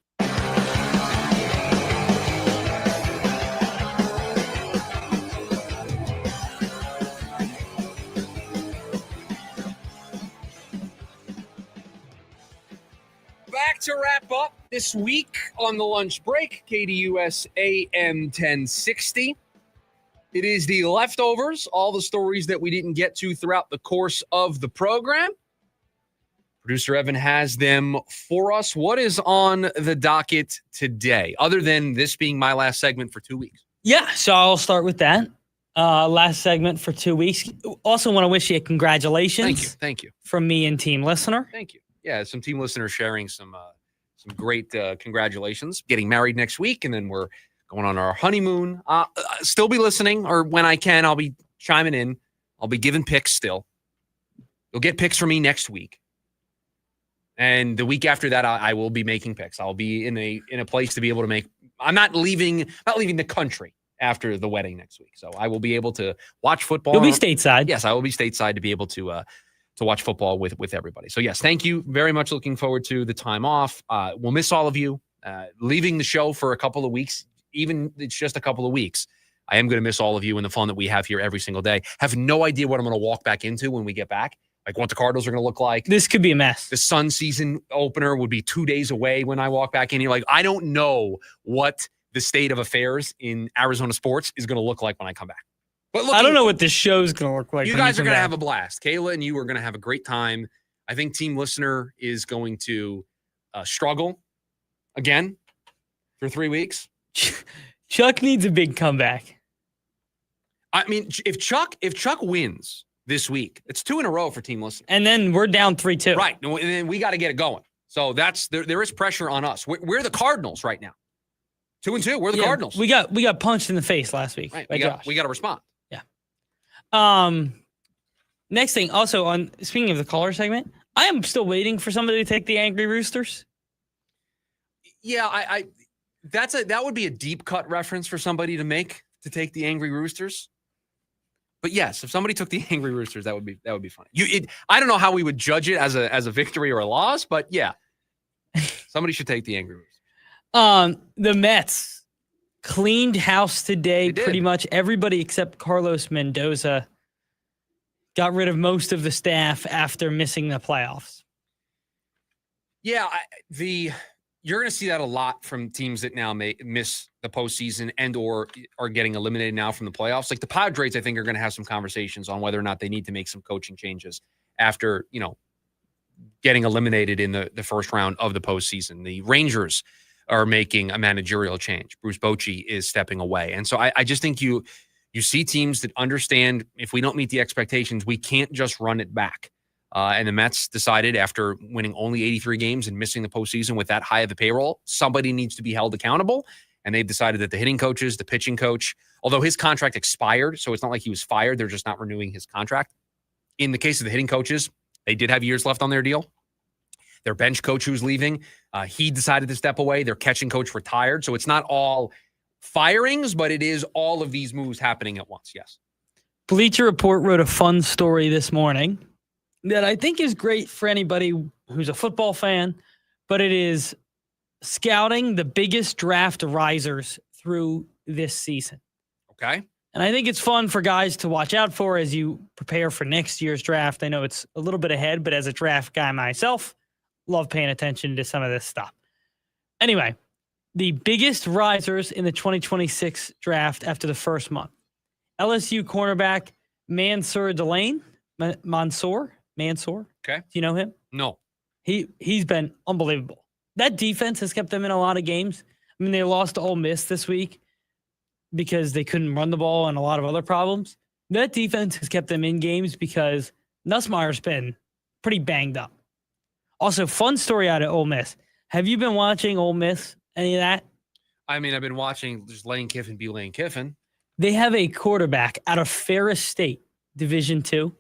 Back to wrap up this week on the lunch break, KDUS AM 1060. It is the leftovers, all the stories that we didn't get to throughout the course of the program. Producer Evan has them for us. What is on the docket today, other than this being my last segment for 2 weeks? Yeah, so I'll start with that. Last segment for 2 weeks. Also want to wish you congratulations. Thank you. From me and Team Listener. Thank you. Yeah, some team listeners sharing some great congratulations. Getting married next week, and then we're going on our honeymoon. Still be listening, or when I can, I'll be chiming in. I'll be giving picks still. You'll get picks from me next week. And the week after that, I will be making picks. I'll be in a place to be able to make. I'm not leaving the country after the wedding next week, so I will be able to watch football. You'll be stateside. Yes, I will be stateside to be able to watch football with everybody. So yes, thank you very much. Looking forward to the time off. We'll miss all of you. Leaving the show for a couple of weeks, even it's just a couple of weeks. I am going to miss all of you and the fun that we have here every single day. Have no idea what I'm going to walk back into when we get back. Like what the Cardinals are going to look like. This could be a mess. The Sun season opener would be 2 days away when I walk back in here. Like, I don't know what the state of affairs in Arizona sports is going to look like when I come back. But I don't know what this show's going to look like. You guys are going to have a blast. Kayla and you are going to have a great time. I think Team Listener is going to struggle again for 3 weeks. Chuck needs a big comeback. I mean, if Chuck wins this week, it's 2 in a row for Team Listener. And then we're down 3-2. Right. And then we got to get it going. So there is pressure on us. We're the Cardinals right now. 2-2. We're the Cardinals. We got punched in the face last week. Right. We got to respond. Yeah. Next thing, also on speaking of the caller segment, I am still waiting for somebody to take the Angry Roosters. Yeah, that would be a deep cut reference for somebody to take the Angry Roosters. But yes, if somebody took the Angry Roosters, that would be funny. I don't know how we would judge it as a victory or a loss, but yeah, somebody should take the Angry Roosters. The Mets cleaned house today. Pretty much everybody except Carlos Mendoza got rid of most of the staff after missing the playoffs. Yeah, you're going to see that a lot from teams that now may miss the postseason and or are getting eliminated now from the playoffs. Like the Padres, I think, are going to have some conversations on whether or not they need to make some coaching changes after, getting eliminated in the first round of the postseason. The Rangers are making a managerial change. Bruce Bochy is stepping away. And so I just think you see teams that understand if we don't meet the expectations, we can't just run it back. And the Mets decided after winning only 83 games and missing the postseason with that high of a payroll, somebody needs to be held accountable. And they've decided that the hitting coaches, the pitching coach, although his contract expired, so it's not like he was fired, they're just not renewing his contract. In the case of the hitting coaches, they did have years left on their deal. Their bench coach who's leaving, he decided to step away. Their catching coach retired. So it's not all firings, but it is all of these moves happening at once, yes. Bleacher Report wrote a fun story this morning that I think is great for anybody who's a football fan, but it is scouting the biggest draft risers through this season. Okay. And I think it's fun for guys to watch out for as you prepare for next year's draft. I know it's a little bit ahead, but as a draft guy myself, love paying attention to some of this stuff. Anyway, the biggest risers in the 2026 draft after the first month. LSU cornerback Mansour Delane. Mansour. Okay. Do you know him? No. He's been unbelievable. That defense has kept them in a lot of games. I mean, they lost to Ole Miss this week because they couldn't run the ball and a lot of other problems. That defense has kept them in games because Nussmeier's been pretty banged up. Also, fun story out of Ole Miss. Have you been watching Ole Miss? Any of that? I mean, I've been watching just Lane Kiffin be Lane Kiffin. They have a quarterback out of Ferris State, Division II,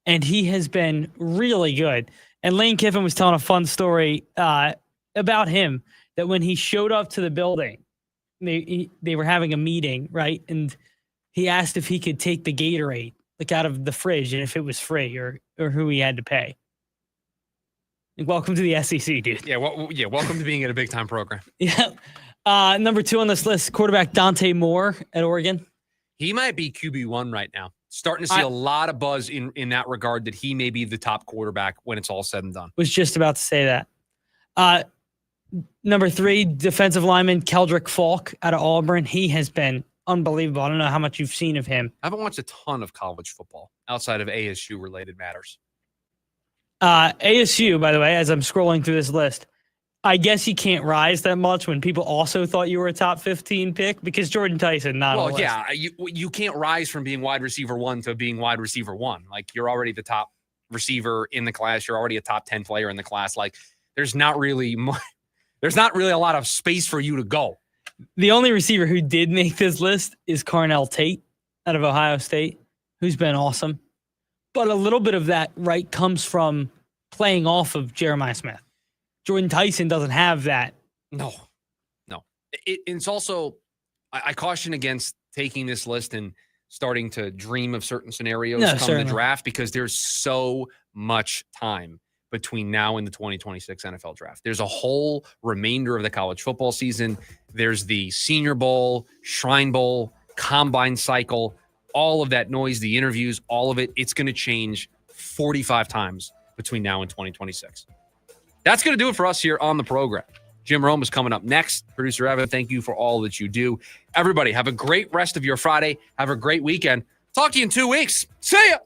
and he has been really good. And Lane Kiffin was telling a fun story about him, that when he showed up to the building, they were having a meeting, right? And he asked if he could take the Gatorade, like out of the fridge, and if it was free or who he had to pay. Like, welcome to the SEC, dude. Yeah, welcome to being in a big-time program. Yeah. Number 2 on this list, quarterback Dante Moore at Oregon. He might be QB1 right now. Starting to see a lot of buzz in that regard that he may be the top quarterback when it's all said and done. Was just about to say that. Number 3, defensive lineman Keldrick Falk out of Auburn. He has been unbelievable. I don't know how much you've seen of him. I haven't watched a ton of college football outside of ASU-related matters. ASU, by the way, as I'm scrolling through this list, I guess you can't rise that much when people also thought you were a top 15 pick because Jordan Tyson, not well, yeah, you can't rise from being wide receiver 1 to being wide receiver 1. Like, you're already the top receiver in the class. You're already a top 10 player in the class. Like, there's not really a lot of space for you to go. The only receiver who did make this list is Carnell Tate out of Ohio State, who's been awesome. But a little bit of that, right, comes from playing off of Jeremiah Smith. Jordan Tyson doesn't have that. No. It's also, I caution against taking this list and starting to dream of certain scenarios come the draft, because there's so much time between now and the 2026 NFL draft. There's a whole remainder of the college football season. There's the Senior Bowl, Shrine Bowl, Combine cycle, all of that noise, the interviews, all of it. It's going to change 45 times between now and 2026. That's going to do it for us here on the program. Jim Rome is coming up next. Producer Evan, thank you for all that you do. Everybody, have a great rest of your Friday. Have a great weekend. Talk to you in 2 weeks. See ya.